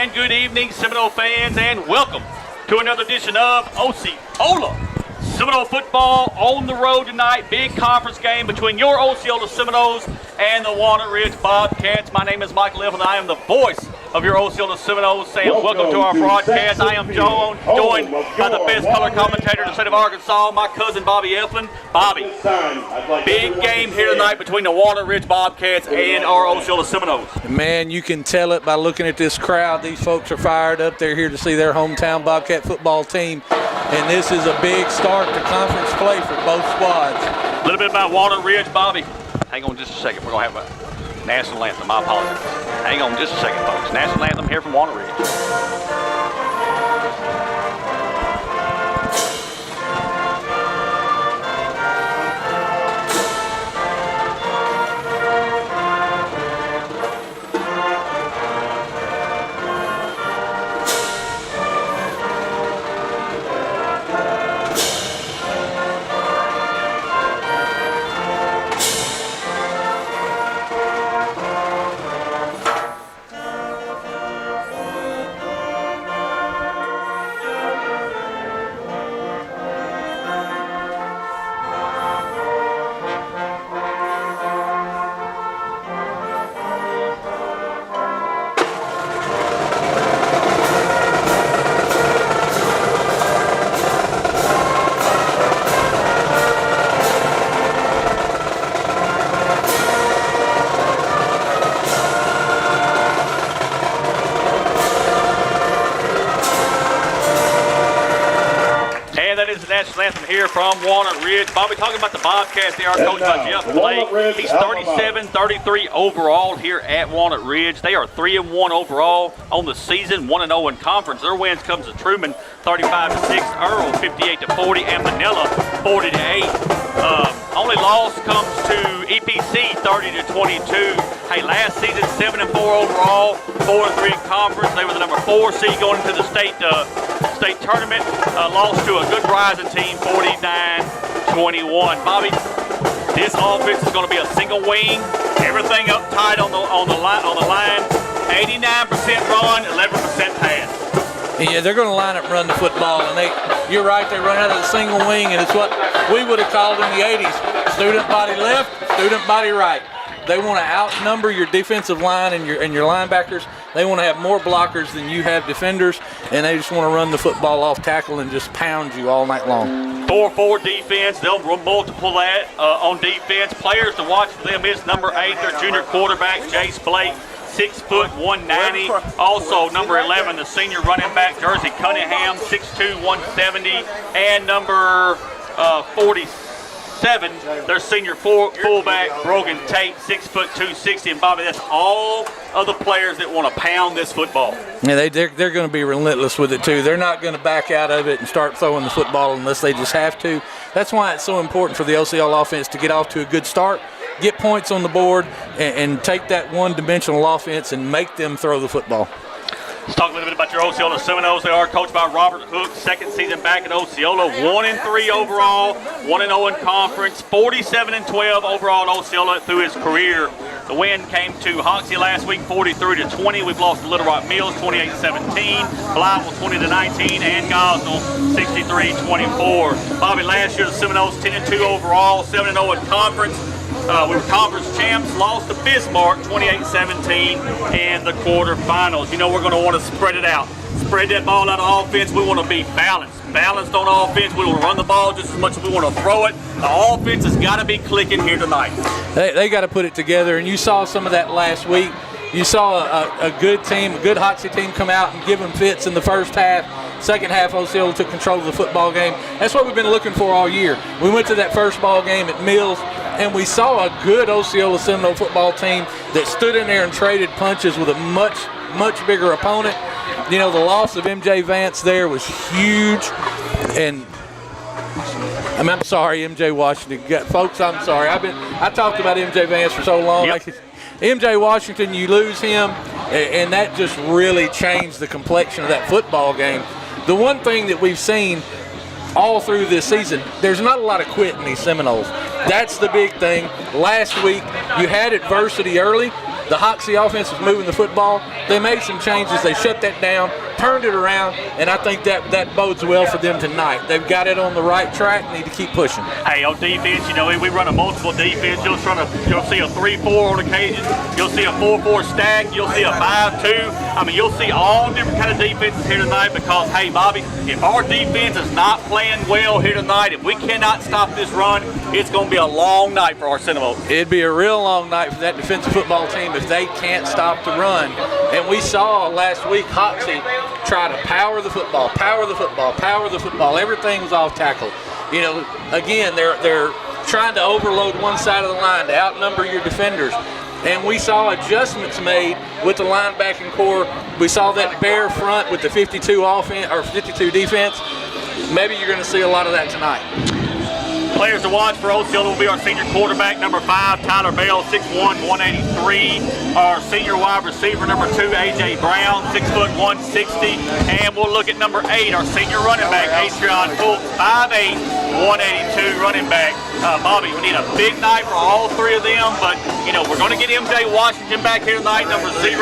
and good evening, Seminole fans, and welcome to another edition of Osceola Seminole football on the road tonight. Big conference game between your Osceola Seminoles and the Walnut Ridge Bobcats. My name is Michael Evelyn. I am the voice of your Osceola Seminoles. Saying welcome to our broadcast. I am joined by the best color commentator in the state of Arkansas, my cousin Bobby Evelyn. Bobby, big game here tonight between the Walnut Ridge Bobcats and our Osceola Seminoles. Man, you can tell it by looking at this crowd. These folks are fired up. They're here to see their hometown Bobcat football team. And this is a big start to conference play for both squads. A little bit about Walnut Ridge, Bobby. Hang on just a second. We're going to have a national anthem. My apologies. Hang on just a second, folks. National anthem here from Walnut Ridge. Anthem here from Walnut Ridge. Bobby, talking about the Bobcats, they are coached by Jeff Blake. He's 37-33 overall here at Walnut Ridge. They are 3-1 overall on the season, 1-0 in conference. Their wins comes to Truman 35-6, Earl 58-40, and Manila 40-8. Only loss comes to EPC 30-22. Hey, last season 7-4 overall, 4-3 in conference. They were the number 4 seed going into the state tournament. Lost to a good rising team, 49-21. Bobby, this offense is going to be a single wing. Everything up tight on the line. 89% run, 11% pass. Yeah, they're going to line up and run the football, and you're right, they run out of the single wing, and it's what we would have called in the 80s, student body left, student body right. They want to outnumber your defensive line and your linebackers. They want to have more blockers than you have defenders, and they just want to run the football off tackle and just pound you all night long. 4-4 defense. They'll multiple that on defense. Players to watch for them is number 8, their junior quarterback, Jace Blake. 6 foot, 190. Also, number 11, the senior running back, Jersey Cunningham, 6'2", 170. And number 47, their senior fullback, Brogan Tate, 6 foot, 260. And Bobby, that's all of the players that want to pound this football. Yeah, they're going to be relentless with it, too. They're not going to back out of it and start throwing the football unless they just have to. That's why it's so important for the Osceola offense to get off to a good start, get points on the board, and take that one-dimensional offense and make them throw the football. Let's talk a little bit about your Osceola Seminoles. They are coached by Robert Hook, second season back at Osceola, 1-3 overall, 1-0 in conference, 47-12 overall in Osceola through his career. The win came to Hoxie last week, 43-20. We've lost to Little Rock Mills, 28-17, Blytheville, 20-19, and Gosnell, 63-24. Bobby, last year the Seminoles 10-2 overall, 7-0 in conference. We were conference champs, lost to Bismarck 28-17 in the quarterfinals. You know we're going to want to spread it out. Spread that ball out of offense. We want to be balanced. Balanced on offense. We want to run the ball just as much as we want to throw it. The offense has got to be clicking here tonight. They got to put it together, and you saw some of that last week. You saw a good team, a good Hoxie team come out and give them fits in the first half. Second half, Osceola took control of the football game. That's what we've been looking for all year. We went to that first ball game at Mills, and we saw a good Osceola Seminole football team that stood in there and traded punches with a much, much bigger opponent. You know, the loss of MJ Vance there was huge, and I'm sorry, MJ Washington. Folks, I'm sorry. I talked about MJ Vance for so long. Yep. MJ Washington, you lose him, and that just really changed the complexion of that football game. The one thing that we've seen all through this season, there's not a lot of quit in these Seminoles. That's the big thing. Last week, you had adversity early. The The Hoxie offense was moving the football. They made some changes. They shut that down, turned it around, and I think that bodes well for them tonight. They've got it on the right track. Need to keep pushing. Hey, on defense, we run a multiple defense. You'll see a 3-4 on occasion. You'll see a 4-4 stack. You'll see a 5-2. I mean, you'll see all different kind of defenses here tonight because, hey, Bobby, if our defense is not playing well here tonight, if we cannot stop this run, it's going to be a long night for our Seminoles. It'd be a real long night for that defensive football team if they can't stop the run. And we saw last week Hoxie try to power the football. Everything was off tackle. Again, they're trying to overload one side of the line to outnumber your defenders. And we saw adjustments made with the linebacking core. We saw that bare front with the 52 offense or 52 defense. Maybe you're going to see a lot of that tonight. Players to watch for Osceola will be our senior quarterback, number 5, Tyler Bell, 6'1", 183. Our senior wide receiver, number 2, A.J. Brown, 6', 160. And we'll look at number 8, our senior running back, Adrian Fultz, 5'8", 182 running back. Bobby, we need a big night for all three of them, but, we're going to get M.J. Washington back here tonight, number 0.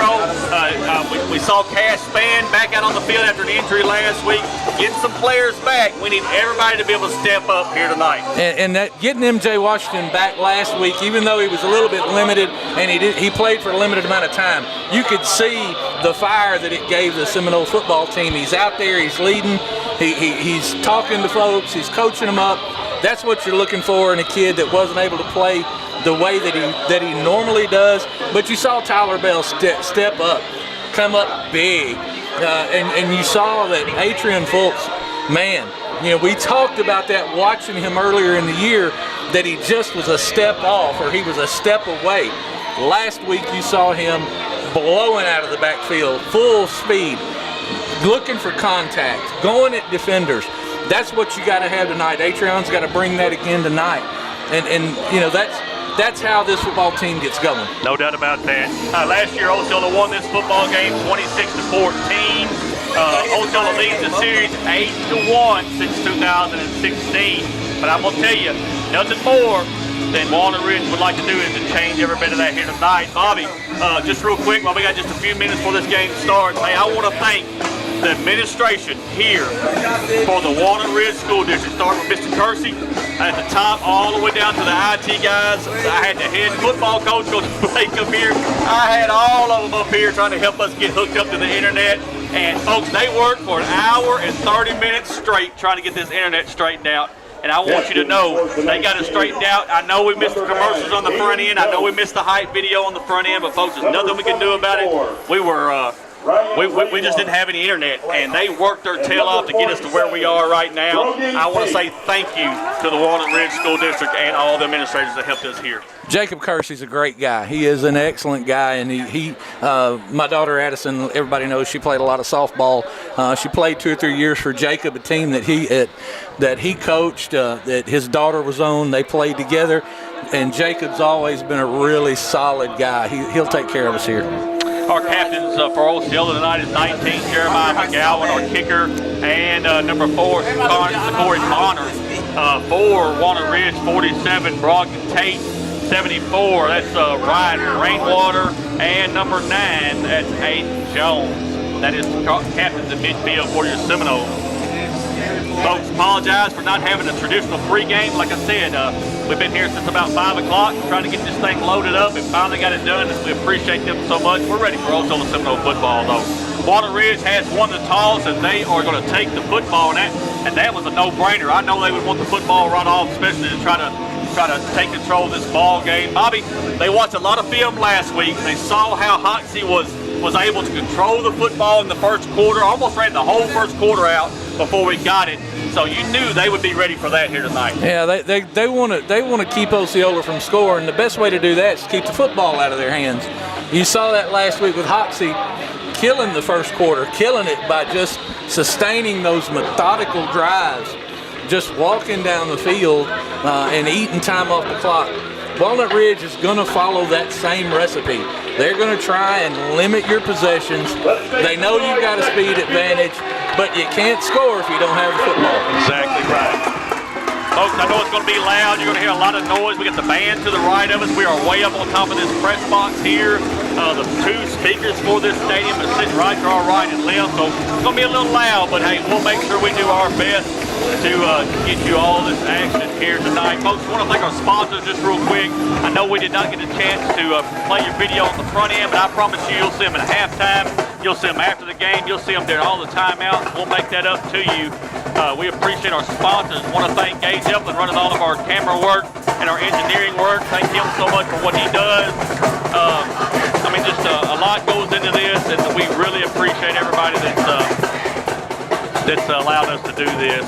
We saw Cash Spann back out on the field after an injury last week. Getting some players back. We need everybody to be able to step up here tonight. And that getting M.J. Washington back last week, even though he was a little bit limited and he played for a limited amount of time, you could see the fire that it gave the Seminole football team. He's out there, he's leading, he's talking to folks, he's coaching them up. That's what you're looking for in a kid that wasn't able to play the way that he normally does. But you saw Tyler Bell step up, come up big, and you saw that Adrian Fultz, man. We talked about that watching him earlier in the year, that he just was a step off or he was a step away. Last week you saw him blowing out of the backfield, full speed, looking for contact, going at defenders. That's what you got to have tonight. Adrian's got to bring that again tonight. And that's how this football team gets going. No doubt about that. Last year Osceola won this football game 26-14. Osceola leads the series 8-1 since 2016. But I'm going to tell you, nothing more than Walnut Ridge would like to do is to change every bit of that here tonight. Bobby, just real quick, while we got just a few minutes before this game starts, hey, I want to thank the administration here for the Walnut Ridge School District, starting with Mr. Kersey at the top, all the way down to the IT guys. I had the head football coach, Coach Blake, up here. I had all of them up here trying to help us get hooked up to the internet. And folks, they worked for an hour and 30 minutes straight trying to get this internet straightened out. And I want you to know they got it straightened out. I know we missed the commercials on the front end. I know we missed the hype video on the front end, but folks, there's nothing we can do about it. We just didn't have any internet, and they worked their tail off to get us to where we are right now. I want to say thank you to the Walnut Ridge School District and all the administrators that helped us here. Jacob Kersey's a great guy. He is an excellent guy, and he my daughter Addison, everybody knows she played a lot of softball. She played 2 or 3 years for Jacob, a team that he coached, that his daughter was on. They played together, and Jacob's always been a really solid guy. He'll take care of us here. Our captains for Osceola tonight is 19, Jeremiah McGowan, our kicker, and number 4, Corey Connor. 4, Walnut Ridge, 47, Brogdon Tate, 74, that's Ryan Rainwater, and number 9, that's Aiden Jones. That is captains in midfield for your Seminoles. Folks, apologize for not having a traditional pregame. Like I said, we've been here since about 5 o'clock trying to get this thing loaded up and finally got it done. We appreciate them so much. We're ready for Osceola Seminole football, though. Walnut Ridge has won the toss, and they are going to take the football, and that was a no-brainer. I know they would want the football run off, especially to try to take control of this ball game. Bobby, they watched a lot of film last week. They saw how Hoxie was able to control the football in the first quarter, almost ran the whole first quarter out before we got it. So you knew they would be ready for that here tonight. Yeah, they want to keep Osceola from scoring. The best way to do that is to keep the football out of their hands. You saw that last week with Hoxie killing the first quarter, killing it by just sustaining those methodical drives, just walking down the field and eating time off the clock. Walnut Ridge is going to follow that same recipe. They're going to try and limit your possessions. They know you've got a speed advantage, but you can't score if you don't have the football. Exactly right. Folks, I know it's going to be loud. You're going to hear a lot of noise. We got the band to the right of us. We are way up on top of this press box here. The two speakers for this stadium are sitting right to our right and left, so it's going to be a little loud, but hey, we'll make sure we do our best to get you all this action here tonight. Folks, I want to thank our sponsors just real quick. I know we did not get a chance to play your video on the front end, but I promise you'll see them at halftime. You'll see them after the game. You'll see them during all the timeouts. We'll make that up to you. We appreciate our sponsors. Want to thank Gage Eplin running all of our camera work and our engineering work. Thank him so much for what he does. I mean, just a lot goes into this, and we really appreciate everybody that's allowed us to do this.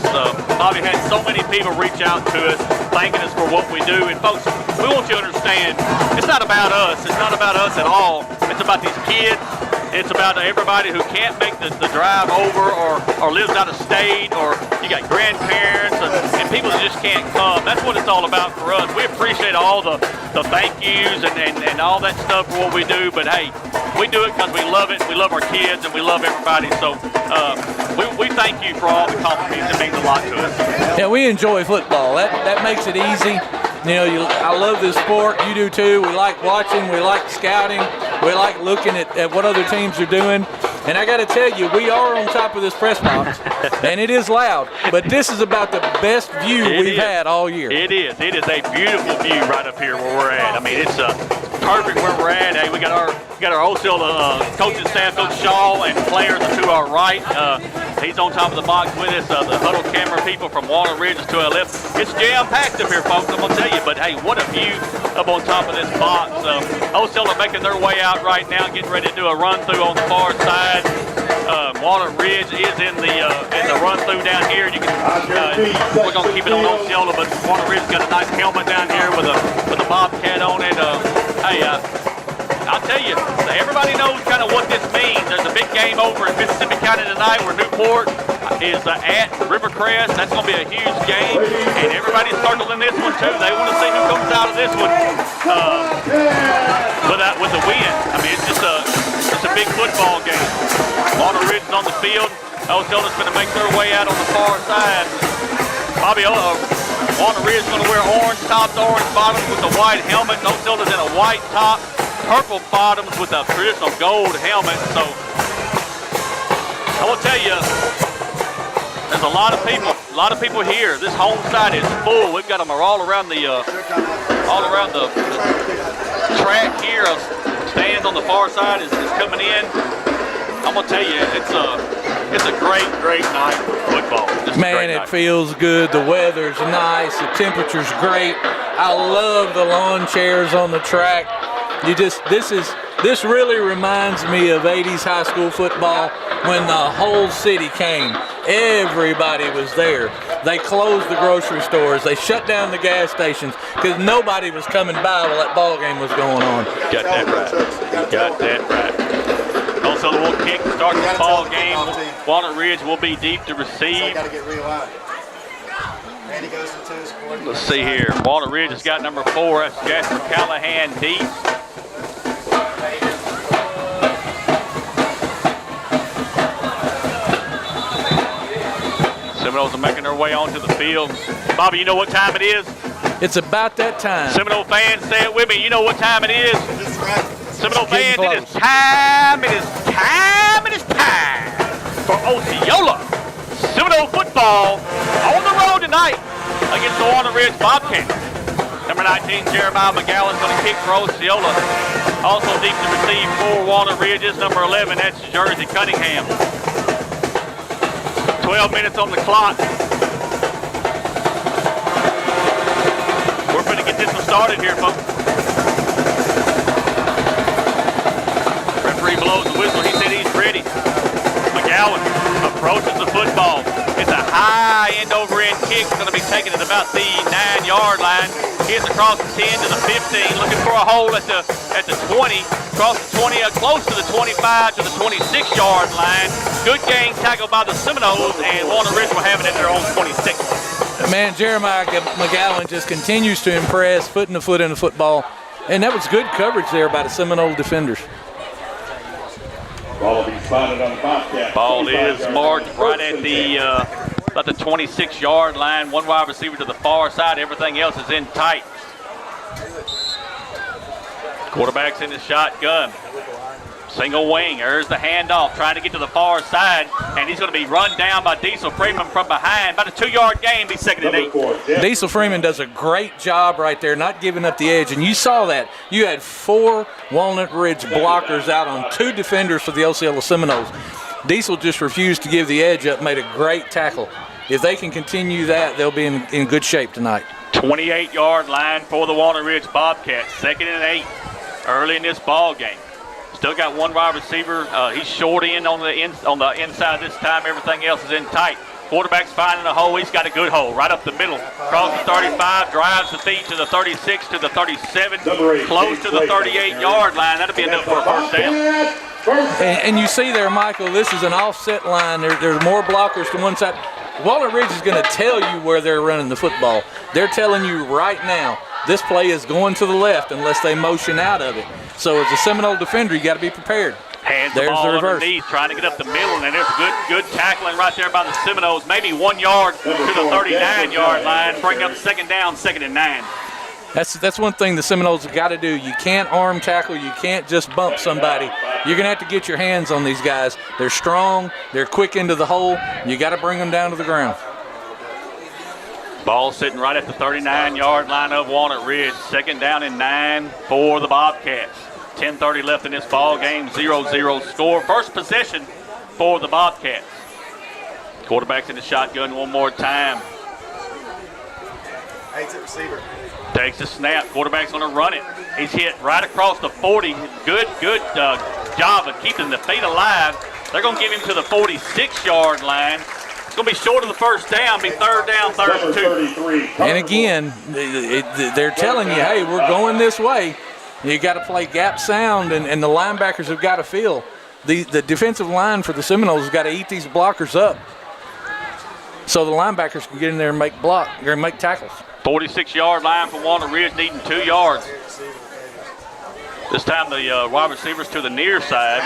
Bobby had so many people reach out to us, thanking us for what we do. And folks, we want you to understand, it's not about us. It's not about us at all. It's about these kids. It's about everybody who can't make the drive over or lives out of state, or you got grandparents and people that just can't come. That's what it's all about for us. We appreciate all the thank yous and all that stuff for what we do, but hey, we do it because we love it. We love our kids and we love everybody. So we thank you for all the compliments. It means a lot to us. Yeah, we enjoy football. That makes it easy. You know, I love this sport. You do too. We like watching. We like scouting. We like looking at what other teams are doing. And I got to tell you, we are on top of this press box, and it is loud. But this is about the best view we've had all year. It is. It is a beautiful view right up here where we're at. I mean, it's perfect where we're at. Hey, we got our Osceola coaching staff, Coach Shaw, and players to our right. He's on top of the box with us. The huddle camera people from Walnut Ridge to our left. It's jam-packed up here, folks, I'm going to tell you. But, hey, what a view up on top of this box. Osceola making their way out right now, getting ready to do a run-through on the far side. Walnut Ridge is in the run-through down here. You can, we're going to keep it on Osceola, but Walnut Ridge's got a nice helmet down here with a Bobcat on it. Hey, I'll tell you, everybody knows kind of what this means. There's a big game over in Mississippi County tonight where Newport is at Rivercrest. That's going to be a huge game, and everybody's circling this one too. They want to see who comes out of this one with a win. I mean, it's a big football game. Walnut Ridge is on the field. Osceola's going to make their way out on the far side. Bobby, Walnut Ridge is going to wear orange tops, orange bottoms with a white helmet. Osceola's in a white top, purple bottoms with a traditional gold helmet. So I will tell you, there's a lot of people here. This home side is full. We've got them all around the track here. Stands on the far side is coming in. I'm gonna tell you, it's a great night for football. Man, it feels good. The weather's nice. The temperature's great. I love the lawn chairs on the track. This really reminds me of 80s high school football when the whole city came. Everybody was there. They closed the grocery stores. They shut down the gas stations because nobody was coming by while that ball game was going on. Got that right. Got that right. Also, we'll kick to start the ball game. Walnut Ridge will be deep to receive. Let's see here. Walnut Ridge has got number 4. That's Jasper Callahan deep. Seminoles are making their way onto the field. Bobby, you know what time it is? It's about that time. Seminole fans, say it with me. You know what time it is? Seminole fans, it is time. It is time. It is time for Osceola Seminole football on the road tonight against the Walnut Ridge Bobcats. Number 19, Jeremiah McGowan's going to kick for Osceola. Also deep to receive for Walnut Ridge is number 11. That's Jersey Cunningham. 12 minutes on the clock. We're going to get this one started here, folks. Referee blows the whistle. He said he's ready. McGowan approaches the football. It's a high end-over-end kick. It's going to be taken at about the 9-yard line. Hits across the 10 to the 15. Looking for a hole at the 20. Across the 20, close to the 25 to the 26-yard line. Good game tackled by the Seminoles, and Walnut Ridge will have it at their own 26. Man, Jeremiah McGowan just continues to impress, putting the foot in the football. And that was good coverage there by the Seminole defenders. Ball will be spotted on the Bobcat. Ball is marked right at the about the 26-yard line. One wide receiver to the far side. Everything else is in tight. Quarterback's in the shotgun. Single wing. There's the handoff, trying to get to the far side, and he's going to be run down by Diesel Freeman from behind. About a 2-yard gain, be 2nd and 8. Diesel Freeman does a great job right there, not giving up the edge, and you saw that. You had 4 Walnut Ridge blockers out on 2 defenders for the Osceola Seminoles. Diesel just refused to give the edge up, made a great tackle. If they can continue that, they'll be in good shape tonight. 28-yard line for the Walnut Ridge Bobcats, 2nd and 8 early in this ball game. Still got 1 wide receiver. He's short in on the inside this time. Everything else is in tight. Quarterback's finding a hole. He's got a good hole right up the middle. Across the 35, drives the feet to the 36, to the 37, close to the 38-yard line. That'll be enough for a first down. And you see there, Michael, this is an offset line. There's more blockers to one side. Walnut Ridge is going to tell you where they're running the football. They're telling you right now, this play is going to the left unless they motion out of it. So as a Seminole defender, you got to be prepared. Hands the ball underneath, trying to get up the middle, and there's good tackling right there by the Seminoles. Maybe 1 yard to the 39-yard line. Bring up 2nd down, 2nd and 9. That's one thing the Seminoles have got to do. You can't arm tackle. You can't just bump somebody. You're going to have to get your hands on these guys. They're strong. They're quick into the hole. You got to bring them down to the ground. Ball sitting right at the 39-yard line of Walnut Ridge. 2nd down and 9 for the Bobcats. 10:30 left in this ball game. 0-0 score. First possession for the Bobcats. Quarterback's in the shotgun one more time. Exit receiver. Takes the snap. Quarterback's going to run it. He's hit right across the 40. Good job of keeping the feet alive. They're going to give him to the 46-yard line. It's going to be short of the first down, be 3rd down, 3rd and 2. And again, they're telling you, hey, we're going this way. You got to play gap sound, and the linebackers have got to feel. The defensive line for the Seminoles has got to eat these blockers up so the linebackers can get in there and make tackles. 46-yard line for Walnut Ridge, needing 2 yards. This time the wide receivers to the near side.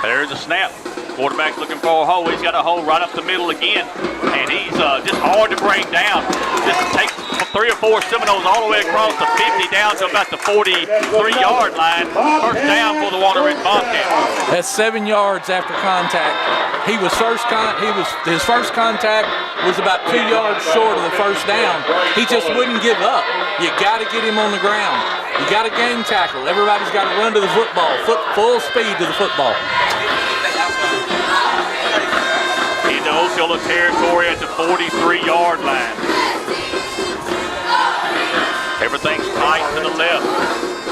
There's a snap. Quarterback's looking for a hole. He's got a hole right up the middle again, and he's just hard to bring down. This takes 3 or 4 Seminoles all the way across the 50 down to about the 43-yard line. First down for the Walnut Ridge Bobcats. That's 7 yards after contact. His first contact was about 2 yards short of the first down. He just wouldn't give up. You got to get him on the ground. You got to game tackle. Everybody's got to run to the football, full speed to the football. Into Osceola territory at the 43-yard line. Everything's tight to the left.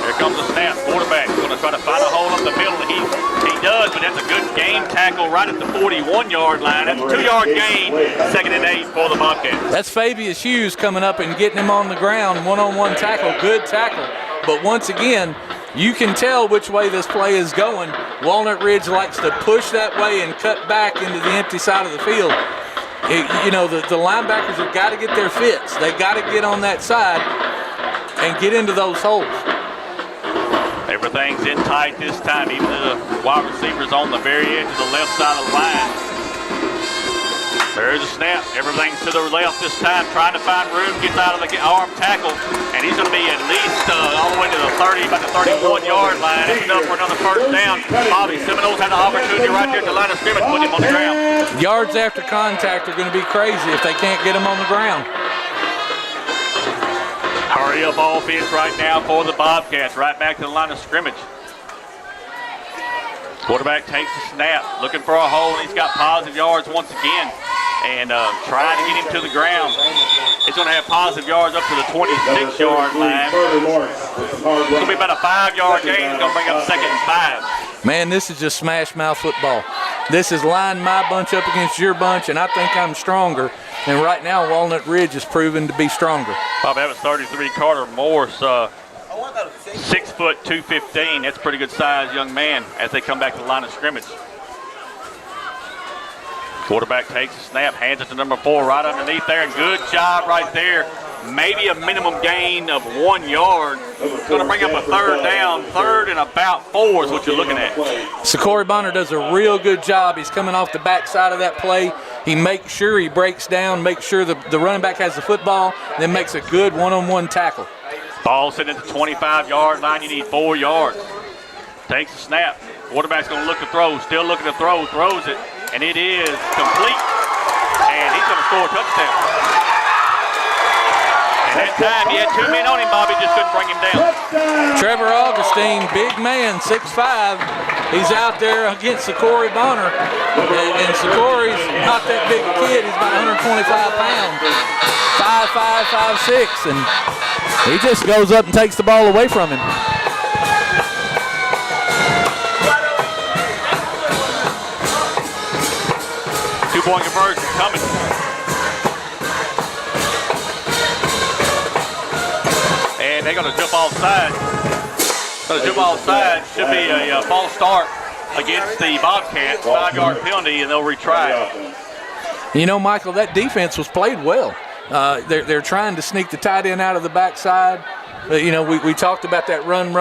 Here comes the snap. Quarterback going to try to find a hole up the middle. He does, but that's a good game tackle right at the 41-yard line. That's a 2-yard gain, 2nd and 8 for the Bobcats. That's Fabius Hughes coming up and getting him on the ground. One-on-one tackle, good tackle. But once again, you can tell which way this play is going. Walnut Ridge likes to push that way and cut back into the empty side of the field. The linebackers have got to get their fits. They've got to get on that side and get into those holes. Everything's in tight this time. Even the wide receivers on the very edge of the left side of the line. There's a snap. Everything's to the left this time, trying to find room, gets out of the arm tackle, and he's going to be at least all the way to the 30, about the 31-yard line. That's enough for another first down. Bobby Seminoles had the opportunity right there at the line of scrimmage, put him on the ground. Yards after contact are going to be crazy if they can't get him on the ground. Hurry up offense right now for the Bobcats, right back to the line of scrimmage. Quarterback takes the snap, looking for a hole, and he's got positive yards once again. And trying to get him to the ground. He's going to have positive yards up to the 26-yard line. It's going to be about a 5-yard gain. He's going to bring up 2nd and 5. Man, this is just smash mouth football. This is line my bunch up against your bunch, and I think I'm stronger. And right now, Walnut Ridge is proven to be stronger. Bob, that was 33. Carter Morse, 6 foot 215. That's a pretty good size young man as they come back to the line of scrimmage. Quarterback takes the snap, hands it to number 4 right underneath there. Good job right there. Maybe a minimum gain of 1 yard. It's going to bring up a 3rd down. 3rd and about 4 is what you're looking at. So Corey Bonner does a real good job. He's coming off the backside of that play. He makes sure he breaks down, makes sure the running back has the football, then makes a good one-on-one tackle. Ball sitting at the 25-yard line. You need 4 yards. Takes the snap. Quarterback's going to look to throw. Still looking to throw. Throws it. And it is complete. And he's going to score a touchdown. And that time, he had 2 men on him, Bobby, just couldn't bring him down. Trevor Augustine, big man, 6'5". He's out there against Sakori Bonner. And Sakori's not that big a kid. He's about 125 pounds. 5'5", 5'6", and he just goes up and takes the ball away from him. Two-point conversion coming. And they're going to jump offside. Should be a false start against the Bobcats. 5-yard penalty, and they'll retry it. You know, Michael, that defense was played well. They're trying to sneak the tight end out of the backside. You know, we talked about that run,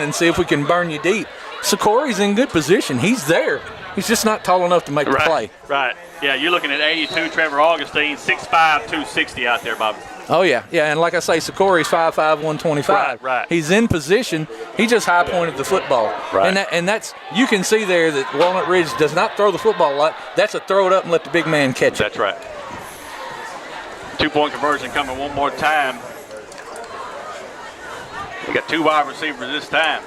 and see if we can burn you deep. Sakori's in good position. He's there. He's just not tall enough to make the play. Right. Yeah, you're looking at 82, Trevor Augustine, 6'5", 260 out there, Bob. Oh, yeah. Yeah, and like I say, Sakori's 5'5", 125. Right. He's in position. He just high-pointed the football. Right. And that's you can see there that Walnut Ridge does not throw the football a lot. That's a throw it up and let the big man catch it. That's right. Two-point conversion coming one more time. We got 2 wide receivers this time.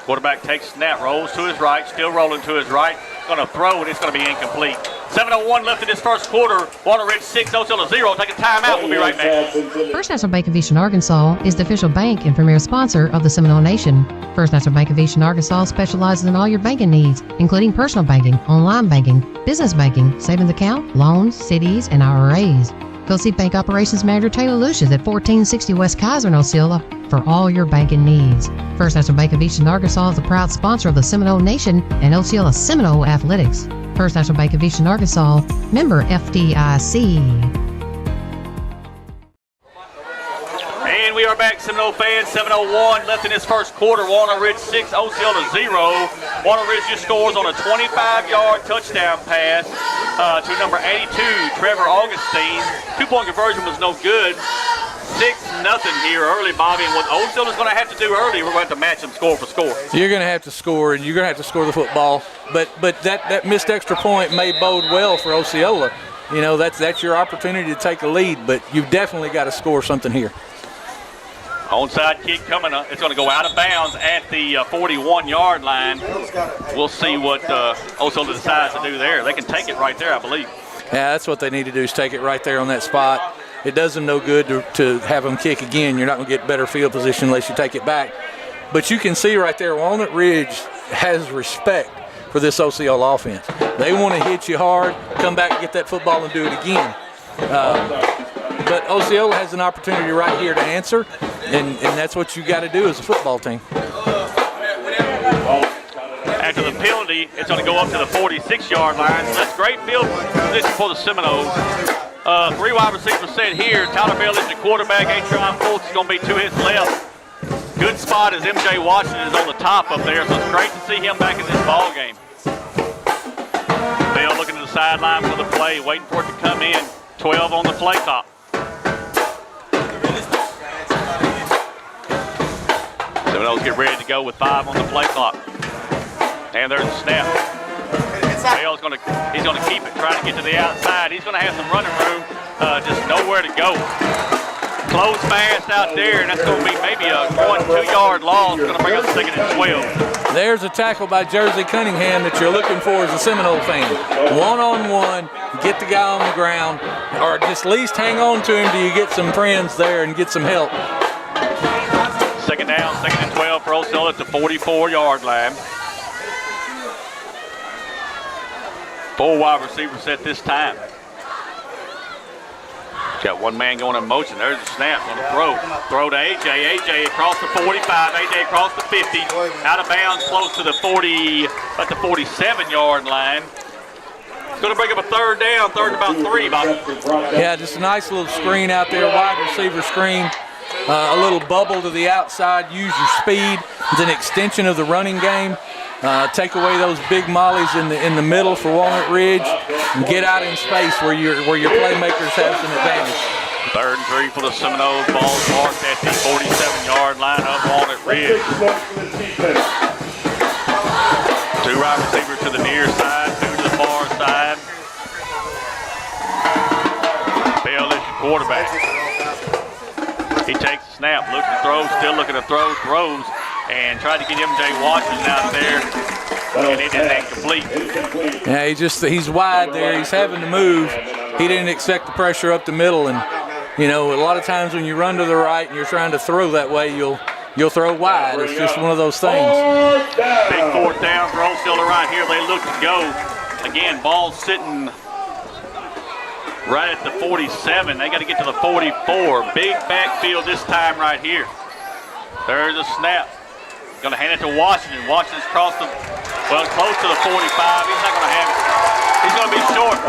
Quarterback takes snap, rolls to his right, still rolling to his right. Going to throw, and it's going to be incomplete. 7:01 left in this first quarter. Walnut Ridge 6, Osceola 0. Take a timeout. We'll be right back. First National Bank of Eastern Arkansas is the official bank and premier sponsor of the Seminole Nation. First National Bank of Eastern Arkansas specializes in all your banking needs, including personal banking, online banking, business banking, savings account, loans, CDs, and IRAs. Go see Bank Operations Manager Taylor Lucius at 1460 West Kaiser in Osceola for all your banking needs. First National Bank of Eastern Arkansas is the proud sponsor of the Seminole Nation and Osceola Seminole Athletics. First National Bank of Eastern Arkansas, member FDIC. And we are back, Seminole fans. 7:01 left in this first quarter. Walnut Ridge 6, Osceola 0. Walnut Ridge just scores on a 25-yard touchdown pass to number 82, Trevor Augustine. Two-point conversion was no good. 6-0 here early, Bobby. And what Osceola's going to have to do early, we're going to have to match them score for score. You're going to have to score, and you're going to have to score the football. But that missed extra point may bode well for Osceola. You know, that's your opportunity to take a lead, but you've definitely got to score something here. Onside kick coming up. It's going to go out of bounds at the 41-yard line. We'll see what Osceola decides to do there. They can take it right there, I believe. Yeah, that's what they need to do is take it right there on that spot. It does them no good to have them kick again. You're not going to get better field position unless you take it back. But you can see right there, Walnut Ridge has respect for this Osceola offense. They want to hit you hard, come back and get that football and do it again. But Osceola has an opportunity right here to answer, and that's what you got to do as a football team. After the penalty, it's going to go up to the 46-yard line. So that's great field position for the Seminoles. 3 wide receivers set here. Tyler Bell is the quarterback. Atron Fultz is going to be to his left. Good spot as M.J. Washington is on the top up there, so it's great to see him back in this ball game. Bell looking to the sideline for the play, waiting for it to come in. 12 on the play clock. Seminoles get ready to go with 5 on the play clock. And there's the snap. Bell's he's going to keep it, trying to get to the outside. He's going to have some running room, just nowhere to go. Close pass out there, and that's going to be maybe a 1-2-yard loss. Going to bring up 2nd and 12. There's a tackle by Jersey Cunningham that you're looking for as a Seminole fan. One-on-one, get the guy on the ground, or just at least hang on to him till you get some friends there and get some help. 2nd down, 2nd and 12 for Osceola at the 44-yard line. 4 wide receivers set this time. Got one man going in motion. There's the snap. Going to throw to AJ. AJ across the 45. AJ across the 50. Out of bounds, close to the 40, about the 47-yard line. It's going to bring up a 3rd down. 3rd and about 3, Bobby. Yeah, just a nice little screen out there, wide receiver screen. A little bubble to the outside. Use your speed. It's an extension of the running game. Take away those big mollies in the middle for Walnut Ridge and get out in space where your playmakers have some advantage. 3rd and 3 for the Seminoles. Ball marked at the 47-yard line of Walnut Ridge. wide receiver to the near side, two to the far side. Bell is your quarterback. He takes the snap, looks to throw, still looking to throw, throws, and tried to get MJ Washington out there, and it is incomplete. Yeah, he's wide there. He's having to move. He didn't expect the pressure up the middle, and you know, a lot of times when you run to the right and you're trying to throw that way, you'll throw wide. It's just one of those things. Big fourth down for Osceola right here. They look to go. Again, ball sitting right at the 47. They got to get to the 44. Big backfield this time right here. There's a snap. Going to hand it to Washington. Washington's close to the 45. He's not going to have it. He's going to be short.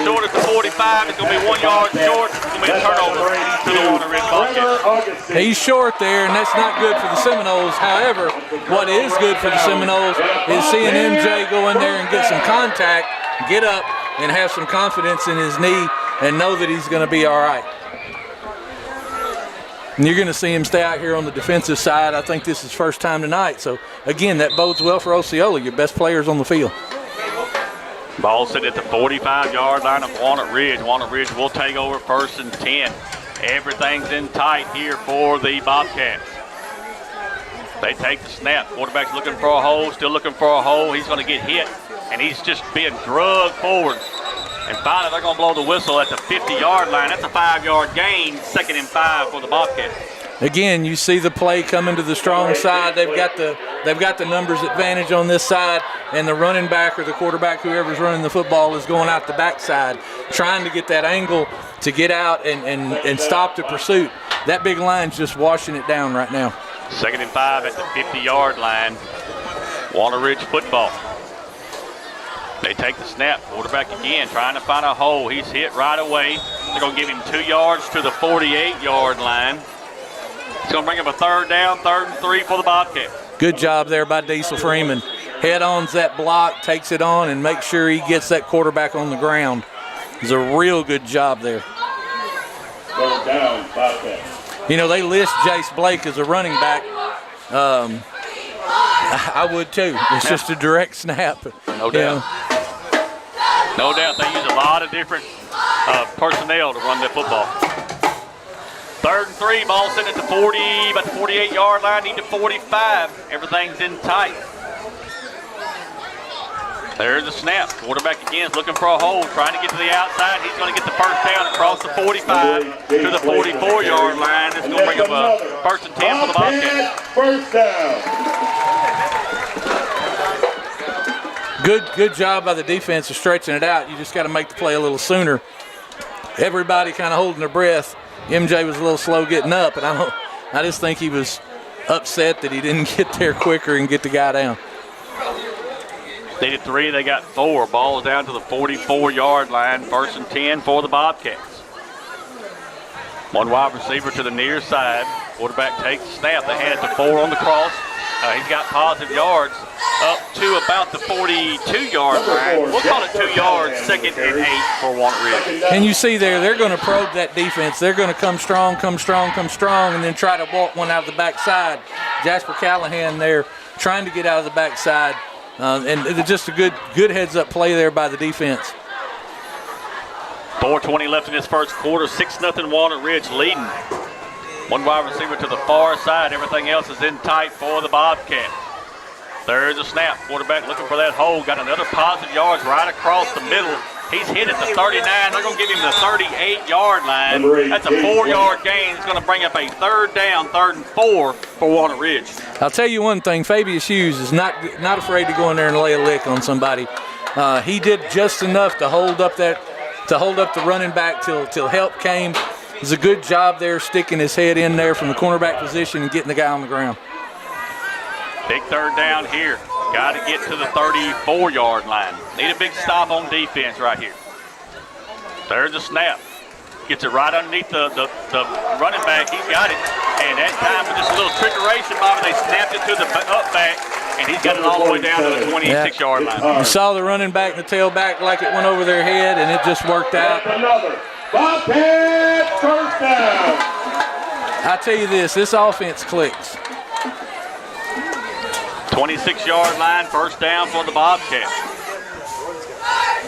Short at the 45. It's going to be 1 yard short. It's going to be a turnover to the Walnut Ridge Bobcats. He's short there, and that's not good for the Seminoles. However, what is good for the Seminoles is seeing MJ go in there and get some contact, get up, and have some confidence in his knee and know that he's going to be all right. And you're going to see him stay out here on the defensive side. I think this is first time tonight. So, again, that bodes well for Osceola, your best players on the field. Ball sitting at the 45-yard line of Walnut Ridge. Walnut Ridge will take over 1st and 10. Everything's in tight here for the Bobcats. They take the snap. Quarterback's looking for a hole, still looking for a hole. He's going to get hit, and he's just being drugged forward. And finally, they're going to blow the whistle at the 50-yard line. That's a 5-yard gain, 2nd and 5 for the Bobcats. Again, you see the play coming to the strong side. They've got the numbers advantage on this side, and the running back or the quarterback, whoever's running the football, is going out the backside, trying to get that angle to get out and stop the pursuit. That big line's just washing it down right now. 2nd and 5 at the 50-yard line. Walnut Ridge football. They take the snap. Quarterback again trying to find a hole. He's hit right away. They're going to give him 2 yards to the 48-yard line. It's going to bring up a 3rd down, 3rd and 3 for the Bobcats. Good job there by Diesel Freeman. Head-ons that block, takes it on, and makes sure he gets that quarterback on the ground. It's a real good job there. 3rd down, Bobcats. You know, they list Jace Blake as a running back. I would too. It's just a direct snap. No doubt. No doubt. They use a lot of different personnel to run their football. 3rd and 3, ball sitting at the 40, about the 48-yard line, need to 45. Everything's in tight. There's the snap. Quarterback again is looking for a hole, trying to get to the outside. He's going to get the 1st down across the 45 to the 44-yard line. It's going to bring up a 1st and 10 for the Bobcats. 1st down. Good job by the defense of stretching it out. You just got to make the play a little sooner. Everybody kind of holding their breath. MJ was a little slow getting up, and I just think he was upset that he didn't get there quicker and get the guy down. They did 3, they got 4. Ball's down to the 44-yard line. 1st and 10 for the Bobcats. 1 wide receiver to the near side. Quarterback takes the snap. They hand it to 4 on the cross. He's got positive yards up to about the 42-yard line. We'll call it 2 yards, 2nd and 8 for Walnut Ridge. And you see there, they're going to probe that defense. They're going to come strong, and then try to walk one out of the backside. Jasper Callahan there trying to get out of the backside. And it's just a good heads-up play there by the defense. 4:20 left in this first quarter. 6-0 Walnut Ridge leading. 1 wide receiver to the far side. Everything else is in tight for the Bobcats. There's a snap. Quarterback looking for that hole. Got another positive yards right across the middle. He's hit at the 39. They're going to give him the 38-yard line. That's a 4-yard gain. It's going to bring up a 3rd down, 3rd and 4 for Walnut Ridge. I'll tell you one thing. Fabius Hughes is not afraid to go in there and lay a lick on somebody. He did just enough to hold up the running back till help came. It was a good job there sticking his head in there from the cornerback position and getting the guy on the ground. Big 3rd down here. Got to get to the 34-yard line. Need a big stop on defense right here. There's a snap. Gets it right underneath the running back. He's got it. And that time with just a little trickeration, Bobby, they snapped it to the up back, and he's got it all the way down to the 26-yard line. You saw the running back and the tailback like it went over their head, and it just worked out. Another Bobcat 1st down. I tell you this offense clicks. 26-yard line, first down for the Bobcats.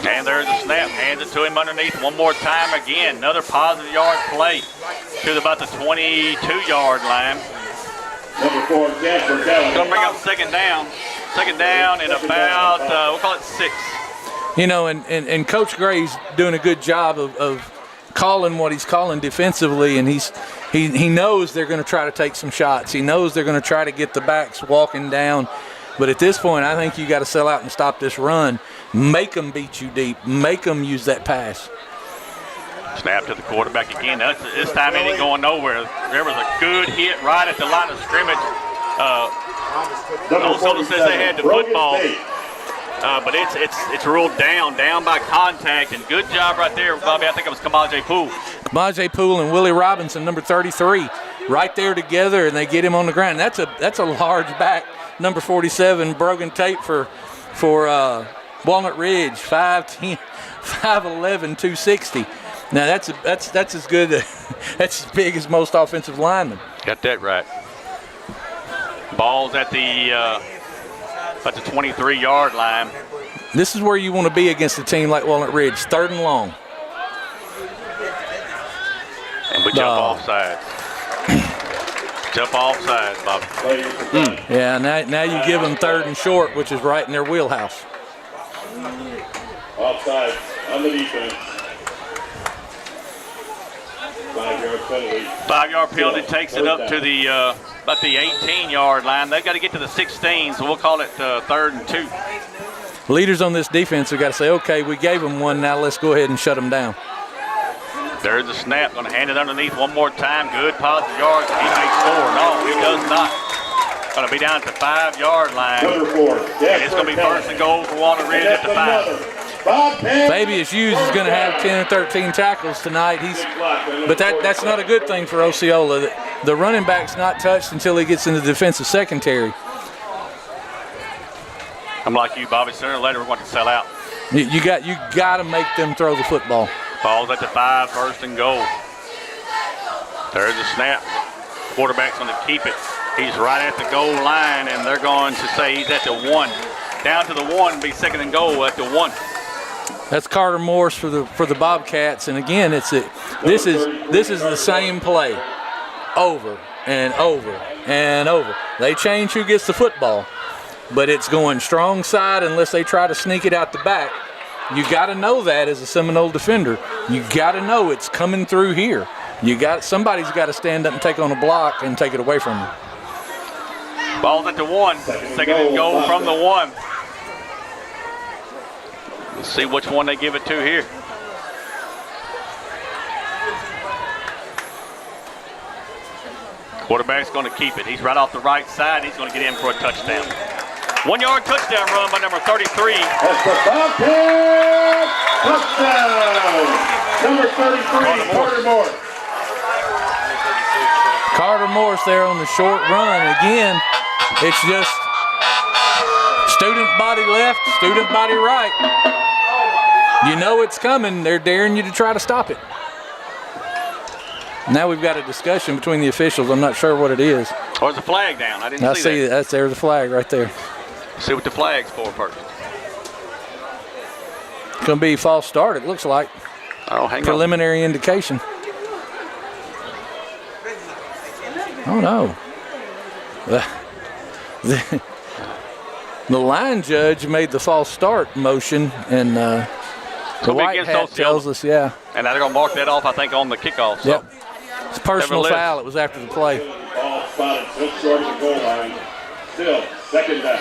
And there's a snap, hands it to him underneath one more time again. Another positive yard play to about the 22-yard line. Number 4, Jasper Kelly. Going to bring up second down. Second down and about, we'll call it 6. You know, and Coach Gray's doing a good job of calling what he's calling defensively, and he knows they're going to try to take some shots. He knows they're going to try to get the backs walking down. But at this point, I think you got to sell out and stop this run. Make them beat you deep. Make them use that pass. Snap to the quarterback again. This time it ain't going nowhere. There was a good hit right at the line of scrimmage. Osceola says they had the football. But it's ruled down by contact, and good job right there, Bobby. I think it was Kamaje Poole. Kamaje Poole and Willie Robinson, number 33, right there together, and they get him on the ground. That's a large back, number 47, Brogan Tate for Walnut Ridge, 5'10", 5'11", 260. Now that's as good. That's as big as most offensive linemen. Got that right. Ball's at the 23-yard line. This is where you want to be against a team like Walnut Ridge, 3rd and long. And we jump offside. Jump offside, Bobby. Yeah, now you give them 3rd and short, which is right in their wheelhouse. Offside on the defense. 5-yard penalty. 5-yard penalty takes it up to the about the 18-yard line. They've got to get to the 16, so we'll call it 3rd and 2. Leaders on this defense have got to say, okay, we gave them one, now let's go ahead and shut them down. There's the snap. Going to hand it underneath one more time. Good positive yards. He may score. No, he does not. Going to be down at the 5-yard line. Number 4, And it's going to be first and goal for Walnut Ridge at the 5. Fabius Hughes is going to have 10 or 13 tackles tonight. But that's not a good thing for Osceola. The running back's not touched until he gets in the defensive secondary. I'm like you, Bobby. Sooner or later, we're going to sell out. You got to make them throw the football. Ball's at the 5, first and goal. There's a snap. Quarterback's going to keep it. He's right at the goal line, and they're going to say he's at the 1. Down to the 1, be second and goal at the 1. That's Carter Morse for the Bobcats, and again, this is the same play, over and over and over. They change who gets the football, but it's going strong side unless they try to sneak it out the back. You got to know that as a Seminole defender. You got to know it's coming through here. Somebody's got to stand up and take on a block and take it away from you. Ball's at the 1. Second and goal from the 1. Let's see which one they give it to here. Quarterback's going to keep it. He's right off the right side. He's going to get in for a touchdown. 1-yard touchdown run by number 33. That's the Bobcats touchdown. Number 33, Carter Morse. Carter Morse there on the short run. Again, it's just student body left, student body right. You know it's coming. They're daring you to try to stop it. Now we've got a discussion between the officials. I'm not sure what it is. Oh, there's a flag down. I didn't see that. There's the flag right there. See what the flag's for first. It's going to be false start, it looks like. Oh, hang on. Preliminary indication. Oh, no. The line judge made the false start motion, and the white hat tells us, yeah. And now they're going to mark that off, I think, on the kickoff. So. Yep. It's a personal foul. It was after the play. Ball spotted just short of the goal line. Still, second down.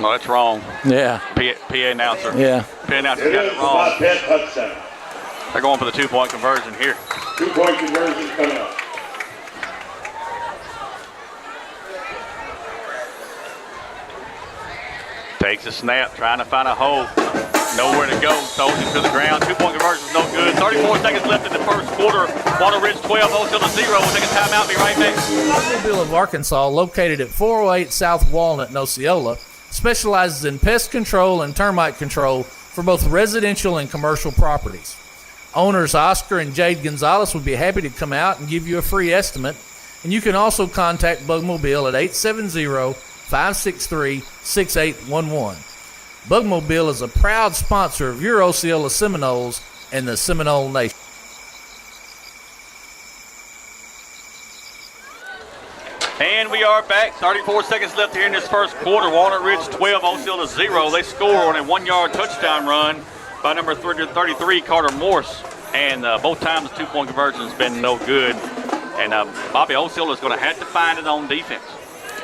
No, that's wrong. Yeah. PA announcer. Yeah. PA announcer got it wrong. Bobcat touchdown. They're going for the 2-point conversion here. 2-point conversion coming up. Takes a snap, trying to find a hole. Nowhere to go. Throws him to the ground. 2-point conversion is no good. 34 seconds left in the first quarter. Walnut Ridge 12, Osceola 0. We'll take a timeout. Be right back. Automobile of Arkansas, located at 408 South Walnut in Osceola, specializes in pest control and termite control for both residential and commercial properties. Owners Oscar and Jade Gonzalez would be happy to come out and give you a free estimate. And you can also contact Bugmobile at 870-563-6811. Bugmobile is a proud sponsor of your Osceola Seminoles and the Seminole Nation. And we are back. 34 seconds left here in this first quarter. Walnut Ridge 12, Osceola 0. They score on a 1-yard touchdown run by number 33, Carter Morse. And both times the 2-point conversion has been no good. And Bobby, Osceola is going to have to find it on defense.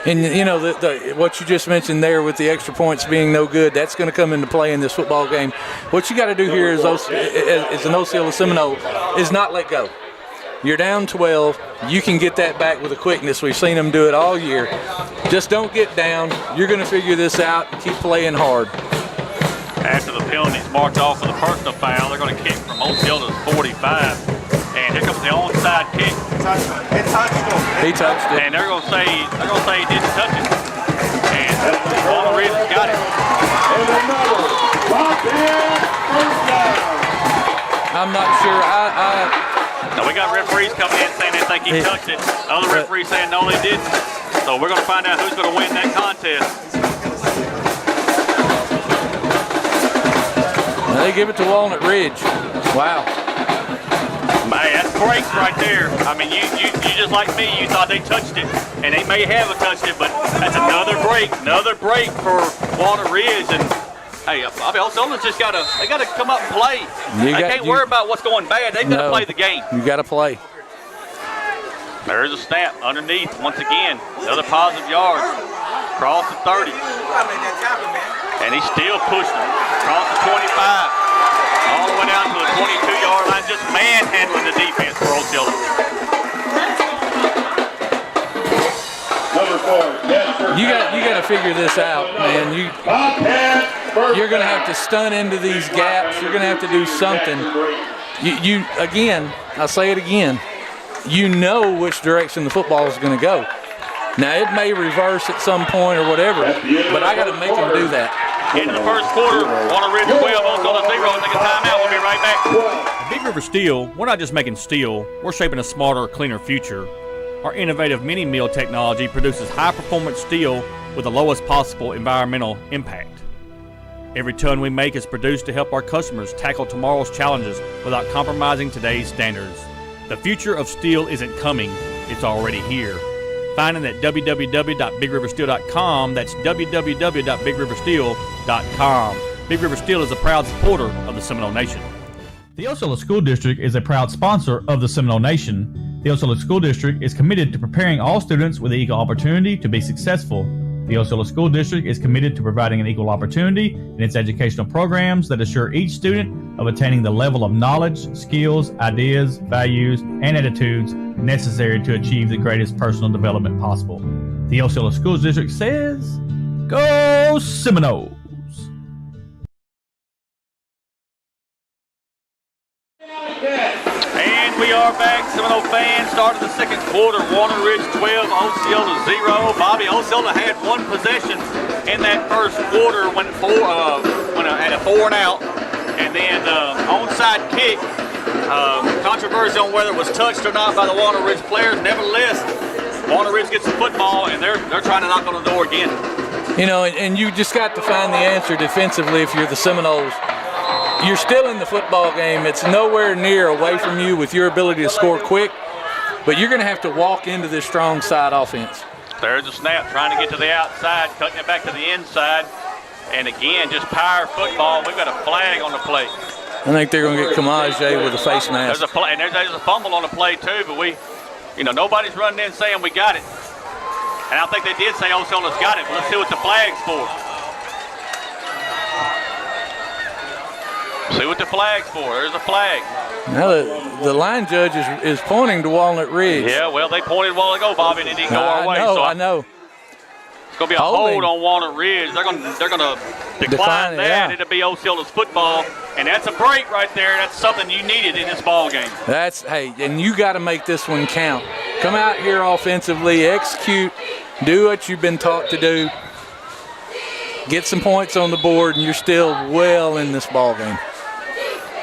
And, you know, what you just mentioned there with the extra points being no good, that's going to come into play in this football game. What you got to do here as an Osceola Seminole is not let go. You're down 12. You can get that back with a quickness. We've seen them do it all year. Just don't get down. You're going to figure this out and keep playing hard. After the penalties marked off for the personal foul, they're going to kick from Osceola's 45. And here comes the onside kick. He touched it. And they're going to say he didn't touch it. And Walnut Ridge got it. I'm not sure. Now we got referees coming in saying they think he touched it. Other referees saying no, they didn't. So we're going to find out who's going to win that contest. Now they give it to Walnut Ridge. Wow. Man, that's break right there. I mean, you just like me, you thought they touched it, and they may have touched it, but that's another break for Walnut Ridge. And hey, I mean, Osceola's just gotta come up and play. They can't worry about what's going bad. They've got to play the game. You got to play. There's a snap underneath once again. Another positive yard. Across the 30. And he's still pushing it. Across the 25. All the way down to the 22-yard line. Just manhandling the defense for Osceola. You got to figure this out, man. You're going to have to stun into these gaps. You're going to have to do something. You again, I'll say it again. You know which direction the football is going to go. Now, it may reverse at some point or whatever, but I got to make them do that. Into the first quarter, Walnut Ridge 12, Osceola 0. Take a timeout. We'll be right back. At Big River Steel, we're not just making steel, we're shaping a smarter, cleaner future. Our innovative mini mill technology produces high-performance steel with the lowest possible environmental impact. Every ton we make is produced to help our customers tackle tomorrow's challenges without compromising today's standards. The future of steel isn't coming, it's already here. Find it at www.bigriversteel.com. That's www.bigriversteel.com. Big River Steel is a proud supporter of the Seminole Nation. The Osceola School District is a proud sponsor of the Seminole Nation. The Osceola School District is committed to preparing all students with equal opportunity to be successful. The Osceola School District is committed to providing an equal opportunity in its educational programs that assure each student of attaining the level of knowledge, skills, ideas, values, and attitudes necessary to achieve the greatest personal development possible. The Osceola School District says, Go Seminoles! And we are back. Seminole fans started the second quarter. Walnut Ridge 12, Osceola 0. Bobby, Osceola had one possession in that first quarter when had a 4 and out. And then onside kick, controversy on whether it was touched or not by the Walnut Ridge players. Nevertheless, Walnut Ridge gets the football, and they're trying to knock on the door again. You know, and you just got to find the answer defensively if you're the Seminoles. You're still in the football game. It's nowhere near away from you with your ability to score quick, but you're going to have to walk into this strong side offense. There's a snap trying to get to the outside, cutting it back to the inside. And again, just power football. We've got a flag on the play. I think they're going to get Kamaje with a face mask. There's a play, and there's a fumble on the play too, but nobody's running in saying we got it. And I think they did say Osceola's got it, but let's see what the flag's for. See what the flag's for. There's a flag. Now the line judge is pointing to Walnut Ridge. Yeah, well, they pointed a while ago, Bobby, and it didn't go our way. I know. It's going to be a hold on Walnut Ridge. They're going to decline that. Yeah. It'll be Osceola's football, and that's a break right there. That's something you needed in this ball game. And you got to make this one count. Come out here offensively, execute, do what you've been taught to do. Get some points on the board, and you're still well in this ball game.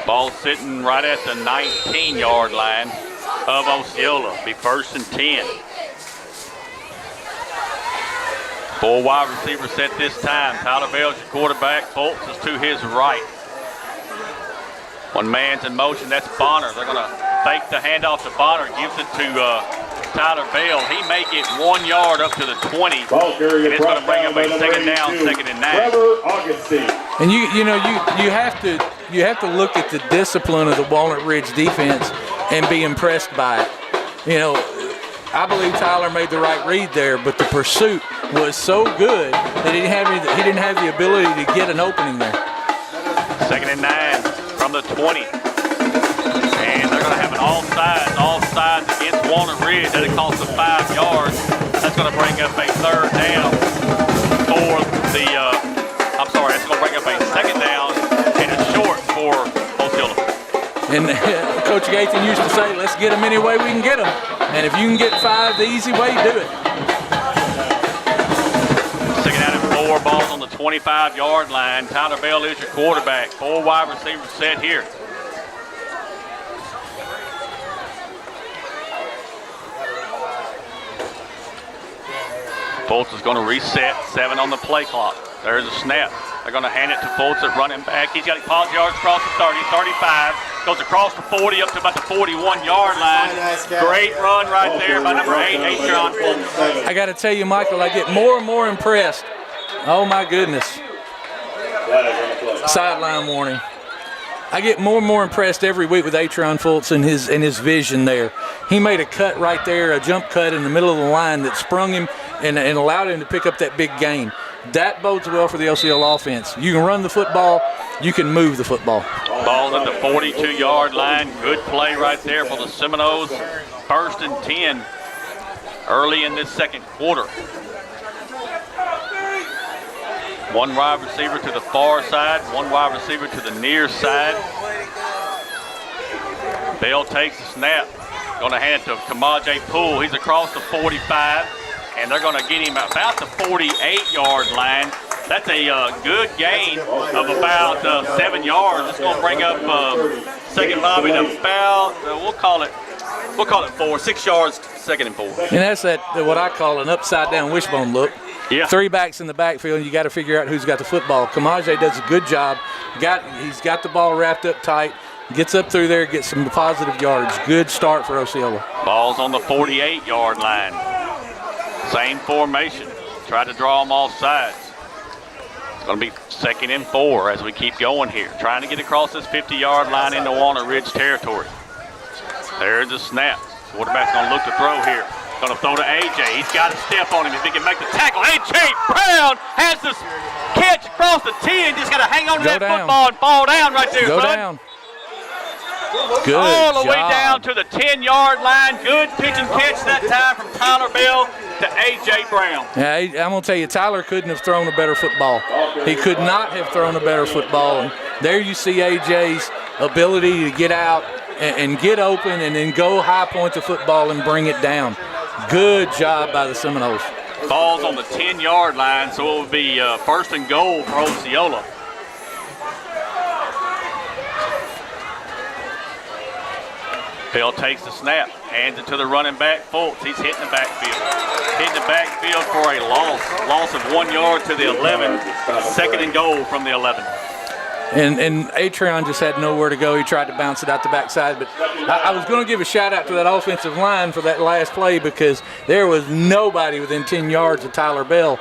Ball sitting right at the 19-yard line of Osceola. Be 1st and 10. 4 wide receiver set this time. Tyler Bell's your quarterback. Fultz is to his right. One man's in motion. That's Bonner. They're going to fake the handoff to Bonner. Gives it to Tyler Bell. He may get 1 yard up to the 20. And it's going to bring up a second down, 2nd and 9. And you have to look at the discipline of the Walnut Ridge defense and be impressed by it. I believe Tyler made the right read there, but the pursuit was so good that he didn't have the ability to get an opening there. 2nd and 9 from the 20. And they're going to have an offsides against Walnut Ridge. That'll cost them 5 yards. That's going to bring up a 3rd down for the, that's going to bring up a 2nd down and a short for Osceola. And Coach Gaten used to say, let's get them any way we can get them. And if you can get 5 the easy way, do it. 2nd down and 4, balls on the 25-yard line. Tyler Bell is your quarterback. 4 wide receivers set here. Fultz is going to reset. 7 on the play clock. There's a snap. They're going to hand it to Fultz at running back. He's got 5 yards across the 30, 35. Goes across the 40 up to about the 41-yard line. Great run right there by number 8, Atron Fultz. I got to tell you, Michael, I get more and more impressed. Oh, my goodness. Sideline warning. I get more and more impressed every week with Atron Fultz and his vision there. He made a cut right there, a jump cut in the middle of the line that sprung him and allowed him to pick up that big gain. That bodes well for the Osceola offense. You can run the football, you can move the football. Ball at the 42-yard line. Good play right there for the Seminoles. 1st and 10 early in this 2nd quarter. 1 wide receiver to the far side, 1 wide receiver to the near side. Bell takes the snap. Going to hand it to Kamaje Poole. He's across the 45, and they're going to get him about the 48-yard line. That's a good gain of about 7 yards. It's going to bring up 2nd Bobby to about, we'll call it 4, 6 yards, 2nd and 4. And that's what I call an upside-down wishbone look. Yeah. 3 backs in the backfield, and you got to figure out who's got the football. Kamaje does a good job. He's got the ball wrapped up tight, gets up through there, gets some positive yards. Good start for Osceola. Ball's on the 48-yard line. Same formation. Try to draw them off sides. It's going to be 2nd and 4 as we keep going here. Trying to get across this 50-yard line into Walnut Ridge territory. There's the snap. Quarterback's going to look to throw here. Going to throw to A.J. He's got to step on him if he can make the tackle. A.J. Brown has this catch across the 10. Just got to hang on to that football and fall down right there, Go son. down. Good All the way job. down to the 10-yard line. Good pitch and catch that time from Tyler Bell to A.J. Brown. Yeah, I'm going to tell you, Tyler couldn't have thrown a better football. He could not have thrown a better football. And there you see A.J.'s ability to get out and get open and then go high point the football and bring it down. Good job by the Seminoles. Ball's on the 10-yard line, so it will be 1st and goal for Osceola. Bell takes the snap, hands it to the running back, Fultz. He's hitting the backfield. Hitting the backfield for a loss of 1 yard to the 11. 2nd and goal from the 11. And Atron just had nowhere to go. He tried to bounce it out the backside. But I was going to give a shout-out to that offensive line for that last play because there was nobody within 10 yards of Tyler Bell.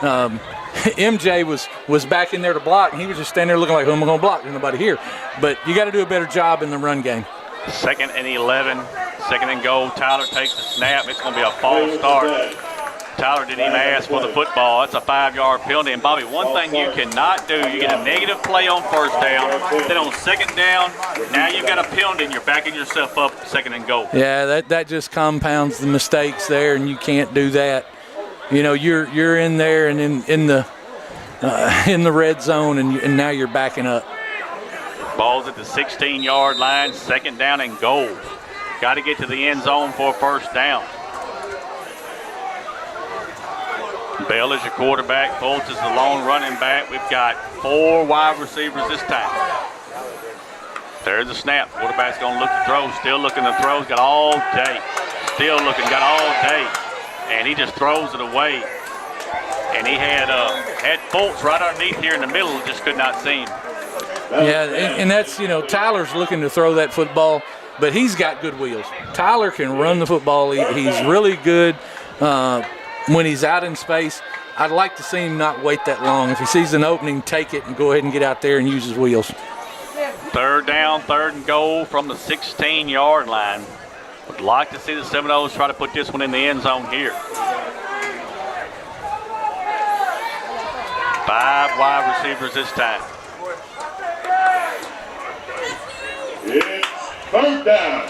MJ was back in there to block, and he was just standing there looking like, who am I going to block? There's nobody here. But you got to do a better job in the run game. 2nd and 11. 2nd and goal. Tyler takes the snap. It's going to be a false start. Tyler didn't even ask for the football. That's a 5-yard penalty. And, Bobby, one thing you cannot do, you get a negative play on 1st down, then on 2nd down, now you've got a penalty and you're backing yourself up 2nd and goal. Yeah, that just compounds the mistakes there, and you can't do that. You know, you're in there and in the red zone, and now you're backing up. Ball's at the 16-yard line, 2nd down and goal. Got to get to the end zone for 1st down. Bell is your quarterback. Fultz is the lone running back. We've got 4 wide receivers this time. There's the snap. Quarterback's going to look to throw. Still looking to throw. He's got all day. Still looking. Got all day. And he just throws it away. And he had Fultz right underneath here in the middle, just could not see him. Yeah, and that's, Tyler's looking to throw that football, but he's got good wheels. Tyler can run the football. He's really good when he's out in space. I'd like to see him not wait that long. If he sees an opening, take it and go ahead and get out there and use his wheels. Third down, 3rd and goal from the 16-yard line. Would like to see the Seminoles try to put this one in the end zone here. 5 wide receivers this time. It's 3rd down.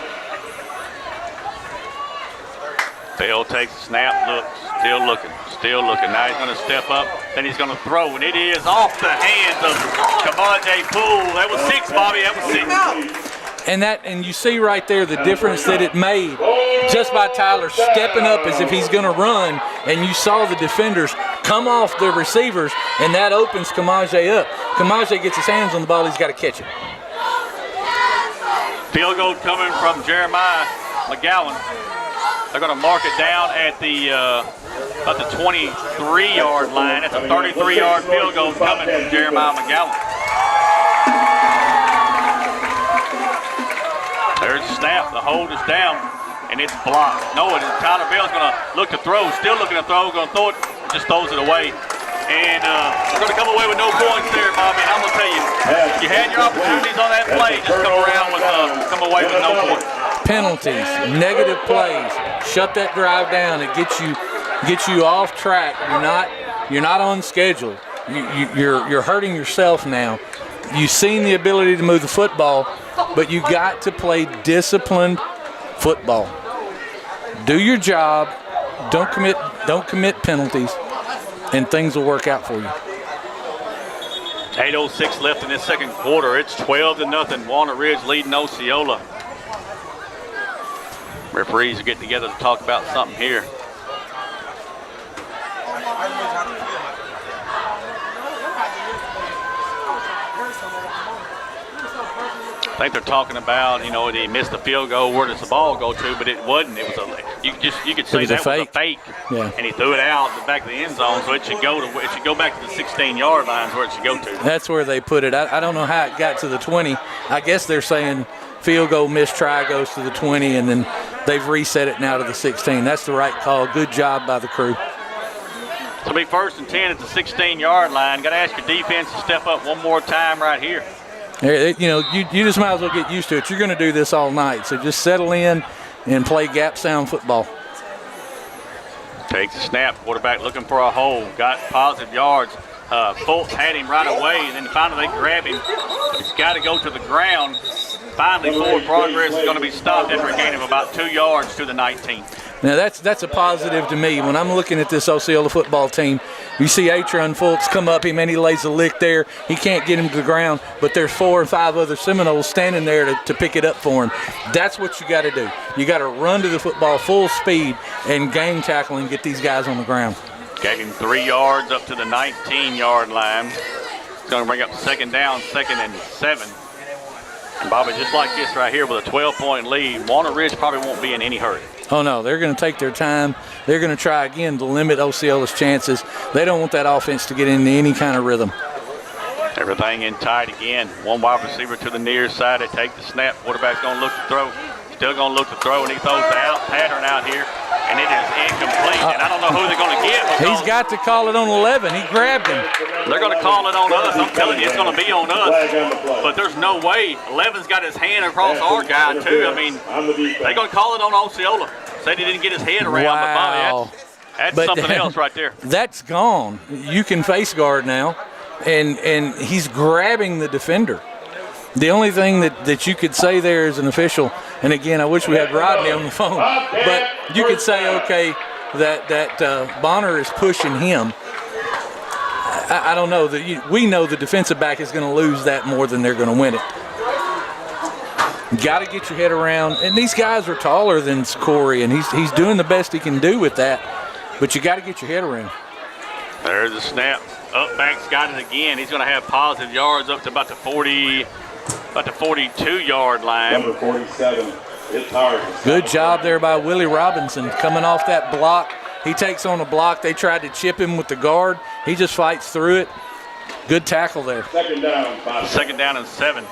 Bill takes a snap, looks, still looking. Now he's going to step up, then he's going to throw, and it is off the hands of Kamaje Poole. That was 6, Bobby. That was 6. And you see right there the difference that it made just by Tyler stepping up as if he's going to run, and you saw the defenders come off the receivers, and that opens Kamaje up. Kamaje gets his hands on the ball, he's got to catch it. Field goal coming from Jeremiah McGowan. They're going to mark it down at the about the 23-yard line. It's a 33-yard field goal coming from Jeremiah McGowan. There's the snap. The hold is down, and it's blocked. No, it is. Tyler Bell's going to look to throw. Still looking to throw. Going to throw it. Just throws it away. And we're going to come away with no points there, Bobby. And I'm going to tell you, you had your opportunities on that play. Just come away with no points. Penalties, negative plays, shut that drive down. It gets you off track. You're not on schedule. You're hurting yourself now. You've seen the ability to move the football, but you got to play disciplined football. Do your job. Don't commit penalties, and things will work out for you. 8:06 left in this second quarter. It's 12-0. Walnut Ridge leading Osceola. Referees are getting together to talk about something here. I think they're talking about, he missed the field goal. Where does the ball go to? But it wasn't. It was you could say that was a fake. Yeah. And he threw it out the back of the end zone, so it should go back to the 16-yard line is where it should go to. That's where they put it. I don't know how it got to the 20. I guess they're saying field goal, missed try goes to the 20, and then they've reset it now to the 16. That's the right call. Good job by the crew. It'll be 1st and 10 at the 16-yard line. Got to ask your defense to step up one more time right here. You just might as well get used to it. You're going to do this all night, so just settle in and play gap sound football. Takes the snap. Quarterback looking for a hole. Got positive yards. Fultz had him right away, and then finally they grab him. He's got to go to the ground. Finally, forward progress is going to be stopped after a gain of about 2 yards to the 19. Now, that's a positive to me. When I'm looking at this Osceola football team, you see Atron Fultz come up him, and he lays a lick there. He can't get him to the ground, but there's 4 or 5 other Seminoles standing there to pick it up for him. That's what you got to do. You got to run to the football full speed and game tackle and get these guys on the ground. Gave him 3 yards up to the 19-yard line. It's going to bring up 2nd down, 2nd and 7. And Bobby, just like this right here with a 12-point lead, Walnut Ridge probably won't be in any hurry. Oh, no, they're going to take their time. They're going to try again to limit Osceola's chances. They don't want that offense to get into any kind of rhythm. Everything in tight again. One wide receiver to the near side. They take the snap. Quarterback's going to look to throw. Still going to look to throw, and he throws the out pattern out here, and it is incomplete. And I don't know who they're going to get. He's got to call it on 11. He grabbed him. They're going to call it on us. I'm telling you, it's going to be on us. But there's no way. 11's got his hand across our guy, too. I mean, they're going to call it on Osceola. Said he didn't get his head around. Wow. But that's something else right there. That's gone. You can face guard now, and he's grabbing the defender. The only thing that you could say there as an official, and again, I wish we had Rodney on the phone, but you could say, okay, that Bonner is pushing him. I don't know. We know the defensive back is going to lose that more than they're going to win it. Got to get your head around. And these guys are taller than Corey, and he's doing the best he can do with that. But you got to get your head around. There's the snap. Up back's got it again. He's going to have positive yards up to about the 42-yard line. Number 47. It's hard. Good job there by Willie Robinson coming off that block He takes on a block. They tried to chip him with the guard. He just fights through it. Good tackle there. Second down. Second down and 7.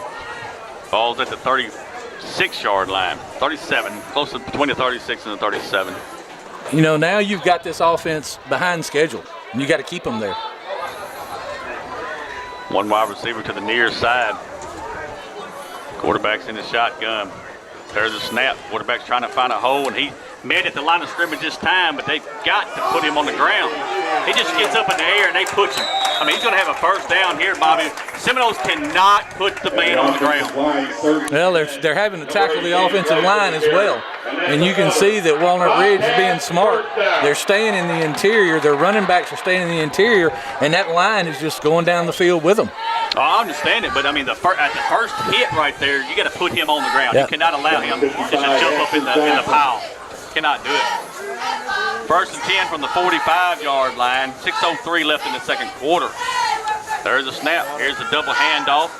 Ball's at the 36-yard line. 37, close to between the 36 and the 37. You know, now you've got this offense behind schedule, and you got to keep them there. One wide receiver to the near side. Quarterback's in the shotgun. There's a snap. Quarterback's trying to find a hole, and he met at the line of scrimmage this time, but they've got to put him on the ground. He just gets up in the air, and they push him. I mean, he's going to have a first down here, Bobby. Seminoles cannot put the man on the ground. Well, they're having to tackle the offensive line as well. And you can see that Walnut Ridge is being smart. They're staying in the interior. Their running backs are staying in the interior, and that line is just going down the field with them. Oh, I understand it, but I mean, at the first hit right there, you got to put him on the ground. Yep. You cannot allow him just to jump up in the pile. Cannot do it. First and 10 from the 45-yard line. 6:03 left in the second quarter. There's a snap. Here's the double handoff,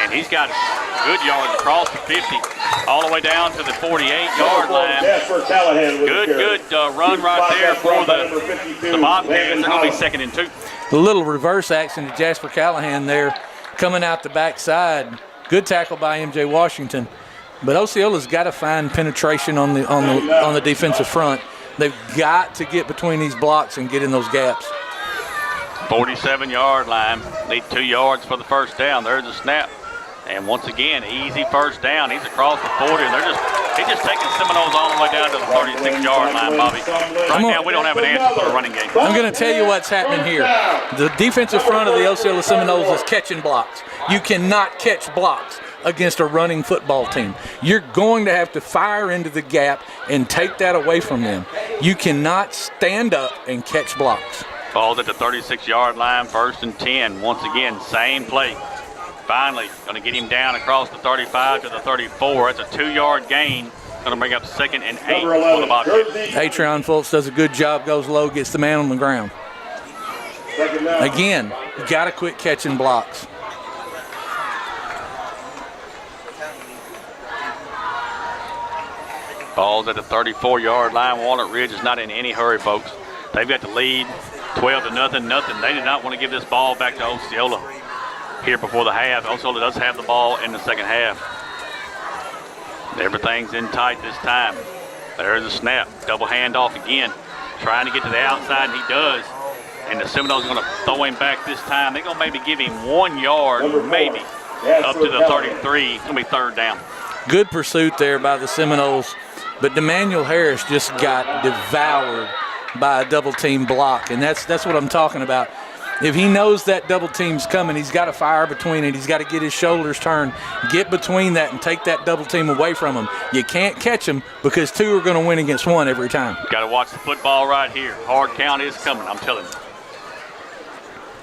and he's got good yards across the 50, all the way down to the 48-yard line. Good run right there for the Bobcats. They're going to be second and 2. A little reverse action to Jasper Callahan there, coming out the backside. Good tackle by MJ Washington. But Osceola's got to find penetration on the defensive front. They've got to get between these blocks and get in those gaps. 47-yard line. Need 2 yards for the first down. There's a snap. And once again, easy first down. He's across the 40, and he's just taking Seminoles all the way down to the 36-yard line, Bobby. Right now, we don't have an answer for a running game. I'm going to tell you what's happening here. The defensive front of the Osceola Seminoles is catching blocks. You cannot catch blocks against a running football team. You're going to have to fire into the gap and take that away from them. You cannot stand up and catch blocks. Ball's at the 36-yard line, first and 10. Once again, same play. Finally, going to get him down across the 35 to the 34. That's a 2-yard gain. Going to bring up second and 8 for the Bobcats. Atreon Fultz does a good job, goes low, gets the man on the ground. Again, you got to quit catching blocks. Ball's at the 34-yard line. Walnut Ridge is not in any hurry, folks. They've got the lead, 12-0. They did not want to give this ball back to Osceola here before the half. Osceola does have the ball in the second half. Everything's in tight this time. There's a snap. Double handoff again. Trying to get to the outside, and he does. And the Seminoles are going to throw him back this time. They're going to maybe give him 1 yard, maybe, up to the 33. It's going to be third down. Good pursuit there by the Seminoles. But Demaniel Harris just got devoured by a double-team block, and that's what I'm talking about. If he knows that double team's coming, he's got to fire between it. He's got to get his shoulders turned, get between that, and take that double team away from him. You can't catch him because 2 are going to win against 1 every time. Got to watch the football right here. Hard count is coming, I'm telling you.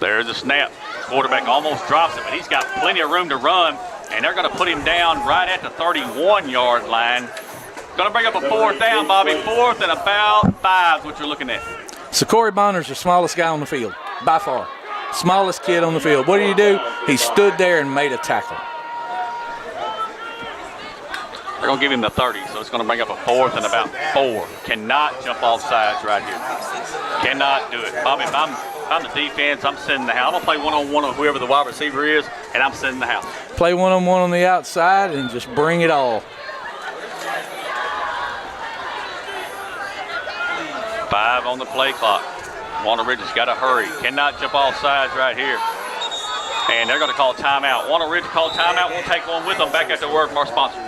There's a snap. Quarterback almost drops it, but he's got plenty of room to run, and they're going to put him down right at the 31-yard line. Going to bring up a 4th down, Bobby. 4th and about 5 is what you're looking at. Corey Bonner's the smallest guy on the field, by far. Smallest kid on the field. What did he do? He stood there and made a tackle. They're going to give him the 30, so it's going to bring up a 4th and about 4. Cannot jump off sides right here. Cannot do it. Bobby, if I'm the defense, I'm sending the house. I'm going to play one-on-one with whoever the wide receiver is, and I'm sending the house. Play one-on-one on the outside and just bring it all. 5 on the play clock. Walnut Ridge has got to hurry. Cannot jump off sides right here. And they're going to call timeout. Walnut Ridge call timeout. We'll take one with them back after word from our sponsor.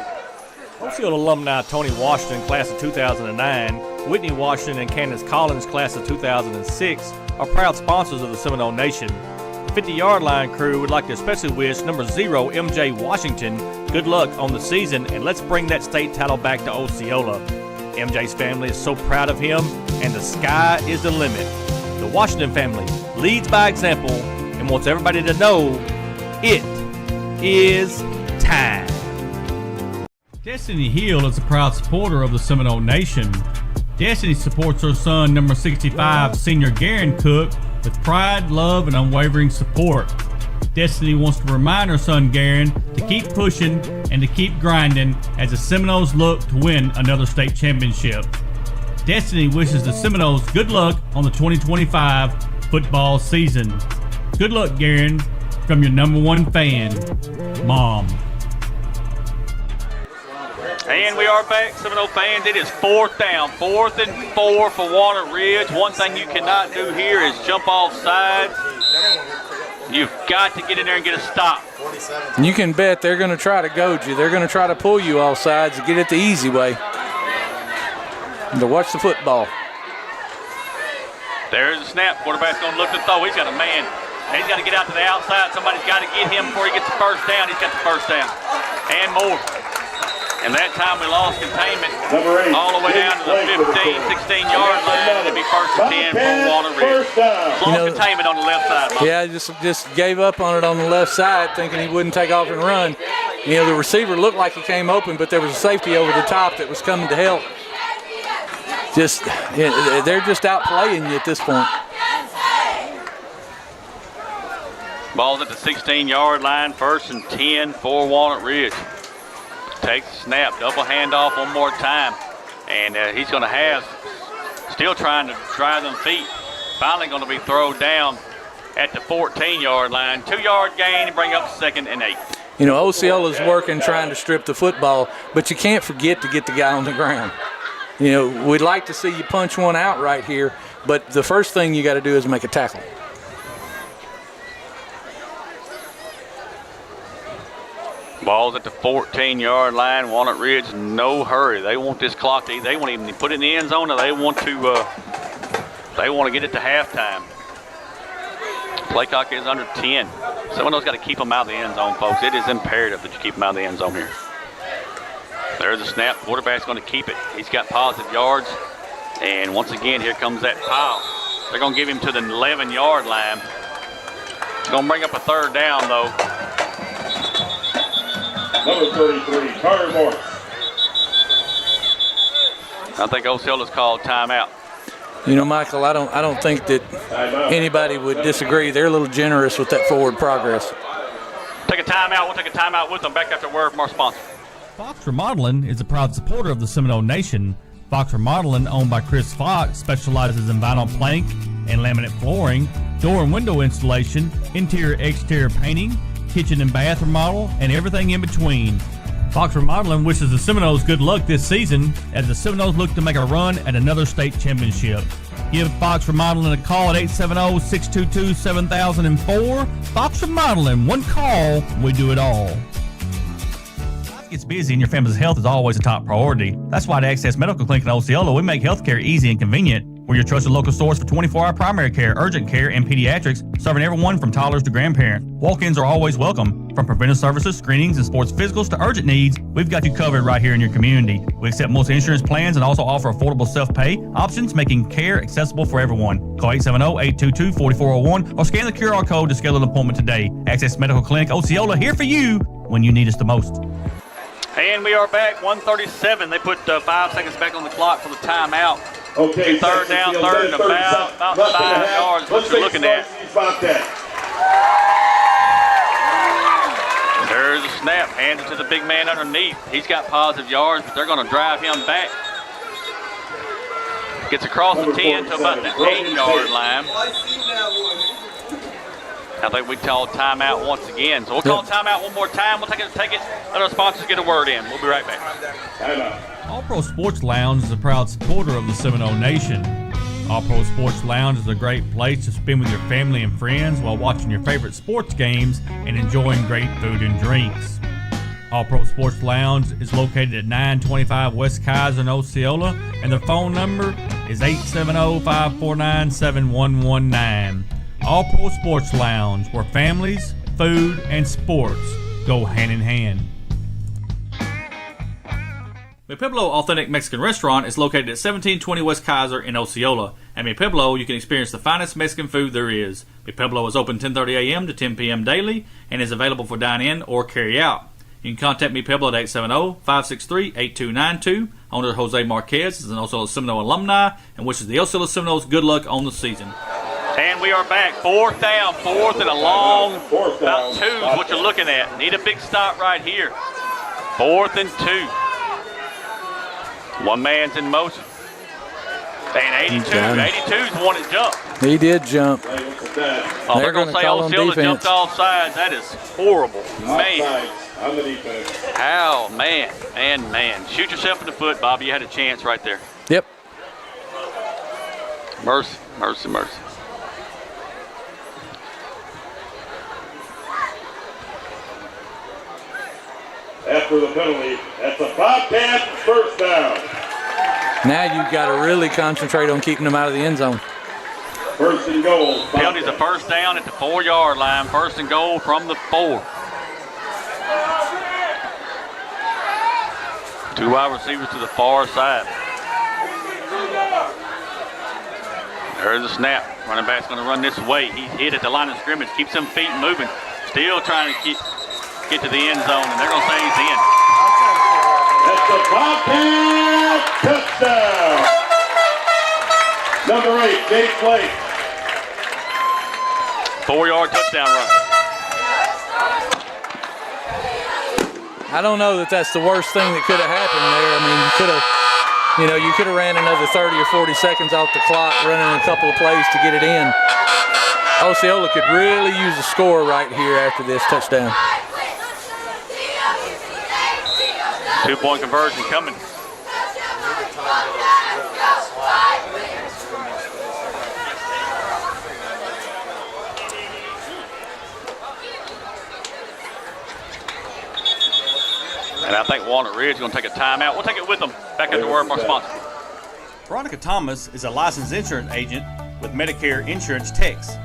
Osceola alumni Tony Washington, class of 2009, Whitney Washington and Candace Collins, class of 2006, are proud sponsors of the Seminole Nation. The 50-yard line crew would like to especially wish number 0, MJ Washington, good luck on the season, and let's bring that state title back to Osceola. MJ's family is so proud of him, and the sky is the limit. The Washington family leads by example and wants everybody to know it is time. Destiny Hill is a proud supporter of the Seminole Nation. Destiny supports her son, number 65, senior Garen Cook, with pride, love, and unwavering support. Destiny wants to remind her son Garen to keep pushing and to keep grinding as the Seminoles look to win another state championship. Destiny wishes the Seminoles good luck on the 2025 football season. Good luck, Garen, from your #1 fan, Mom. And we are back, Seminole fans. It is 4th down, 4th and 4 for Walnut Ridge. One thing you cannot do here is jump off sides. You've got to get in there and get a stop. You can bet they're going to try to goad you. They're going to try to pull you off sides and get it the easy way. To watch the football. There's the snap. Quarterback's going to look to throw. He's got a man. He's got to get out to the outside. Somebody's got to get him before he gets the first down. He's got the first down. And more. And that time we lost containment all the way down to the 15, 16-yard line. It'd be 1st and 10 for Walnut Ridge. Lost containment on the left side. Yeah, just gave up on it on the left side, thinking he wouldn't take off and run. You know, the receiver looked like he came open, but there was a safety over the top that was coming to help. They're just outplaying you at this point. Ball's at the 16-yard line, 1st and 10 for Walnut Ridge. Takes the snap, double handoff one more time. And he's going to have, still trying to drive them feet. Finally going to be thrown down at the 14-yard line. 2-yard gain and bring up 2nd and 8. You know, Osceola's working trying to strip the football, but you can't forget to get the guy on the ground. You know, we'd like to see you punch one out right here, but the first thing you got to do is make a tackle. Ball's at the 14-yard line. Walnut Ridge, no hurry. They want this clock. They won't even put it in the end zone. Or they want to get it to halftime. Play clock is under 10. Someone's got to keep them out of the end zone, folks. It is imperative that you keep them out of the end zone here. There's a snap. Quarterback's going to keep it. He's got positive yards. And once again, here comes that pile. They're going to give him to the 11-yard line. It's going to bring up a 3rd down, though. Number 33, Carter Morris. I think Osceola's called timeout. You know, Michael, I don't think that anybody would disagree. They're a little generous with that forward progress. Take a timeout. We'll take a timeout with them. Back after word from our sponsor. Fox Remodeling is a proud supporter of the Seminole Nation. Fox Remodeling, owned by Chris Fox, specializes in vinyl plank and laminate flooring, door and window installation, interior-exterior painting, kitchen and bath remodel, and everything in between. Fox Remodeling wishes the Seminoles good luck this season as the Seminoles look to make a run at another state championship. Give Fox Remodeling a call at 870-622-7004. Fox Remodeling, one call, we do it all. Life gets busy and your family's health is always a top priority. That's why at Access Medical Clinic in Osceola, we make healthcare easy and convenient. We're your trusted local source for 24-hour primary care, urgent care, and pediatrics, serving everyone from toddlers to grandparents. Walk-ins are always welcome. From preventive services, screenings, and sports physicals to urgent needs, we've got you covered right here in your community. We accept most insurance plans and also offer affordable self-pay options, making care accessible for everyone. Call 870-822-4401 or scan the QR code to schedule an appointment today. Access Medical Clinic Osceola, here for you when you need us the most. And we are back, 1:37. They put 5 seconds back on the clock for the timeout. Okay, 3rd down, 3rd and about 5 yards, what you're looking at. There's a snap, hands it to the big man underneath. He's got positive yards, but they're going to drive him back. Gets across the 10 to about the 8-yard line. I think we call timeout once again. So we'll call timeout one more time. We'll take it. Let our sponsors get a word in. We'll be right back. All Pro Sports Lounge is a proud supporter of the Seminole Nation. All Pro Sports Lounge is a great place to spend with your family and friends while watching your favorite sports games and enjoying great food and drinks. All Pro Sports Lounge is located at 925 West Kaiser in Osceola, and their phone number is 870-549-7119. All Pro Sports Lounge, where families, food, and sports go hand in hand. Mi Pueblo Authentic Mexican Restaurant is located at 1720 West Kaiser in Osceola. At Mi Pueblo, you can experience the finest Mexican food there is. Mi Pueblo is open 10:30 a.m. to 10 p.m. daily and is available for dine-in or carry-out. You can contact Mi Pueblo at 870-563-8292. Owner Jose Marquez is an Osceola Seminole alumni and wishes the Osceola Seminoles good luck on the season. And we are back. 4th down, 4th and a long, about 2 is what you're looking at. Need a big stop right here. 4th and 2. One man's in motion. And 82's one that jumped. He did jump. Oh, they're going to say call on Osceola defense. jumped off sides. That is horrible. Man. Offside on the defense. How, man. Shoot yourself in the foot, Bobby. You had a chance right there. Yep. Mercy. After the penalty, that's a Bobcat first down. Now you've got to really concentrate on keeping them out of the end zone. First and goal. Penalty's a first down at the 4-yard line. First and goal from the 4. 2 wide receivers to the far side. There's a snap. Running back's going to run this way. He's hit at the line of scrimmage. Keeps them feet moving. Still trying to get to the end zone, and they're going to say he's in. That's a Bobcat touchdown. Number 8, Jake Blake. 4-yard touchdown run. I don't know that that's the worst thing that could have happened there. I mean, you could have ran another 30 or 40 seconds off the clock, running a couple of plays to get it in. Osceola could really use a score right here after this touchdown. 2-point conversion coming. And I think Walnut Ridge is going to take a timeout. We'll take it with them. Back after word from our sponsor. Veronica Thomas is a licensed insurance agent with Medicare Insurance Techs.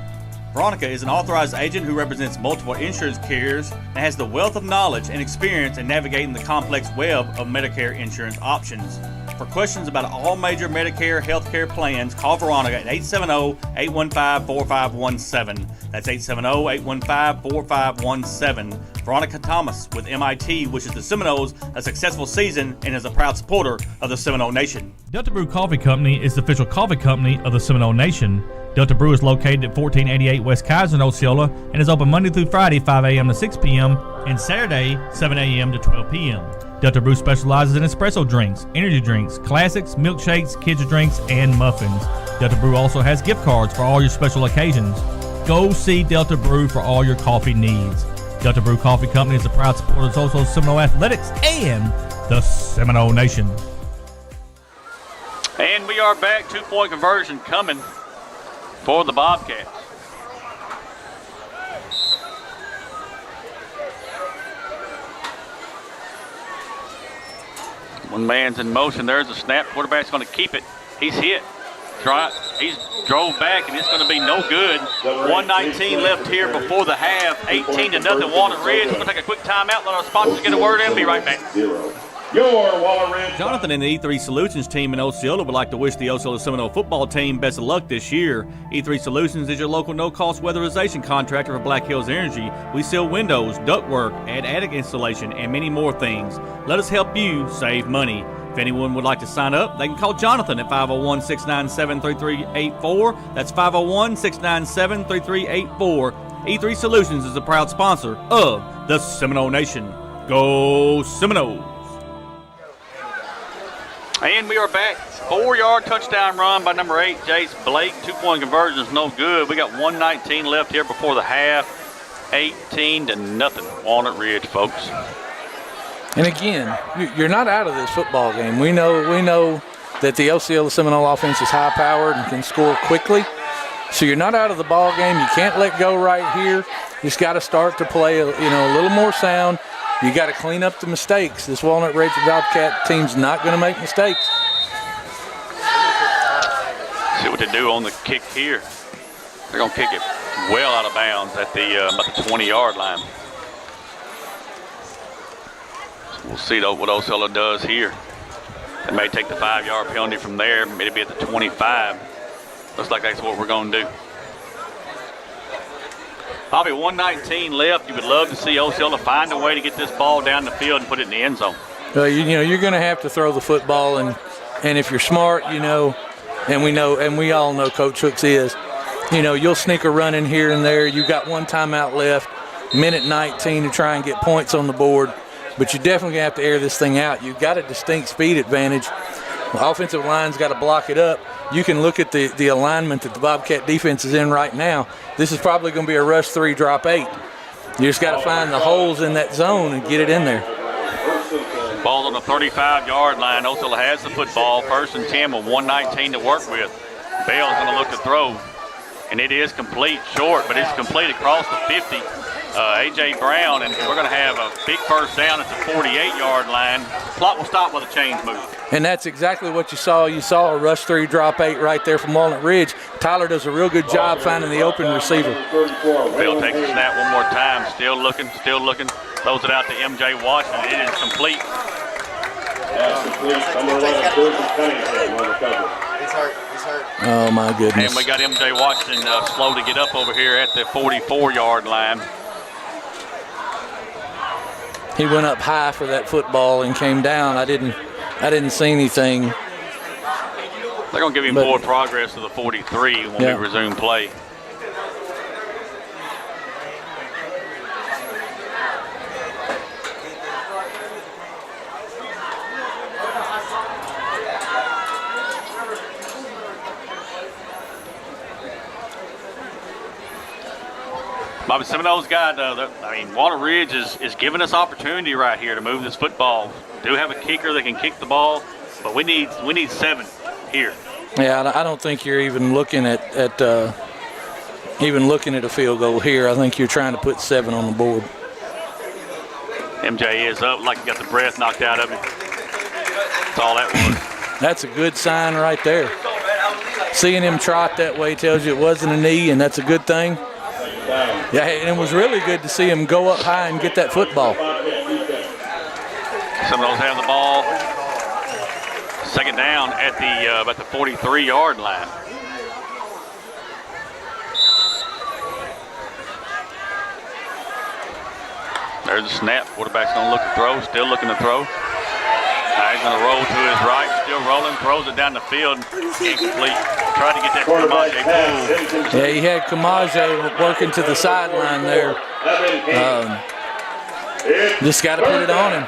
Veronica is an authorized agent who represents multiple insurance carriers and has the wealth of knowledge and experience in navigating the complex web of Medicare insurance options. For questions about all major Medicare healthcare plans, call Veronica at 870-815-4517. That's 870-815-4517. Veronica Thomas with MIT wishes the Seminoles a successful season and is a proud supporter of the Seminole Nation. Delta Brew Coffee Company is the official coffee company of the Seminole Nation. Delta Brew is located at 1488 West Kaiser in Osceola and is open Monday through Friday 5 a.m. to 6 p.m. and Saturday 7 a.m. to 12 p.m. Delta Brew specializes in espresso drinks, energy drinks, classics, milkshakes, kids drinks, and muffins. Delta Brew also has gift cards for all your special occasions. Go see Delta Brew for all your coffee needs. Delta Brew Coffee Company is a proud supporter of Osceola Seminole Athletics and the Seminole Nation. And we are back. 2-point conversion coming for the Bobcats. One man's in motion. There's a snap. Quarterback's going to keep it. He's hit. He's drove back, and it's going to be no good. 1:19 left here before the half. 18-0 Walnut Ridge. We're going to take a quick timeout. Let our sponsors get a word in. Be right back. Your Walnut Ridge. Jonathan and the E3 Solutions team in Osceola would like to wish the Osceola Seminole football team best of luck this year. E3 Solutions is your local no-cost weatherization contractor for Black Hills Energy. We sell windows, ductwork, add attic installation, and many more things. Let us help you save money. If anyone would like to sign up, they can call Jonathan at 501-697-3384. That's 501-697-3384. E3 Solutions is a proud sponsor of the Seminole Nation. Go Seminoles! And we are back. 4-yard touchdown run by number 8, Jace Blake. 2-point conversion is no good. We got 1:19 left here before the half. 18-0 Walnut Ridge, folks. And again, you're not out of this football game. We know that the Osceola Seminole offense is high-powered and can score quickly. So you're not out of the ball game. You can't let go right here. You just got to start to play a little more sound. You got to clean up the mistakes. This Walnut Ridge Bobcat team's not going to make mistakes. See what they do on the kick here. They're going to kick it well out of bounds at about the 20-yard line. So we'll see what Osceola does here. They may take the 5-yard penalty from there. Maybe be at the 25. Looks like that's what we're going to do. Probably 1:19 left. You would love to see Osceola find a way to get this ball down the field and put it in the end zone. You're going to have to throw the football, and if you're smart, and we all know Coach Hooks is, you'll sneak a run in here and there. You got one timeout left, minute 19 to try and get points on the board, but you're definitely going to have to air this thing out. You've got a distinct speed advantage. The offensive line's got to block it up. you can look at the alignment that the Bobcat defense is in right now. This is probably going to be a rush 3, drop 8. You just got to find the holes in that zone and get it in there. Ball's on the 35-yard line. Osceola has the football. 1st and 10 with 1:19 to work with. Bell's going to look to throw, and it is complete, short, but it's complete across the 50. A.J. Brown, and we're going to have a big first down at the 48-yard line. Clock will stop with a chains move. And that's exactly what you saw. You saw a rush 3, drop 8 right there from Walnut Ridge. Tyler does a real good job finding the open receiver. Bell takes the snap one more time. Still looking. Throws it out to M.J. Washington. It is complete. He's hurt. Oh, my goodness. And we got M.J. Washington slow to get up over here at the 44-yard line. He went up high for that football and came down. I didn't see anything. They're going to give him forward progress to the 43 when we resume play. Bobby Seminoles got, Walnut Ridge is giving us opportunity right here to move this football. Do have a kicker that can kick the ball, but we need 7 here. Yeah, I don't think you're even looking at a field goal here. I think you're trying to put 7 on the board. MJ is up like he got the breath knocked out of him. That's all that was. That's a good sign right there. Seeing him trot that way tells you it wasn't a knee, and that's a good thing. Yeah, and it was really good to see him go up high and get that football. Seminoles have the ball. 2nd down at the 43-yard line. There's the snap. Quarterback's going to look to throw. Still looking to throw. He's going to roll to his right. Still rolling. Throws it down the field. Incomplete. Tried to get that Kamaje pull. Yeah, he had Kamaje working to the sideline there. Just got to put it on him.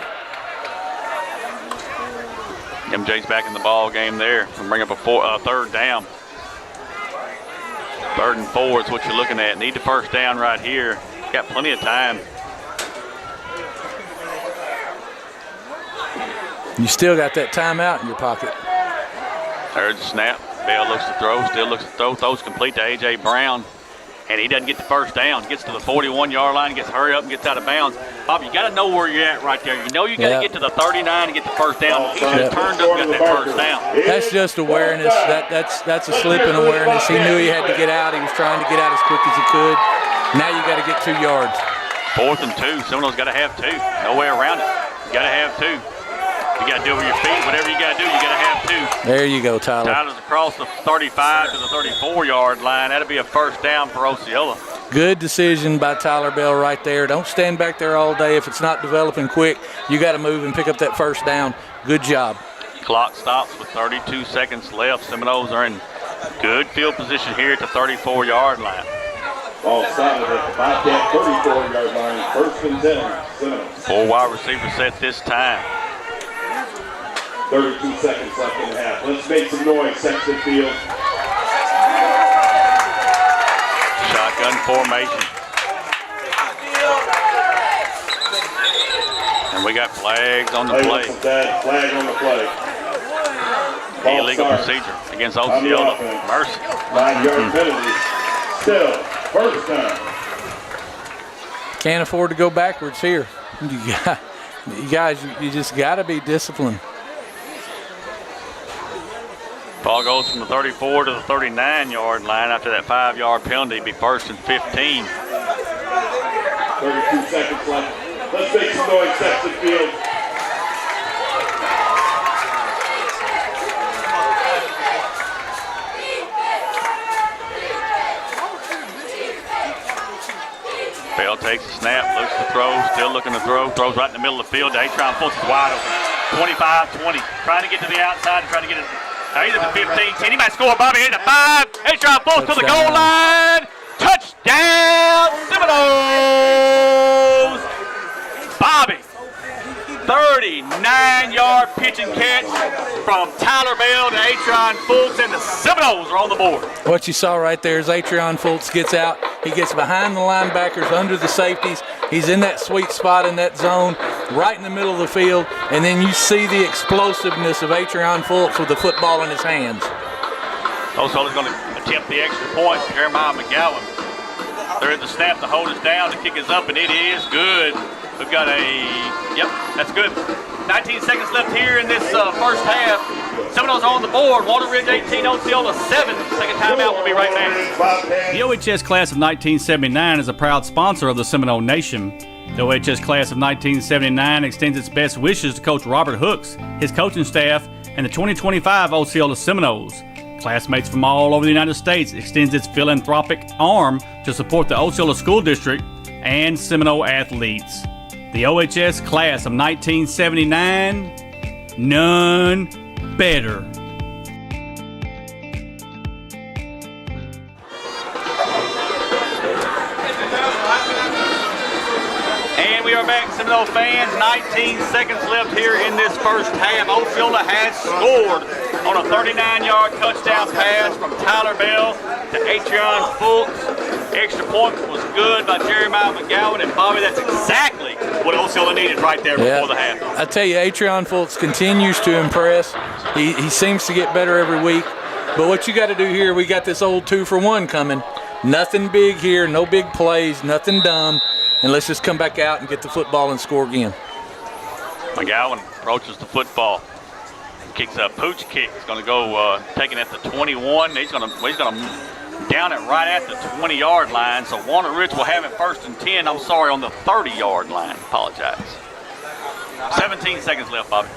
MJ's back in the ball game there. We'll bring up a 3rd down. 3rd and 4 is what you're looking at. Need the first down right here. Got plenty of time. You still got that timeout in your pocket. There's the snap. Bell looks to throw. Still looks to throw. Throws complete to A.J. Brown. And he doesn't get the first down. Gets to the 41-yard line, gets hurry up and gets out of bounds. Bob, you got to know where you're at right there. You know you got to get to the 39 and get the first down. He should have turned up and got that first down. That's just awareness. That's a slip in awareness. He knew he had to get out. He was trying to get out as quick as he could. Now you got to get 2 yards. 4th and 2. Seminoles got to have 2. No way around it. You got to have 2. You got to do it with your feet. Whatever you got to do, you got to have 2. There you go, Tyler. Tyler's across the 35 to the 34-yard line. That'll be a first down for Osceola. Good decision by Tyler Bell right there. Don't stand back there all day. If it's not developing quick, you got to move and pick up that first down. Good job. Clock stops with 32 seconds left. Seminoles are in good field position here at the 34-yard line. Ball started at the Bobcat 34-yard line. 1st and 10. Seminoles. 4 wide receiver set this time. 32 seconds left in the half. Let's make some noise, section field. Shotgun formation. And we got flags on the play. Flag on the play. Illegal procedure against Osceola. Mercy. 5-yard penalty. Still, first down. Can't afford to go backwards here. You guys, you just got to be disciplined. Ball goes from the 34 to the 39-yard line after that 5-yard penalty. Be 1st and 15. 32 seconds left. Let's make some noise, section field. Bell takes the snap, looks to throw, still looking to throw, throws right in the middle of the field. A-Tron Fultz is wide open. 25-20. Trying to get to the outside and trying to get it. He's at the 15, 10. He might score, Bobby. He's at 5. A-Tron Fultz to the goal line. Touchdown, Seminoles. Bobby, 39-yard 50-yard pitch and catch from Tyler Bell to Atron Fultz, and the Seminoles are on the board. What you saw right there is Atron Fultz gets out. He gets behind the linebackers, under the safeties. He's in that sweet spot in that zone, right in the middle of the field, and then you see the explosiveness of Atron Fultz with the football in his hands. Osceola's going to attempt the extra point. Jeremiah McGowan. They're at the snap to hold us down. The kick is up, and it is good. We've got yep, that's good. 19 seconds left here in this first half. Seminoles on the board. Walnut Ridge 18, Osceola 7. Second timeout. We'll be right back. The OHS class of 1979 is a proud sponsor of the Seminole Nation. The OHS class of 1979 extends its best wishes to Coach Robert Hooks, his coaching staff, and the 2025 Osceola Seminoles. Classmates from all over the United States extends its philanthropic arm to support the Osceola School District and Seminole athletes. The OHS class of 1979, none better. And we are back, Seminole fans. 19 seconds left here in this first half. Osceola has scored on a 39-yard touchdown pass from Tyler Bell to Atron Fultz. Extra point was good by Jeremiah McGowan, and Bobby, that's exactly what Osceola needed right there before the half. I tell you, Atron Fultz continues to impress. He seems to get better every week. But what you got to do here, we got this old 2-for-1 coming. Nothing big here, no big plays, nothing dumb. And let's just come back out and get the football and score again. McGowan approaches the football. Kicks a pooch kick. He's going to go taking it at the 21. He's going to down it right at the 20-yard line. So Walnut Ridge will have it 1st and 10. I'm sorry, on the 30-yard line. Apologize. 17 seconds left, Bobby.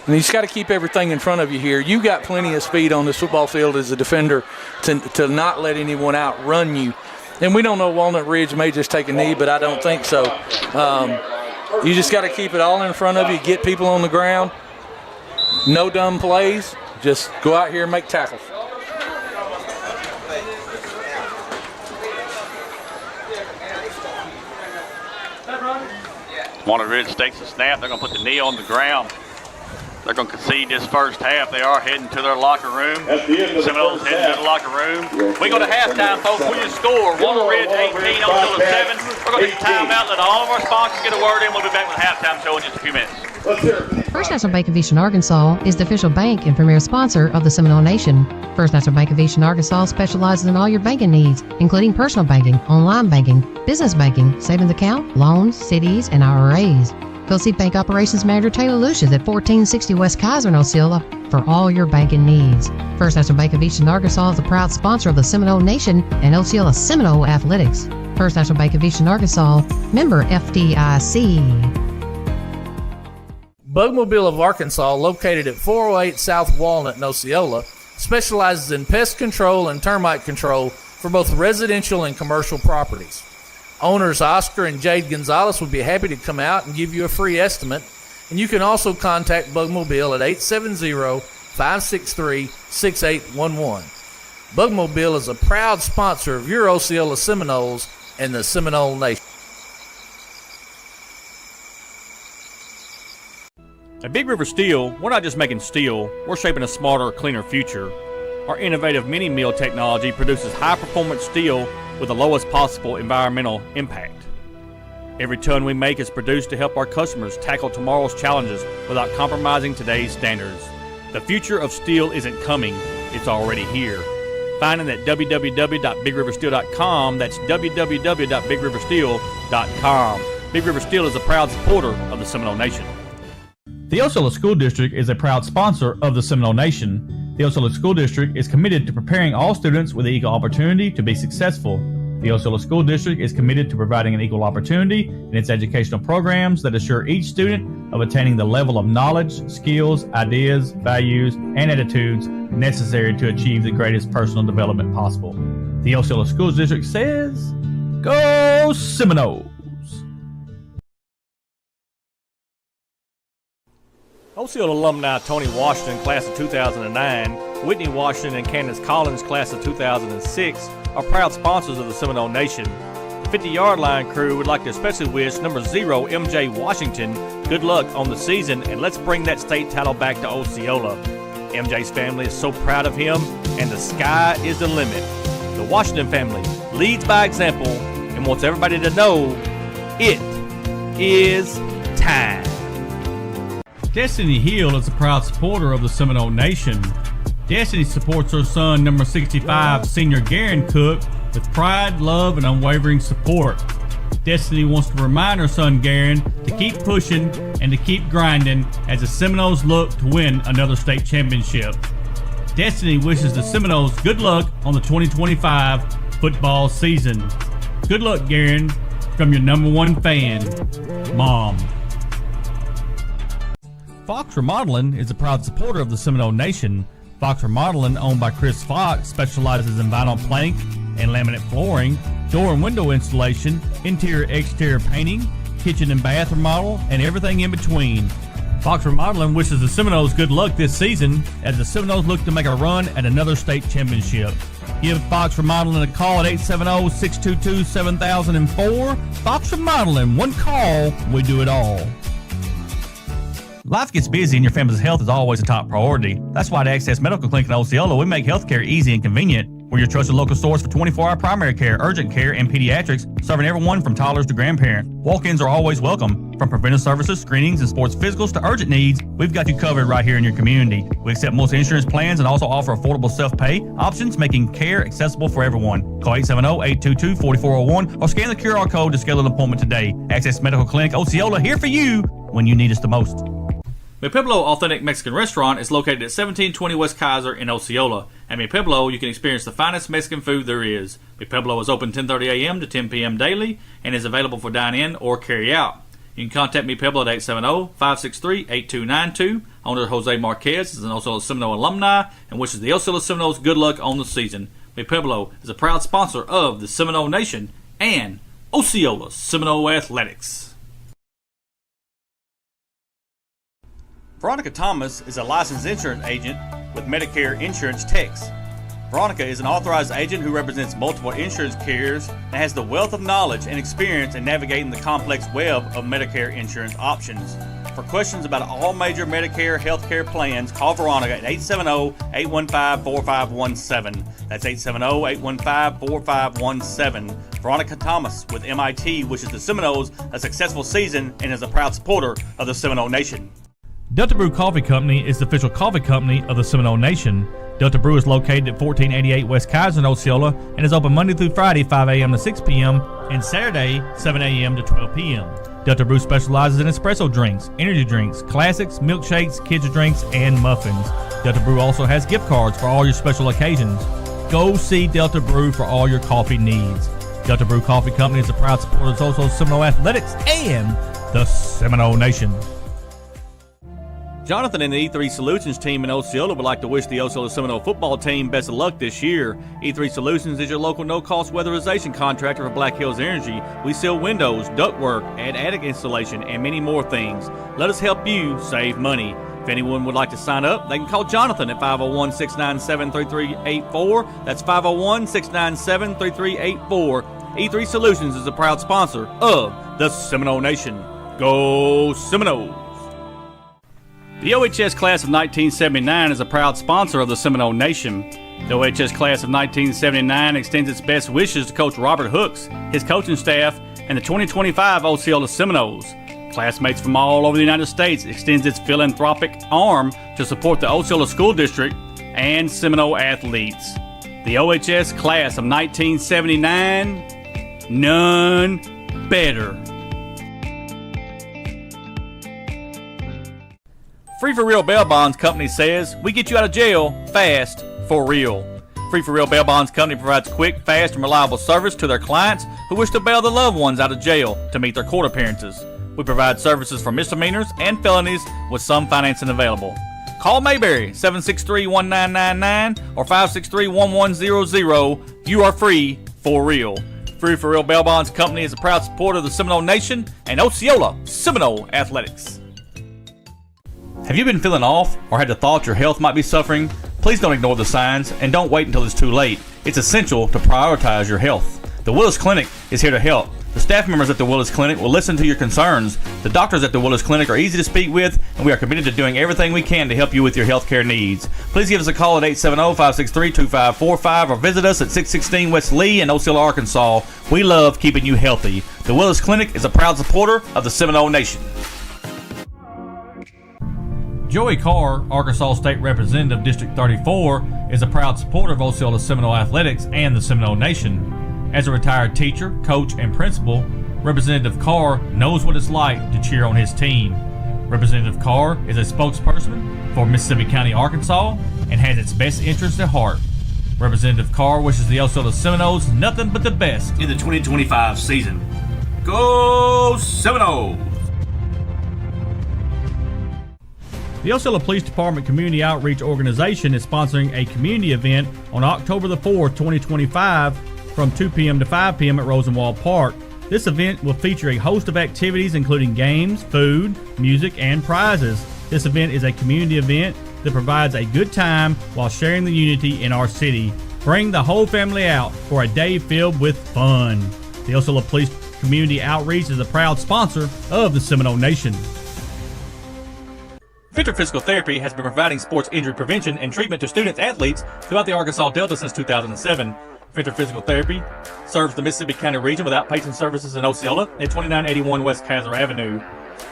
And you just got to keep everything in front of you here. You got plenty of speed on this football field as a defender to not let anyone outrun you. And we don't know, Walnut Ridge may just take a knee, but I don't think so. You just got to keep it all in front of you, get people on the ground. No dumb plays. Just go out here and make tackles. Walnut Ridge takes a snap. They're going to put the knee on the ground. They're going to concede this first half. They are heading to their locker room. Seminoles heading to the locker room. We go to halftime, folks. We just score. Walnut Ridge 18, Osceola 7. We're going to take a timeout. Let all of our sponsors get a word in. We'll be back with the halftime show in just a few minutes. First National Bank of Eastern Arkansas is the official bank and premier sponsor of the Seminole Nation. First National Bank of Eastern Arkansas specializes in all your banking needs, including personal banking, online banking, business banking, savings account, loans, CDs, and IRAs. Go see Bank Operations Manager Taylor Lucius at 1460 West Kaiser in Osceola for all your banking needs. First National Bank of Eastern Arkansas is the proud sponsor of the Seminole Nation and Osceola Seminole Athletics. First National Bank of Eastern Arkansas, member FDIC. Bugmobile of Arkansas, located at 408 South Walnut in Osceola, specializes in pest control and termite control for both residential and commercial properties. Owners Oscar and Jade Gonzalez would be happy to come out and give you a free estimate, and you can also contact Bugmobile at 870-563-6811. Bugmobile is a proud sponsor of your Osceola Seminoles and the Seminole Nation. At Big River Steel, we're not just making steel, we're shaping a smarter, cleaner future. Our innovative mini-mill technology produces high-performance steel with the lowest possible environmental impact. Every ton we make is produced to help our customers tackle tomorrow's challenges without compromising today's standards. The future of steel isn't coming, it's already here. Find it at www.bigriversteel.com. That's www.bigriversteel.com. Big River Steel is a proud supporter of the Seminole Nation. The Osceola School District is a proud sponsor of the Seminole Nation. The Osceola School District is committed to preparing all students with equal opportunity to be successful. The Osceola School District is committed to providing an equal opportunity in its educational programs that assure each student of attaining the level of knowledge, skills, ideas, values, and attitudes necessary to achieve the greatest personal development possible. The Osceola School District says, Go Seminoles! Osceola alumni Tony Washington, class of 2009, Whitney Washington and Candace Collins, class of 2006, are proud sponsors of the Seminole Nation. 50-yard line crew would like to especially wish number 0, MJ Washington, good luck on the season, and let's bring that state title back to Osceola. MJ's family is so proud of him, and the sky is the limit. The Washington family leads by example and wants everybody to know it is time. Destiny Hill is a proud supporter of the Seminole Nation. Destiny supports her son, number 65, senior Garen Cook, with pride, love, and unwavering support. Destiny wants to remind her son Garen to keep pushing and to keep grinding as the Seminoles look to win another state championship. Destiny wishes the Seminoles good luck on the 2025 football season. Good luck, Garen, from your number 1 fan, Mom. Fox Remodeling is a proud supporter of the Seminole Nation. Fox Remodeling, owned by Chris Fox, specializes in vinyl plank and laminate flooring, door and window installation, interior-exterior painting, kitchen and bath remodel, and everything in between. Fox Remodeling wishes the Seminoles good luck this season as the Seminoles look to make a run at another state championship. Give Fox Remodeling a call at 870-622-7004. Fox Remodeling, one call, we do it all. Life gets busy and your family's health is always a top priority. That's why at Access Medical Clinic in Osceola, we make healthcare easy and convenient. We're your trusted local source for 24-hour primary care, urgent care, and pediatrics, serving everyone from toddlers to grandparent. Walk-ins are always welcome. From preventive services, screenings, and sports physicals to urgent needs, we've got you covered right here in your community. We accept most insurance plans and also offer affordable self-pay options, making care accessible for everyone. Call 870-822-4401 or scan the QR code to schedule an appointment today. Access Medical Clinic Osceola, here for you when you need us the most. Mi Pueblo Authentic Mexican Restaurant is located at 1720 West Kaiser in Osceola. At Mi Pueblo, you can experience the finest Mexican food there is. Mi Pueblo is open 10:30 a.m. to 10 p.m. daily and is available for dine-in or carry-out. You can contact Mi Pueblo at 870-563-8292. Owner Jose Marquez is an Osceola Seminole alumni and wishes the Osceola Seminoles good luck on the season. Mi Pueblo is a proud sponsor of the Seminole Nation and Osceola Seminole Athletics. Veronica Thomas is a licensed insurance agent with Medicare Insurance Techs. Veronica is an authorized agent who represents multiple insurance carriers and has the wealth of knowledge and experience in navigating the complex web of Medicare insurance options. For questions about all major Medicare healthcare plans, call Veronica at 870-815-4517. That's 870-815-4517. Veronica Thomas with MIT wishes the Seminoles a successful season and is a proud supporter of the Seminole Nation. Delta Brew Coffee Company is the official coffee company of the Seminole Nation. Delta Brew is located at 1488 West Kaiser in Osceola and is open Monday through Friday 5 a.m. to 6 p.m. and Saturday 7 a.m. to 12 p.m. Delta Brew specializes in espresso drinks, energy drinks, classics, milkshakes, kids drinks, and muffins. Delta Brew also has gift cards for all your special occasions. Go see Delta Brew for all your coffee needs. Delta Brew Coffee Company is a proud supporter of Osceola Seminole Athletics and the Seminole Nation. Jonathan and the E3 Solutions team in Osceola would like to wish the Osceola Seminole football team best of luck this year. E3 Solutions is your local no-cost weatherization contractor for Black Hills Energy. We sell windows, ductwork, add attic installation, and many more things. Let us help you save money. If anyone would like to sign up, they can call Jonathan at 501-697-3384. That's 501-697-3384. E3 Solutions is a proud sponsor of the Seminole Nation. Go Seminoles! The OHS Class of 1979 is a proud sponsor of the Seminole Nation. The OHS Class of 1979 extends its best wishes to Coach Robert Hooks, his coaching staff, and the 2025 Osceola Seminoles. Classmates from all over the United States extends its philanthropic arm to support the Osceola School District and Seminole athletes. The OHS Class of 1979, none better. Free for Real Bail Bonds Company says, we get you out of jail fast for real. Free for Real Bail Bonds Company provides quick, fast, and reliable service to their clients who wish to bail their loved ones out of jail to meet their court appearances. We provide services for misdemeanors and felonies with some financing available. Call Mayberry 763-1999 or 563-1100. You are free for real. Free for Real Bail Bonds Company is a proud supporter of the Seminole Nation and Osceola Seminole Athletics. Have you been feeling off or had the thought your health might be suffering? Please don't ignore the signs and don't wait until it's too late. It's essential to prioritize your health. The Willis Clinic is here to help. The staff members at the Willis Clinic will listen to your concerns. The doctors at the Willis Clinic are easy to speak with, and we are committed to doing everything we can to help you with your healthcare needs. Please give us a call at 870-563-2545 or visit us at 616 West Lee in Osceola, Arkansas. We love keeping you healthy. The Willis Clinic is a proud supporter of the Seminole Nation. Joey Carr, Arkansas State Representative, District 34, is a proud supporter of Osceola Seminole Athletics and the Seminole Nation. As a retired teacher, coach, and principal, Representative Carr knows what it's like to cheer on his team. Representative Carr is a spokesperson for Mississippi County, Arkansas, and has its best interests at heart. Representative Carr wishes the Osceola Seminoles nothing but the best In the 2025 season. Go Seminoles! The Osceola Police Department Community Outreach Organization is sponsoring a community event on October the 4th, 2025 from 2 p.m. to 5 p.m. at Rosenwald Park. This event will feature a host of activities including games, food, music, and prizes. This event is a community event that provides a good time while sharing the unity in our city. Bring the whole family out for a day filled with fun. The Osceola Police Community Outreach is a proud sponsor of the Seminole Nation. Venture Physical Therapy has been providing sports injury prevention and treatment to students athletes throughout the Arkansas Delta since 2007. Venture Physical Therapy serves the Mississippi County region with outpatient services in Osceola at 2981 West Kaiser Avenue.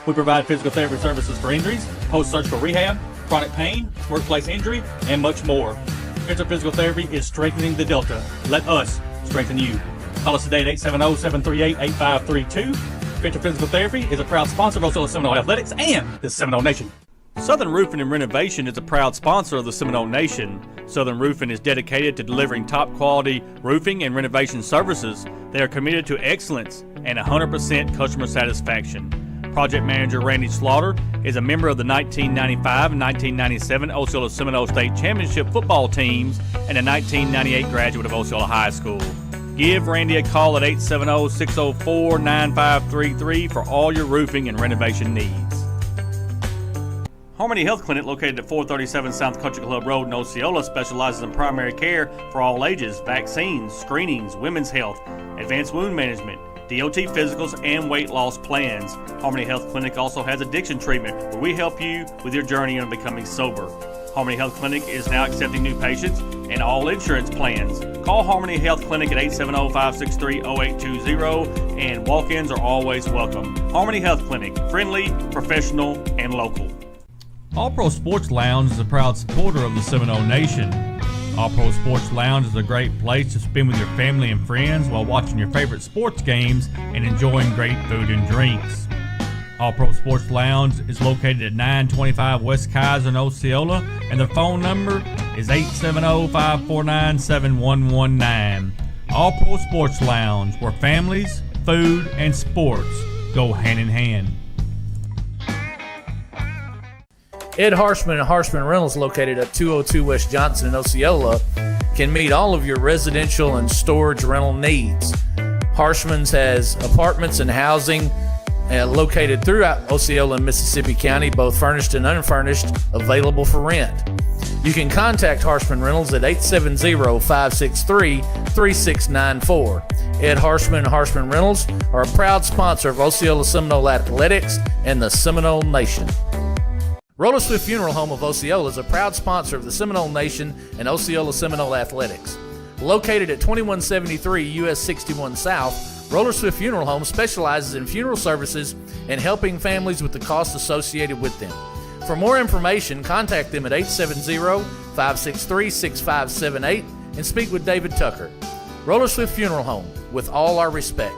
We provide physical therapy services for injuries, post-surgical rehab, chronic pain, workplace injury, and much more. Venture Physical Therapy is strengthening the Delta. Let us strengthen you. Call us today at 870-738-8532. Venture Physical Therapy is a proud sponsor of Osceola Seminole Athletics and the Seminole Nation. Southern Roofing and Renovation is a proud sponsor of the Seminole Nation. Southern Roofing is dedicated to delivering top quality roofing and renovation services. They are committed to excellence and 100% customer satisfaction. Project Manager Randy Slaughter is a member of the 1995 and 1997 Osceola Seminole State Championship football teams and a 1998 graduate of Osceola High School. Give Randy a call at 870-604-9533 for all your roofing and renovation needs. Harmony Health Clinic, located at 437 South Country Club Road in Osceola, specializes in primary care for all ages, vaccines, screenings, women's health, advanced wound management, DOT physicals, and weight loss plans. Harmony Health Clinic also has addiction treatment, where we help you with your journey on becoming sober. Harmony Health Clinic is now accepting new patients and all insurance plans. Call Harmony Health Clinic at 870-563-0820, and walk-ins are always welcome. Harmony Health Clinic, friendly, professional, and local. All Pro Sports Lounge is a proud supporter of the Seminole Nation. All Pro Sports Lounge is a great place to spend with your family and friends while watching your favorite sports games and enjoying great food and drinks. All Pro Sports Lounge is located at 925 West Kaiser in Osceola, and their phone number is 870-549-7119. All Pro Sports Lounge, where families, food, and sports go hand in hand. Ed Harshman and Harshman Rentals, located at 202 West Johnson in Osceola, can meet all of your residential and storage rental needs. Harshman's has apartments and housing located throughout Osceola and Mississippi County, both furnished and unfurnished, available for rent. You can contact Harshman Rentals at 870-563-3694. Ed Harshman and Harshman Rentals are a proud sponsor of Osceola Seminole Athletics and the Seminole Nation. Roller Swift Funeral Home of Osceola is a proud sponsor of the Seminole Nation and Osceola Seminole Athletics. Located at 2173 US 61 South, Roller Swift Funeral Home specializes in funeral services and helping families with the costs associated with them. For more information, contact them at 870-563-6578 and speak with David Tucker. Roller Swift Funeral Home, with all our respect.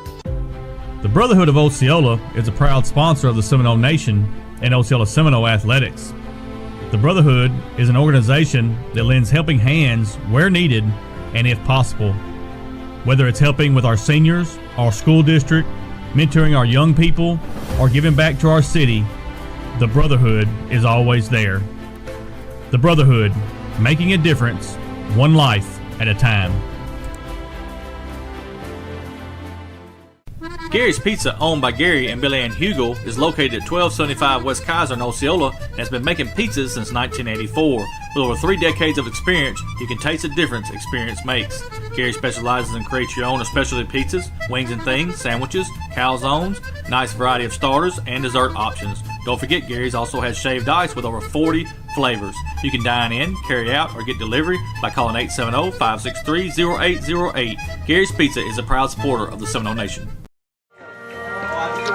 The Brotherhood of Osceola is a proud sponsor of the Seminole Nation and Osceola Seminole Athletics. The Brotherhood is an organization that lends helping hands where needed and if possible. Whether it's helping with our seniors, our school district, mentoring our young people, or giving back to our city, the Brotherhood is always there. The Brotherhood, making a difference, one life at a time. Gary's Pizza, owned by Gary and Billy Ann Hugel, is located at 1275 West Kaiser in Osceola and has been making pizzas since 1984. With over 3 decades of experience, you can taste the difference experience makes. Gary specializes in create your own specialty pizzas, wings and things, sandwiches, calzones, nice variety of starters, and dessert options. Don't forget, Gary's also has shaved ice with over 40 flavors. You can dine in, carry out, or get delivery by calling 870-563-0808. Gary's Pizza is a proud supporter of the Seminole Nation.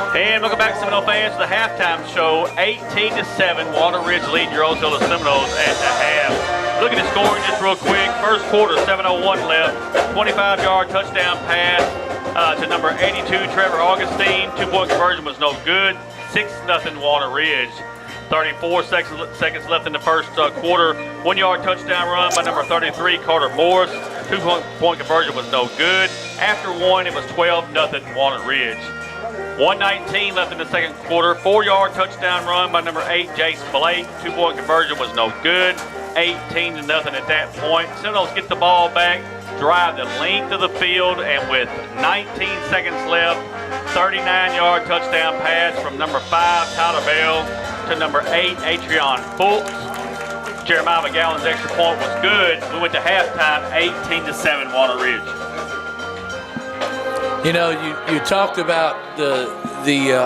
And welcome back, Seminole fans, to the halftime show. 18-7, Walnut Ridge leading your Osceola Seminoles at the half. Look at the scoring just real quick. First quarter, 7:01 left. 25-yard touchdown pass to number 82, Trevor Augustine. 2-point conversion was no good. 6-0 Walnut Ridge. 34 seconds left in the first quarter. 1-yard touchdown run by number 33, Carter Morris. 2-point conversion was no good. After one, it was 12-0 Walnut Ridge. 1:19 left in the second quarter. 4-yard touchdown run by number 8, Jace Blake. 2-point conversion was no good. 18-0 at that point. Seminoles get the ball back, drive the length of the field, and with 19 seconds left, 39-yard touchdown pass from number 5, Tyler Bell, to number 8, Atrion Fultz. Jeremiah McGowan's extra point was good. We went to halftime, 18-7 Walnut Ridge. You know, you talked about the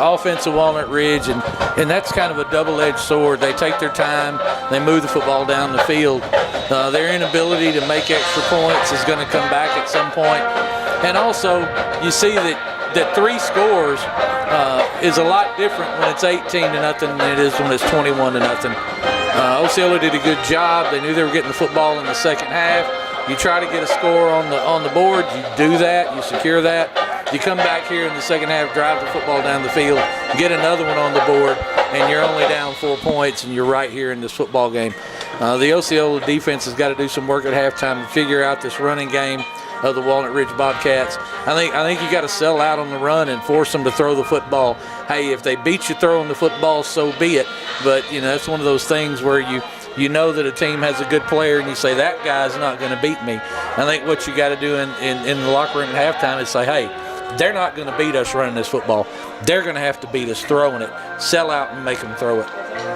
offense of Walnut Ridge, and that's kind of a double-edged sword. They take their time. They move the football down the field. Their inability to make extra points is going to come back at some point. And also, you see that 3 scores is a lot different when it's 18-0 than it is when it's 21-0. Osceola did a good job. They knew they were getting the football in the second half. You try to get a score on the board, you do that, you secure that. You come back here in the second half, drive the football down the field, get another one on the board, and you're only down 4 points, and you're right here in this football game. The Osceola defense has got to do some work at halftime and figure out this running game of the Walnut Ridge Bobcats. I think you got to sell out on the run and force them to throw the football. Hey, if they beat you throwing the football, so be it. But you know, that's one of those things where you know that a team has a good player and you say, that guy's not going to beat me. I think what you got to do in the locker room at halftime is say, hey, they're not going to beat us running this football. They're going to have to beat us throwing it. Sell out and make them throw it.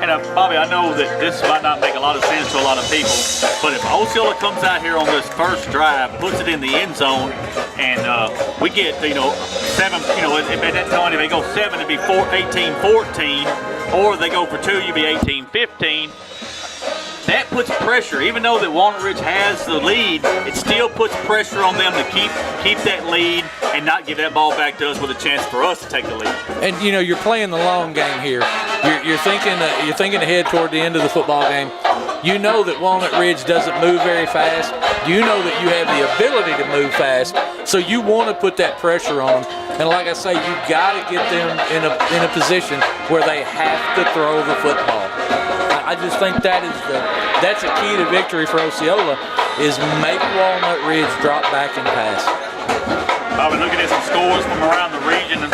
And Bobby, I know that this might not make a lot of sense to a lot of people, but if Osceola comes out here on this first drive, puts it in the end zone, and we get, 7, at that time, if they go 7, it'd be 18-14, or they go for 2, you'd be 18-15. That puts pressure. Even though that Walnut Ridge has the lead, it still puts pressure on them to keep that lead and not give that ball back to us with a chance for us to take the lead. And you're playing the long game here. You're thinking ahead toward the end of the football game. You know that Walnut Ridge doesn't move very fast. You know that you have the ability to move fast, so you want to put that pressure on them. And like I say, you got to get them in a position where they have to throw the football. I just think that's a key to victory for Osceola, is make Walnut Ridge drop back and pass. I've been looking at some scores from around the region.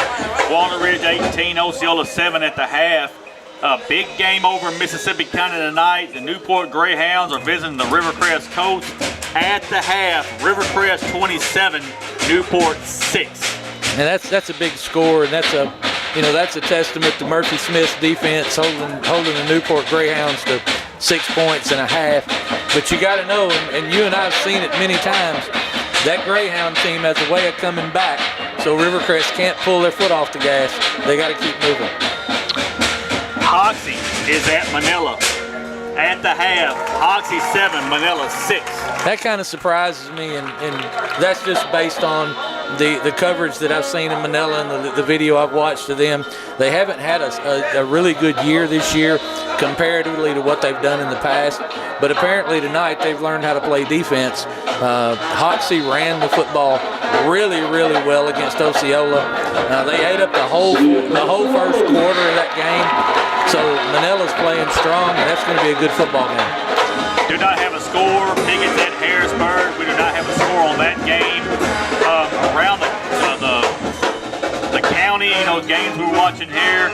Walnut Ridge 18, Osceola 7 at the half. A big game over in Mississippi County tonight. The Newport Greyhounds are visiting the Rivercrest Colts. At the half, Rivercrest 27, Newport 6. And that's a big score, and that's a testament to Murphy Smith's defense holding the Newport Greyhounds to 6.5 points. But you got to know, and you and I have seen it many times, that Greyhound team has a way of coming back. So Rivercrest can't pull their foot off the gas. They got to keep moving. Hoxie is at Manila. At the half, Hoxie 7, Manila 6. That kind of surprises me, and that's just based on the coverage that I've seen in Manila and the video I've watched of them. They haven't had a really good year this year comparatively to what they've done in the past, but apparently tonight they've learned how to play defense. Hoxie ran the football really, really well against Osceola. They ate up the whole first quarter of that game, so Manila's playing strong, and that's going to be a good football game. Do not have a score. Piggett's at Harrisburg. We do not have a score on that game. Around the county, games we're watching here.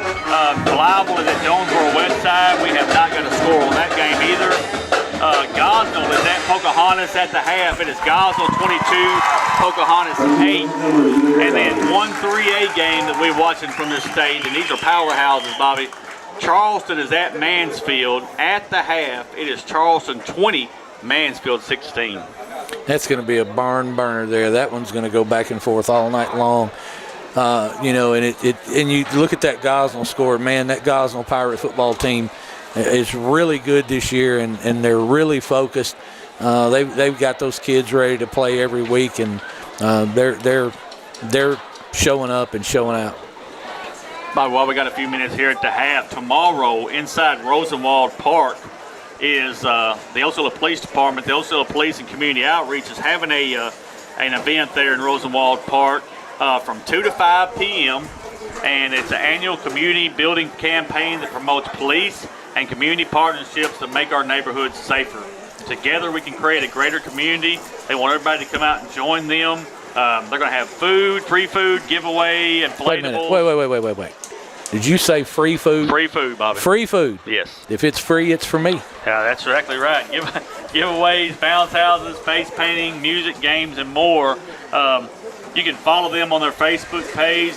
Blytheville is at Jonesboro West Side. We have not got a score on that game either. Gosnell is at Pocahontas at the half. It is Gosnell 22, Pocahontas 8. And then 1 3A game that we're watching from this stage, and these are powerhouses, Bobby. Charleston is at Mansfield at the half. It is Charleston 20, Mansfield 16. That's going to be a barn burner there. That one's going to go back and forth all night long. And you look at that Gosnell score, man, that Gosnell Pirate football team is really good this year, and they're really focused. They've got those kids ready to play every week, and they're showing up and showing out. Well, we got a few minutes here at the half. Tomorrow, inside Rosenwald Park, is the Osceola Police Department. The Osceola Police and Community Outreach is having an event there in Rosenwald Park from 2 to 5 p.m. And it's an annual community building campaign that promotes police and community partnerships that make our neighborhoods safer. Together we can create a greater community. They want everybody to come out and join them. They're going to have food, free food, giveaway, inflatables. Wait. Did you say free food? Free food, Bobby. Free food? Yes. If it's free, it's for me. Yeah, that's exactly right. Giveaways, bounce houses, face painting, music, games, and more. You can follow them on their Facebook page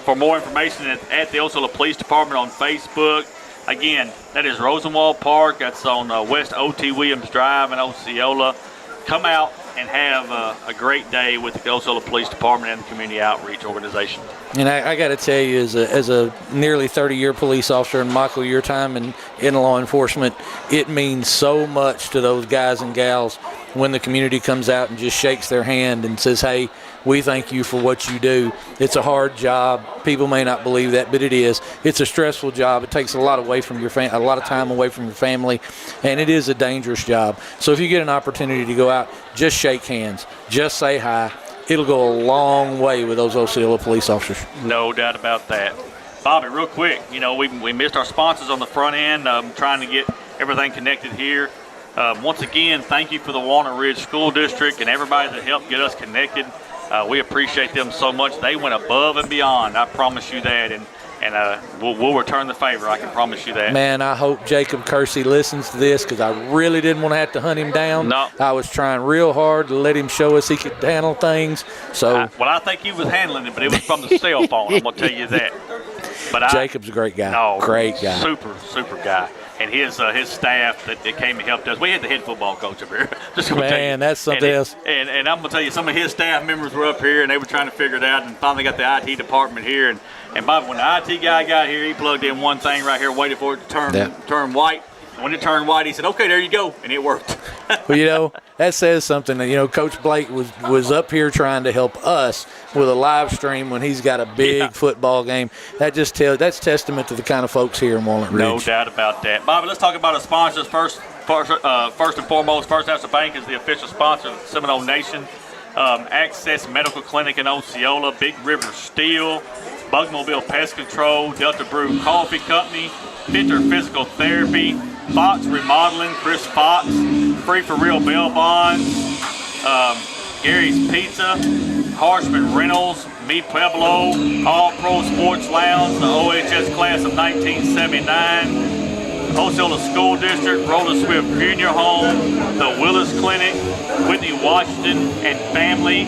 for more information at the Osceola Police Department on Facebook. Again, that is Rosenwald Park. That's on West O.T. Williams Drive in Osceola. Come out and have a great day with the Osceola Police Department and the Community Outreach Organization. And I got to tell you, as a nearly 30-year police officer, and Michael, your time in law enforcement, it means so much to those guys and gals when the community comes out and just shakes their hand and says, hey, we thank you for what you do. It's a hard job. People may not believe that, but it is. It's a stressful job. It takes a lot away from a lot of time away from your family, and it is a dangerous job. So if you get an opportunity to go out, just shake hands. Just say hi. It'll go a long way with those Osceola police officers. No doubt about that. Bobby, real quick, we missed our sponsors on the front end, trying to get everything connected here. Once again, thank you for the Walnut Ridge School District and everybody that helped get us connected. We appreciate them so much. They went above and beyond. I promise you that, and we'll return the favor. I can promise you that. Man, I hope Jacob Kersey listens to this, because I really didn't want to have to hunt him down. No. I was trying real hard to let him show us he could handle things. So I think he was handling it, but it was from the cell phone. I'm gonna tell you that. But Jacob's a great guy. No, great guy. Super guy. And his staff that came and helped us. We had the head football coach up here. Man, that's something else. And I'm going to tell you, some of his staff members were up here, and they were trying to figure it out, and finally got the IT department here. And Bob, when the IT guy got here, he plugged in one thing right here, waited for it to turn white. And when it turned white, he said, okay, there you go. And it worked. Well, that says something. Coach Blake was up here trying to help us with a live stream when he's got a big football game. That's testament to the kind of folks here in Walnut Ridge. No doubt about that. Bobby, let's talk about our sponsors first. First and foremost, First National Bank is the official sponsor of the Seminole Nation. Access Medical Clinic in Osceola, Big River Steel, Bugmobile Pest Control, Delta Brew Coffee Company, Fitter Physical Therapy, Fox Remodeling, Chris Fox, Free for Real Bail Bonds, Gary's Pizza, Harshman Reynolds, Mi Pueblo, All Pro Sports Lounge, the OHS class of 1979, Osceola School District, Roller Swift Junior Home, the Willis Clinic, Whitney Washington and Family,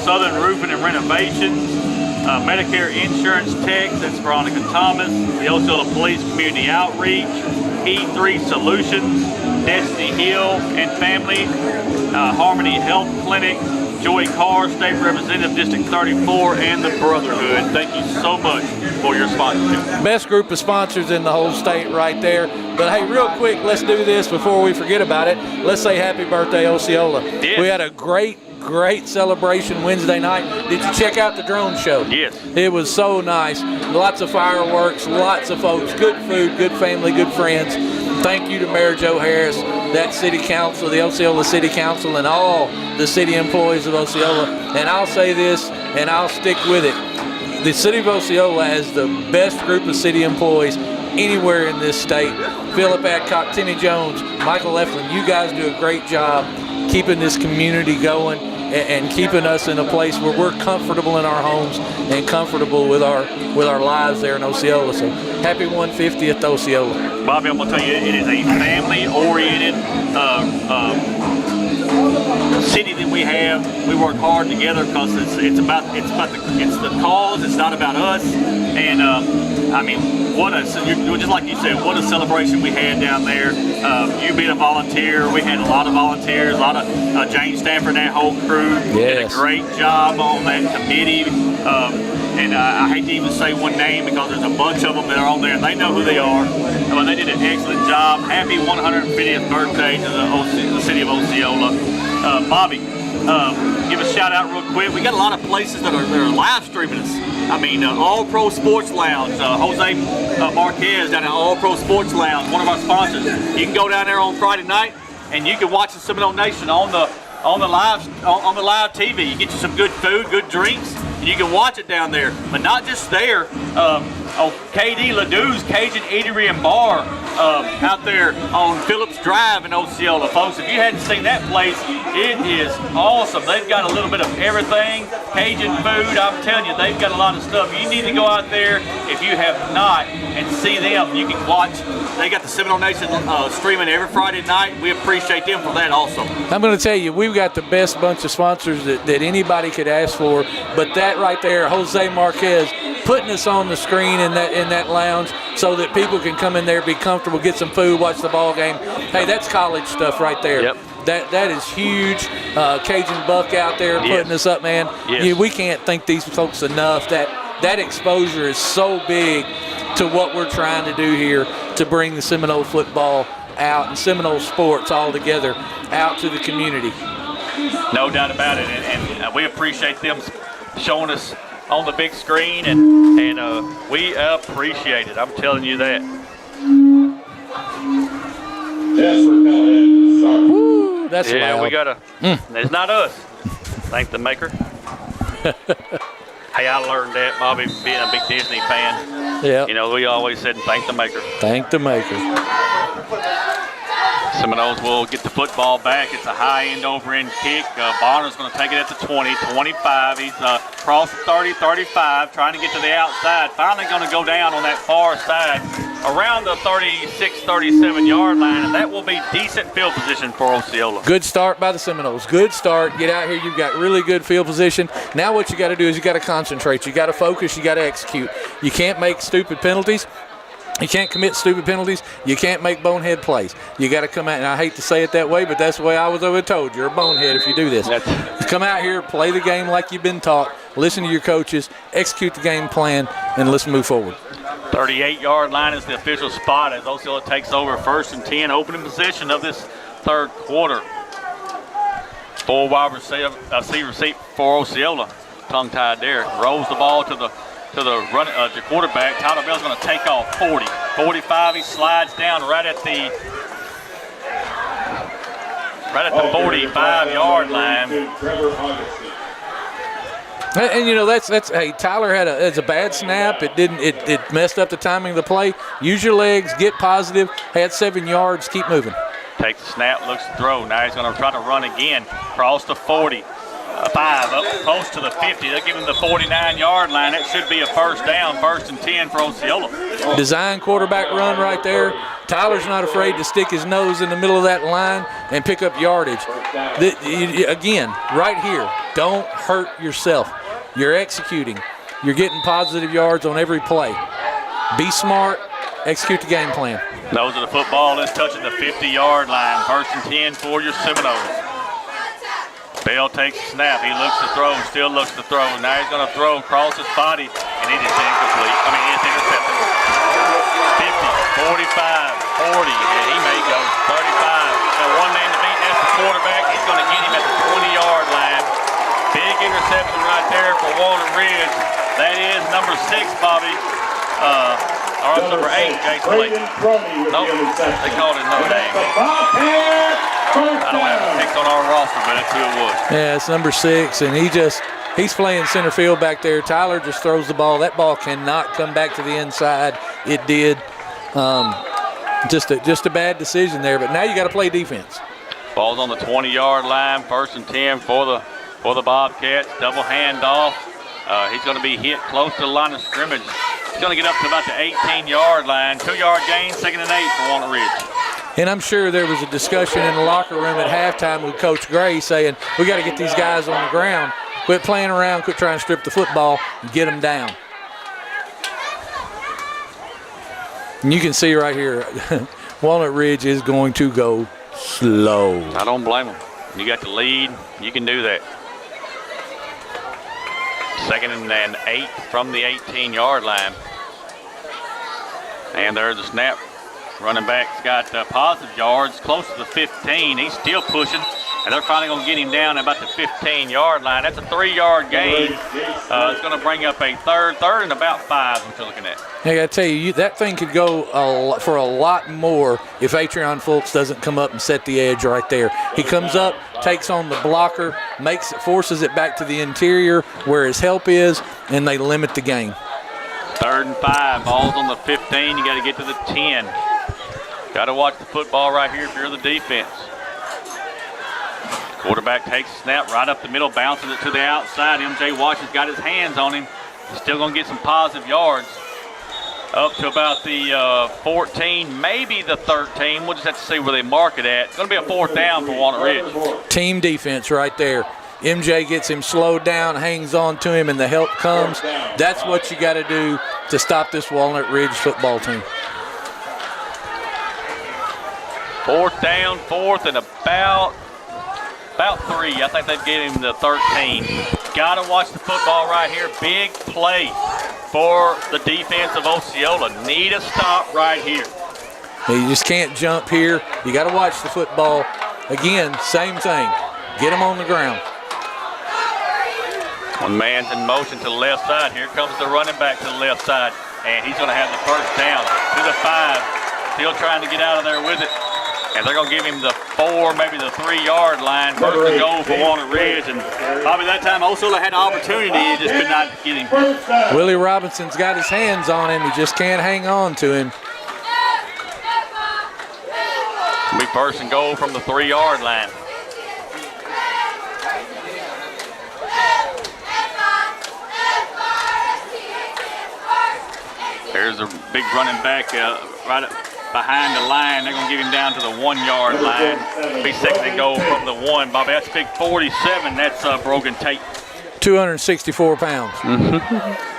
Southern Roofing and Renovations, Medicare Insurance Tech, that's Veronica Thomas, the Osceola Police Community Outreach, E3 Solutions, Destiny Hill and Family, Harmony Health Clinic, Joey Carr, State Representative District 34, and the Brotherhood. Thank you so much for your sponsorship. Best group of sponsors in the whole state right there. But hey, real quick, let's do this before we forget about it. Let's say happy birthday, Osceola. Yeah. We had a great celebration Wednesday night. Did you check out the drone show? Yes. It was so nice. Lots of fireworks, lots of folks, good food, good family, good friends. Thank you to Mayor Joe Harris, that city council, the Osceola City Council, and all the city employees of Osceola. And I'll say this, and I'll stick with it. The city of Osceola has the best group of city employees anywhere in this state. Philip Adcock, Timmy Jones, Michael Eflin, you guys do a great job keeping this community going. and keeping us in a place where we're comfortable in our homes and comfortable with our lives there in Osceola. So happy 150th Osceola. Bobby, I'm going to tell you, it is a family-oriented city that we have. We work hard together because it's the cause. It's not about us. And I mean, just like you said, what a celebration we had down there. You being a volunteer, we had a lot of volunteers, a lot of Jane Stanford and that whole crew did a great job on that committee. And I hate to even say one name because there's a bunch of them that are on there and they know who they are. But they did an excellent job. Happy 150th birthday to the city of Osceola. Bobby, give a shout out real quick. We got a lot of places that are live streaming us. I mean, All Pro Sports Lounge, Jose Marquez down at All Pro Sports Lounge, one of our sponsors. You can go down there on Friday night and you can watch the Seminole Nation on the live TV. You get you some good food, good drinks, and you can watch it down there. But not just there. KD Ledoux's Cajun Eatery and Bar out there on Phillips Drive in Osceola. Folks, if you hadn't seen that place, it is awesome. They've got a little bit of everything. Cajun food, I'm telling you, they've got a lot of stuff. You need to go out there if you have not and see them. You can watch. They got the Seminole Nation streaming every Friday night. We appreciate them for that also. I'm going to tell you, we've got the best bunch of sponsors that anybody could ask for. But that right there, Jose Marquez, putting us on the screen in that lounge so that people can come in there, be comfortable, get some food, watch the ball game. Hey, that's college stuff right there. Yep. That is huge. Cajun Buck out there putting us up, man. Yes. We can't thank these folks enough. That exposure is so big to what we're trying to do here to bring the Seminole football out and Seminole sports all together out to the community. No doubt about it, and we appreciate them showing us on the big screen, and we appreciate it. I'm telling you that. Woo, that's loud. We gotta. It's not us. Thank the maker. Hey, I learned that, Bobby, being a big Disney fan. Yeah. You know, we always said thank the maker. Thank the maker. Seminoles will get the football back. It's a high end over end kick. Bonner's going to take it at the 20, 25. He's crossed 30, 35, trying to get to the outside. Finally going to go down on that far side around the 36, 37 yard line, and that will be decent field position for Osceola. Good start by the Seminoles. Good start. Get out here. You've got really good field position. Now what you got to do is you got to concentrate. You got to focus. You got to execute. You can't make stupid penalties. You can't commit stupid penalties. You can't make bonehead plays. You got to come out, and I hate to say it that way, but that's the way I was always told. You're a bonehead if you do this. Come out here, play the game like you've been taught, listen to your coaches, execute the game plan, and let's move forward. 38-yard line is the official spot as Osceola takes over 1st and 10, opening position of this third quarter. 4 wide receiver for Osceola. Tongue-tied there. Rolls the ball to the quarterback. Tyler Bell's going to take off 40, 45. He slides down right at the 45-yard line. And you know that's hey, Tyler it's a bad snap. It messed up the timing of the play. Use your legs, get positive. Had 7 yards. Keep moving. Takes the snap, looks to throw. Now he's going to try to run again. Cross the 40. 5 up close to the 50. They'll give him the 49-yard line. That should be a first down, 1st and 10 for Osceola. Design quarterback run right there. Tyler's not afraid to stick his nose in the middle of that line and pick up yardage. Again, right here, don't hurt yourself. You're executing. You're getting positive yards on every play. Be smart. Execute the game plan. Nose of the football is touching the 50-yard line. 1st and 10 for your Seminoles. Bell takes the snap. He looks to throw, still looks to throw. Now he's going to throw across his body, and it is incomplete. It's intercepted. 50, 45, 40, and he may go 35. Got one man to beat, that's the quarterback. He's going to get him at the 20-yard line. Big interception right there for Walnut Ridge. That is number 6, Bobby. Or number 8, Jason Lee. Nope, they called it no name. I don't have the 6 on our roster, but that's who it was. Yeah, it's number 6, and he's playing center field back there. Tyler just throws the ball. That ball cannot come back to the inside. It did. Just a bad decision there, but now you got to play defense. Ball's on the 20-yard line, 1st and 10 for the for the Bobcats. Double handoff. He's going to be hit close to the line of scrimmage. He's going to get up to about the 18-yard line. 2-yard gain, 2nd and 8 for Walnut Ridge. And I'm sure there was a discussion in the locker room at halftime with Coach Gray saying, we got to get these guys on the ground. Quit playing around, quit trying to strip the football, and get them down. And you can see right here, Walnut Ridge is going to go slow. I don't blame them. You got the lead. You can do that. 2nd and 8 from the 18-yard line. And there's the snap. Running back's got positive yards, close to the 15. He's still pushing, and they're finally going to get him down at about the 15-yard line. That's a 3-yard gain. It's going to bring up a third and about 5, what you're looking at. I got to tell you, that thing could go for a lot more if Atreon Fultz doesn't come up and set the edge right there. He comes up, takes on the blocker, forces it back to the interior where his help is, and they limit the gain. 3rd and 5, ball's on the 15. You got to get to the 10. Got to watch the football right here if you're the defense. Quarterback takes a snap right up the middle, bounces it to the outside. MJ Watch has got his hands on him. He's still going to get some positive yards. Up to about the 14, maybe the 13. We'll just have to see where they mark it at. It's going to be a 4th down for Walnut Ridge. Team defense right there. MJ gets him slowed down, hangs on to him, and the help comes. That's what you got to do to stop this Walnut Ridge football team. 4th down, 4th and about 3. I think they've given him the 13. Got to watch the football right here. Big play for the defense of Osceola. Need a stop right here. You just can't jump here. You got to watch the football. Again, same thing. Get them on the ground. One man's in motion to the left side. Here comes the running back to the left side. And he's going to have the 1st down to the 5. Still trying to get out of there with it. And they're going to give him the 4, maybe the 3-yard line. 1st and goal for Walnut Ridge. And probably that time Osceola had an opportunity. He just could not get him. Willie Robinson's got his hands on him. He just can't hang on to him. It's going to be 1st and goal from the 3-yard line. There's a big running back right up behind the line. They're going to give him down to the 1-yard line. Be 2nd and goal from the 1. Bobby, that's big 47. That's broken tape. 264 pounds.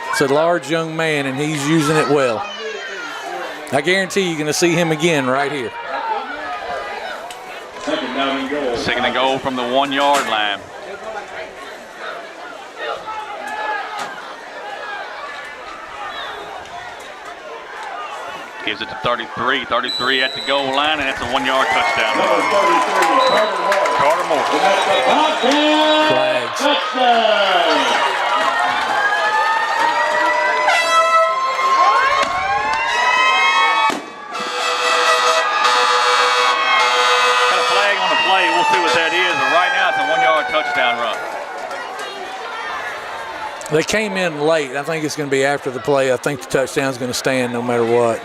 It's a large young man, and he's using it well. I guarantee you're going to see him again right here. 2nd and goal from the 1-yard line. Gives it to 33. 33 at the goal line, and that's a 1-yard touchdown. Carter Moore. Flags. Got a flag on the play. We'll see what that is. But right now, it's a 1-yard touchdown run. They came in late. I think it's going to be after the play. I think the touchdown's going to stand no matter what.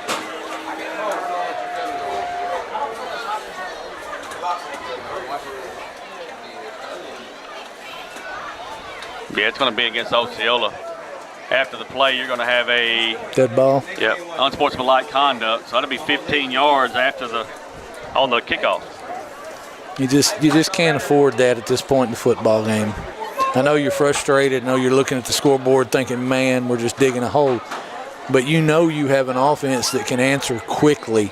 Yeah, it's going to be against Osceola. After the play, you're going to have a dead ball. Yep, unsportsmanlike conduct. So that'll be 15 yards after on the kickoff. You just can't afford that at this point in the football game. I know you're frustrated. I know you're looking at the scoreboard thinking, man, we're just digging a hole. But you know you have an offense that can answer quickly.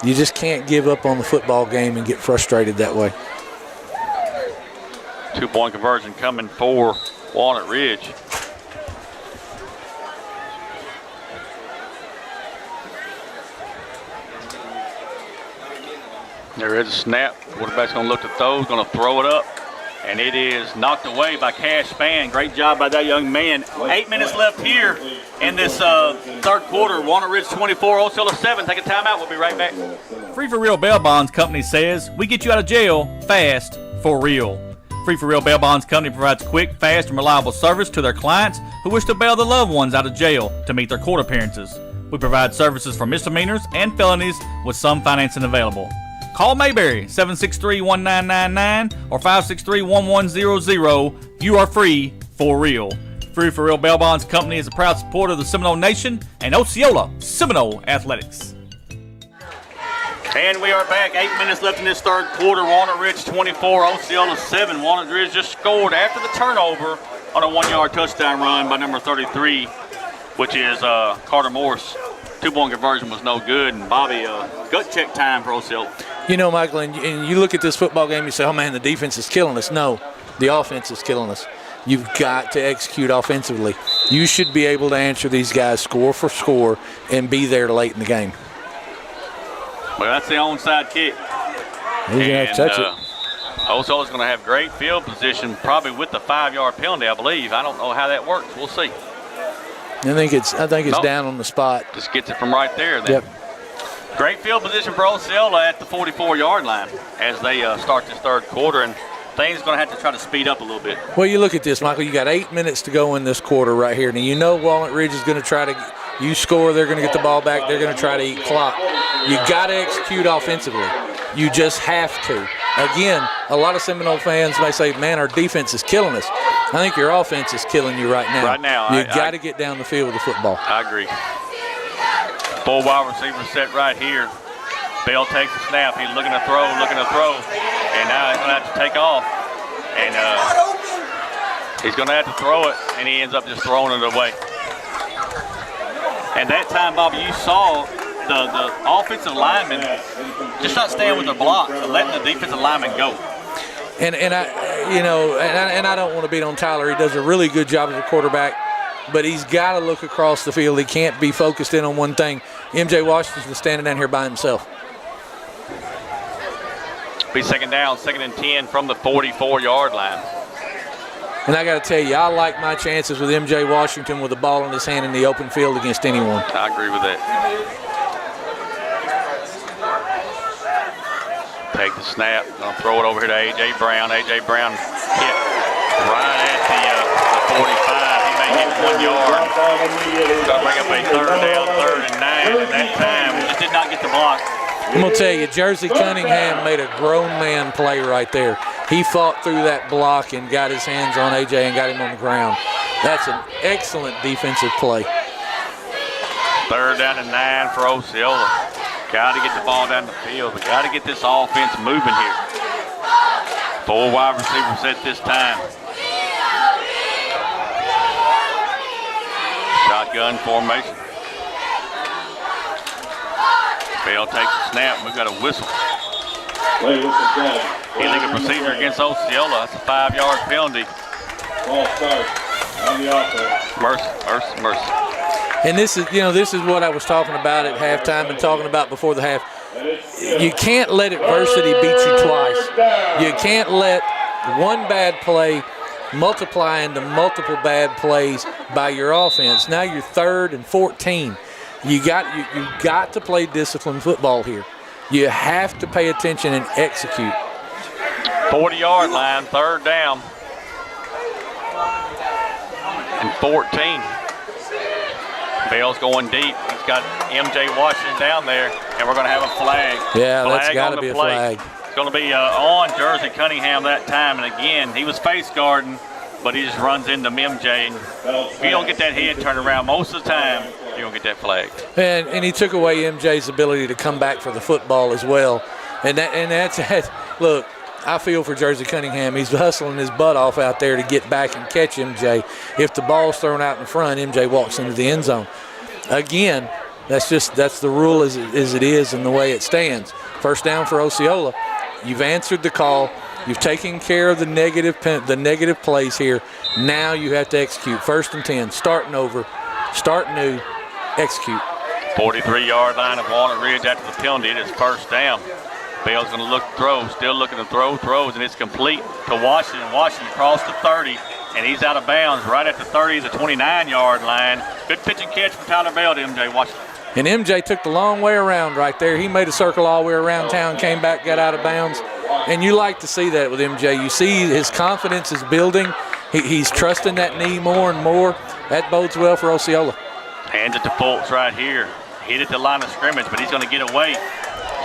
You just can't give up on the football game and get frustrated that way. 2-point conversion coming for Walnut Ridge. There is a snap. Quarterback's going to look to throw, going to throw it up. And it is knocked away by Cash Spann. Great job by that young man. 8 minutes left here in this 3rd quarter. Walnut Ridge 24, Osceola 7. Take a timeout. We'll be right back. Free for Real Bail Bonds Company says, we get you out of jail fast for real. Free for Real Bail Bonds Company provides quick, fast, and reliable service to their clients who wish to bail their loved ones out of jail to meet their court appearances. We provide services for misdemeanors and felonies with some financing available. Call Mayberry 763-1999 or 563-1100. You are free for real. Free for Real Bail Bonds Company is a proud supporter of the Seminole Nation and Osceola Seminole Athletics. And we are back. 8 minutes left in this third quarter. Walnut Ridge 24, Osceola 7. Walnut Ridge just scored after the turnover on a 1-yard touchdown run by number 33, which is Carter Morse. 2-point conversion was no good, and Bobby, gut check time for Osceola. You know, Michael, and you look at this football game, you say, oh, man, the defense is killing us. No, the offense is killing us. You've got to execute offensively. You should be able to answer these guys score for score and be there late in the game. Well, that's the onside kick. He's going to have to touch it. Osceola's going to have great field position, probably with the 5-yard penalty, I believe. I don't know how that works. We'll see. I think it's down on the spot. Just gets it from right there then. Yep. Great field position for Osceola at the 44-yard line as they start this third quarter, and things going to have to try to speed up a little bit. Well, you look at this, Michael. You got 8 minutes to go in this quarter right here. Now, you know Walnut Ridge is going to try to – you score, they're going to get the ball back. They're going to try to eat clock. You got to execute offensively. You just have to. Again, a lot of Seminole fans may say, man, our defense is killing us. I think your offense is killing you right now. Right now. You got to get down the field with the football. I agree. 4 wide receivers set right here. Bell takes the snap. He's looking to throw. And now he's going to have to take off. And he's going to have to throw it, and he ends up just throwing it away. And that time, Bobby, you saw the offensive linemen just not staying with their blocks and letting the defensive linemen go. And I don't want to beat on Tyler. He does a really good job as a quarterback, but he's got to look across the field. He can't be focused in on one thing. MJ Washington's standing down here by himself. Be second down, 2nd and 10 from the 44-yard line. And I got to tell you, I like my chances with MJ Washington with the ball in his hand in the open field against anyone. I agree with that. Take the snap. Gonna throw it over here to A.J. Brown. A.J. Brown hit right at the 45. He may get 1 yard. Gonna bring up a third down, 3rd and 9 at that time. We just did not get the block. I'm going to tell you, Jersey Cunningham made a grown man play right there. He fought through that block and got his hands on A.J. and got him on the ground. That's an excellent defensive play. 3rd down and 9 for Osceola. Got to get the ball down the field. We got to get this offense moving here. 4 wide receivers at this time. Shotgun formation. Bell takes the snap. We've got a whistle. Illegal procedure against Osceola. That's a 5-yard penalty. Ball start on the offense. Mercy. And this is what I was talking about at halftime and talking about before the half. You can't let adversity beat you twice. You can't let one bad play multiply into multiple bad plays by your offense. Now you're 3rd and 14. You got to play disciplined football here. You have to pay attention and execute. 40-yard line, 3rd down. And 14. Bell's going deep. He's got MJ Washington down there, and we're going to have a flag. Yeah, that's got to be a flag. It's going to be on Jersey Cunningham that time. And again, he was face guarding, but he just runs into MJ. And if you don't get that head turned around most of the time, you're going to get that flag. And he took away MJ's ability to come back for the football as well. And that's look, I feel for Jersey Cunningham. He's hustling his butt off out there to get back and catch MJ. If the ball's thrown out in front, MJ walks into the end zone. Again, that's the rule as it is and the way it stands. 1st down for Osceola. You've answered the call. You've taken care of the negative plays here. Now you have to execute. 1st and 10. Starting over. Start new. Execute. 43-yard line of Walnut Ridge after the penalty. It is 1st down. Bell's going to look throw, still looking to throw, throws, and it's complete to Washington. Washington crossed the 30, and he's out of bounds right at the 30, the 29-yard line. Good pitch and catch from Tyler Bell to MJ Washington. And MJ took the long way around right there. He made a circle all the way around town, came back, got out of bounds. And you like to see that with MJ. You see his confidence is building. He's trusting that knee more and more. That bodes well for Osceola. Hands it to Fultz right here. Hit at the line of scrimmage, but he's going to get away.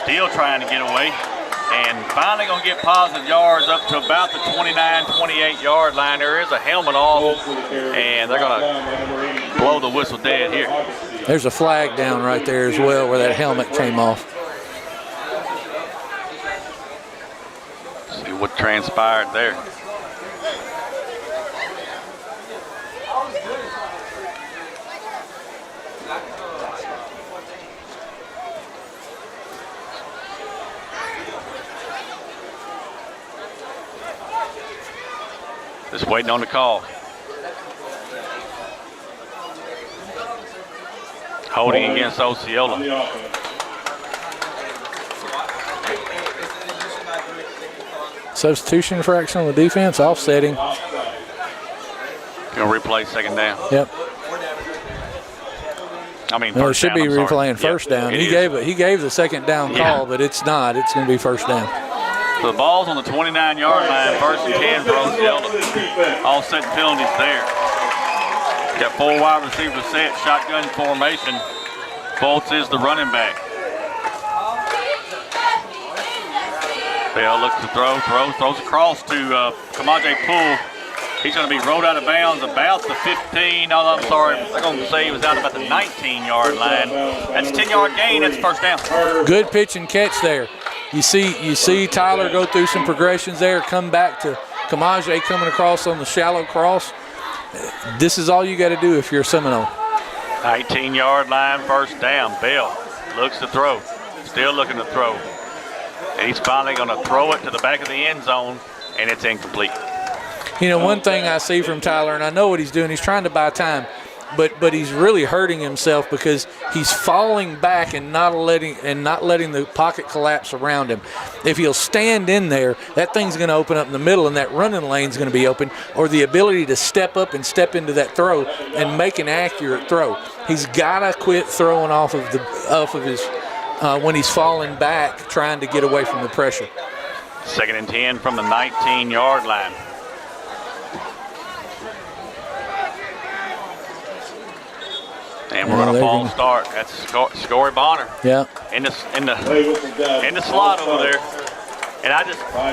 Still trying to get away. and finally going to get positive yards up to about the 29, 28-yard line. There is a helmet off, and they're going to blow the whistle dead here. There's a flag down right there as well where that helmet came off. See what transpired there. Just waiting on the call. Holding against Osceola. Substitution infraction on the defense, offsetting. Going to replay second down. Yep. I mean, No, it first should down, be I'm sorry. replaying first Yep, down. it He is. gave the second down call, but it's not. It's going to be first down. So the ball's on the 29-yard line, first and 10 for Osceola. All set penalties there. Got 4 wide receivers set, shotgun formation. Fultz is the running back. Bell looks to throws across to Kamaje Poole. He's going to be rolled out of bounds about the 15. Oh, I'm sorry. They're going to say he was out about the 19-yard line. That's a 10-yard gain. That's first down. Good pitch and catch there. You see Tyler go through some progressions there, come back to Kamaje coming across on the shallow cross. This is all you got to do if you're a Seminole. 19-yard line, first down. Bell looks to throw. Still looking to throw. And he's finally going to throw it to the back of the end zone, and it's incomplete. You know, one thing I see from Tyler, and I know what he's doing, he's trying to buy time, but he's really hurting himself because he's falling back and not letting the pocket collapse around him. If he'll stand in there, that thing's going to open up in the middle, and that running lane's going to be open, or the ability to step up and step into that throw and make an accurate throw. He's got to quit throwing off of his when he's falling back, trying to get away from the pressure. Second and 10 from the 19-yard line. And we're going to false start. That's Scory Bonner. Yeah. In the slot over there. And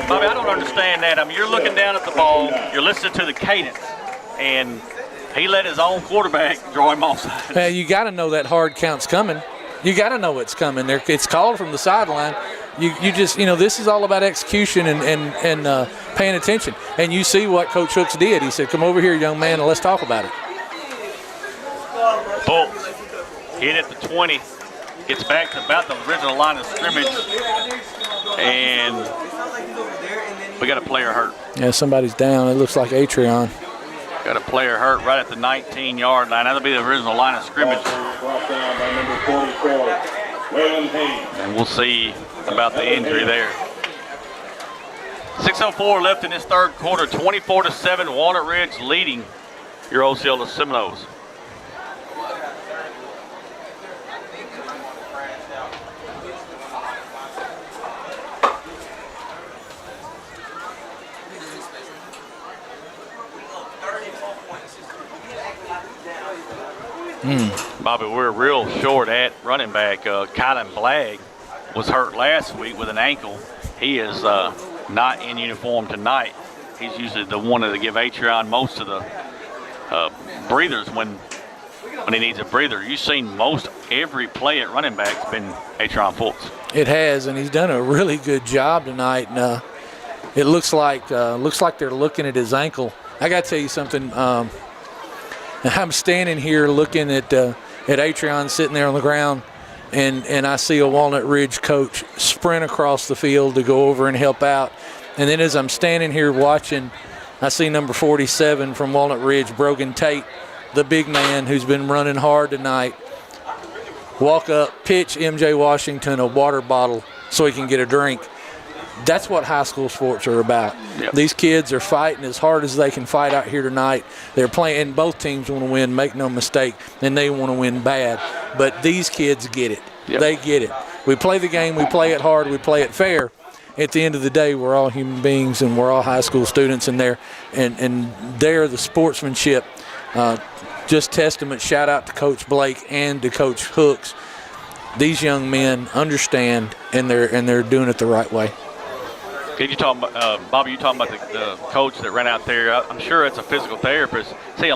Bobby, I don't understand that. I mean, you're looking down at the ball, you're listening to the cadence, and he let his own quarterback draw him offside. Well, you got to know that hard count's coming. You got to know it's coming. It's called from the sideline. You just, this is all about execution and paying attention. And you see what Coach Hooks did. He said, "Come over here, young man, and let's talk about it." Bull hit at the 20, gets back to about the original line of scrimmage, and we got a player hurt. Yeah, somebody's down. It looks like Atreon. Got a player hurt right at the 19-yard line. That'll be the original line of scrimmage. And we'll see about the injury there. 6:04 left in this third quarter. 24-7, Walnut Ridge leading your Osceola Seminoles. Bobby, we're real short at running back. Kylan Blagg was hurt last week with an ankle. He is not in uniform tonight. He's usually the one to give Atreon most of the breathers when he needs a breather. You've seen most every play at running back has been Atreon Fultz. It has, and he's done a really good job tonight. And it looks like they're looking at his ankle. I got to tell you something. I'm standing here looking at Atreon sitting there on the ground, and I see a Walnut Ridge coach sprint across the field to go over and help out. And then as I'm standing here watching, I see number 47 from Walnut Ridge, Brogan Tate, the big man who's been running hard tonight, walk up, pitch MJ Washington a water bottle so he can get a drink. That's what high school sports are about. Yep. These kids are fighting as hard as they can fight out here tonight. They're playing, and both teams want to win, make no mistake, and they want to win bad. But these kids get it. Yep. They get it. We play the game, we play it hard, we play it fair. At the end of the day, we're all human beings, and we're all high school students in there. And there, the sportsmanship, just testament, shout out to Coach Blake and to Coach Hooks. These young men understand, and they're doing it the right way. You talking about, Bobby, you talking about the coach that ran out there. I'm sure it's a physical therapist. See,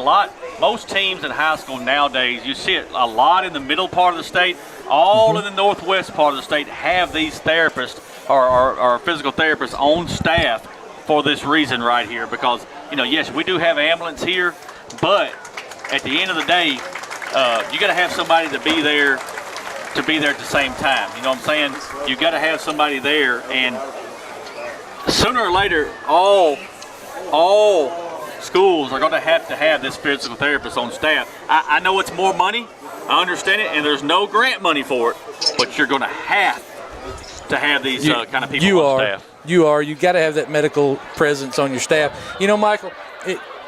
most teams in high school nowadays, you see it a lot in the middle part of the state. All in the northwest part of the state have these therapists or physical therapists on staff for this reason right here. Because, yes, we do have ambulance here, but at the end of the day, you got to have somebody to be there at the same time. You know what I'm saying? You got to have somebody there, and sooner or later, all schools are going to have this physical therapist on staff. I know it's more money. I understand it, and there's no grant money for it, but you're going to have these kind of people on staff. You got to have that medical presence on your staff. Michael,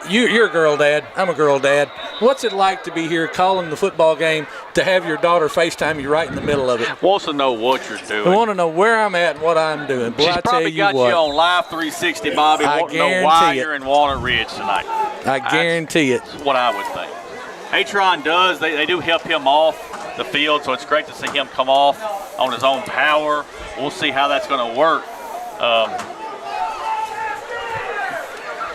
you're a girl dad. I'm a girl dad. What's it like to be here calling the football game, to have your daughter FaceTime you right in the middle of it? Wants to know what you're doing. I want to know where I'm at and what I'm doing. Boy, She's probably got you on Live 360, Bobby. I want to know why you're in Walnut Ridge tonight. I guarantee it. That's what I would think. Atron does. They do help him off the field, so it's great to see him come off on his own power. We'll see how that's going to work.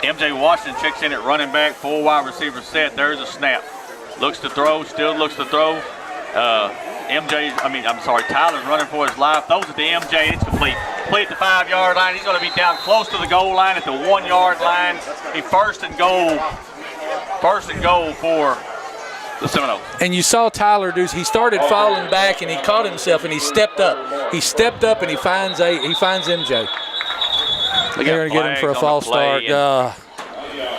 MJ Washington checks in at running back, 4 wide receiver set. There's a snap. Looks to throw, still looks to throw. Tyler's running for his life. Throws it to MJ. It's complete. Complete at the 5-yard line. He's going to be down close to the goal line at the 1-yard line. He first and goal for the Seminoles. And you saw Tyler he started falling back, and he caught himself, and he stepped up. He stepped up, and he finds MJ. They're going to get him for a false start.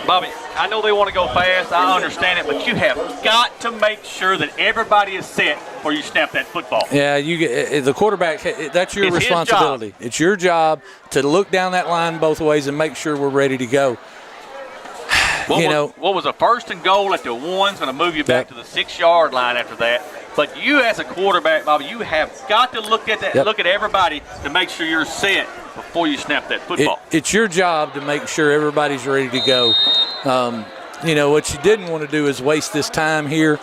Bobby, I know they want to go fast. I understand it, but you have got to make sure that everybody is set before you snap that football. Yeah, the quarterback, that's your responsibility. It's your job to look down that line both ways and make sure we're ready to go. What was a first and goal at the 1's going to move you back to the 6-yard line after that. But you as a quarterback, Bobby, you have got to look at that. Look at everybody to make sure you're set before you snap that football. It's your job to make sure everybody's ready to go. What you didn't want to do is waste this time here.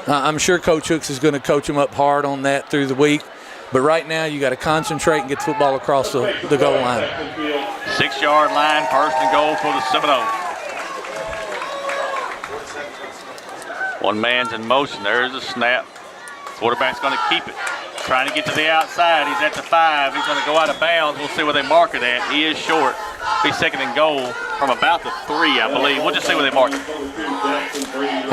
I'm sure Coach Hooks is going to coach them up hard on that through the week. But right now, you got to concentrate and get the football across the goal line. 6-yard line, first and goal for the Seminoles. One man's in motion. There's a snap. Quarterback's going to keep it. Trying to get to the outside. He's at the 5. He's going to go out of bounds. We'll see where they mark it at. He is short. Be second and goal from about the 3, I believe. We'll just see where they mark it.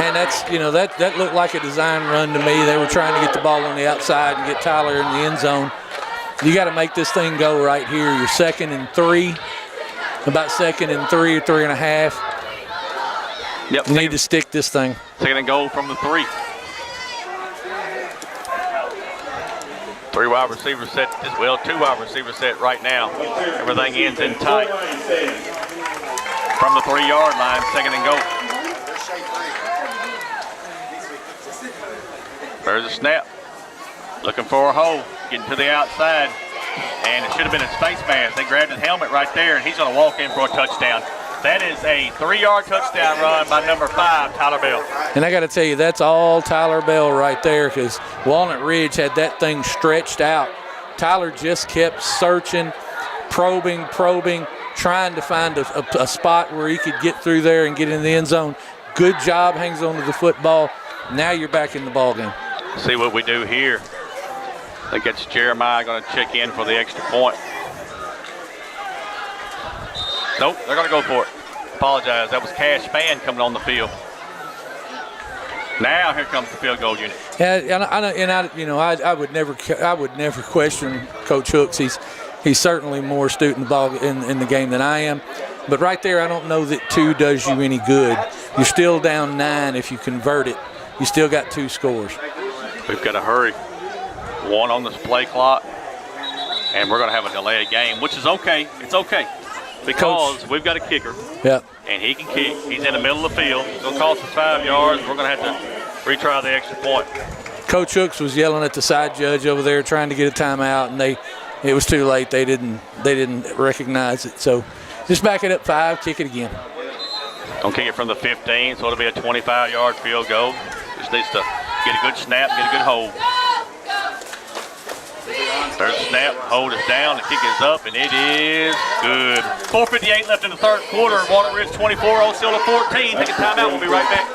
And that's, that looked like a design run to me. They were trying to get the ball on the outside and get Tyler in the end zone. You got to make this thing go right here. You're 2nd and 3, about 2nd and 3 or 3.5. Yep. You need to stick this thing. Second and goal from the 3. 3 wide receiver set, 2 wide receiver set right now. Everything ends in tight. From the 3-yard line, second and goal. There's a snap. Looking for a hole, getting to the outside. And it should have been his face mask. They grabbed his helmet right there, and he's going to walk in for a touchdown. That is a 3-yard touchdown run by number 5, Tyler Bell. And I got to tell you, that's all Tyler Bell right there, because Walnut Ridge had that thing stretched out. Tyler just kept searching, probing, trying to find a spot where he could get through there and get in the end zone. Good job, hangs on to the football. Now you're back in the ball game. See what we do here. I think it's Jeremiah going to check in for the extra point. Nope, they're going to go for it. Apologize. That was Cash Fan coming on the field. Now here comes the field goal unit. Yeah, I would never question Coach Hooks. He's certainly more astute in the game than I am. But right there, I don't know that 2 does you any good. You're still down 9 if you convert it. You still got 2 scores. We've got to hurry. 1 on this play clock, and we're going to have a delayed game, which is okay. It's okay. Because we've got a kicker, and he can kick. He's in the middle of the field. It's going to cost us 5 yards. We're going to have to retry the extra point. Coach Hooks was yelling at the side judge over there trying to get a timeout, and it was too late. They didn't recognize it. So just back it up 5, kick it again. Don't kick it from the 15, so it'll be a 25-yard field goal. Just needs to get a good snap, get a good hold. There's a snap, hold us down, the kick is up, and it is good. 4:58 left in the third quarter. Walnut Ridge 24, Osceola 14. Take a timeout, we'll be right back.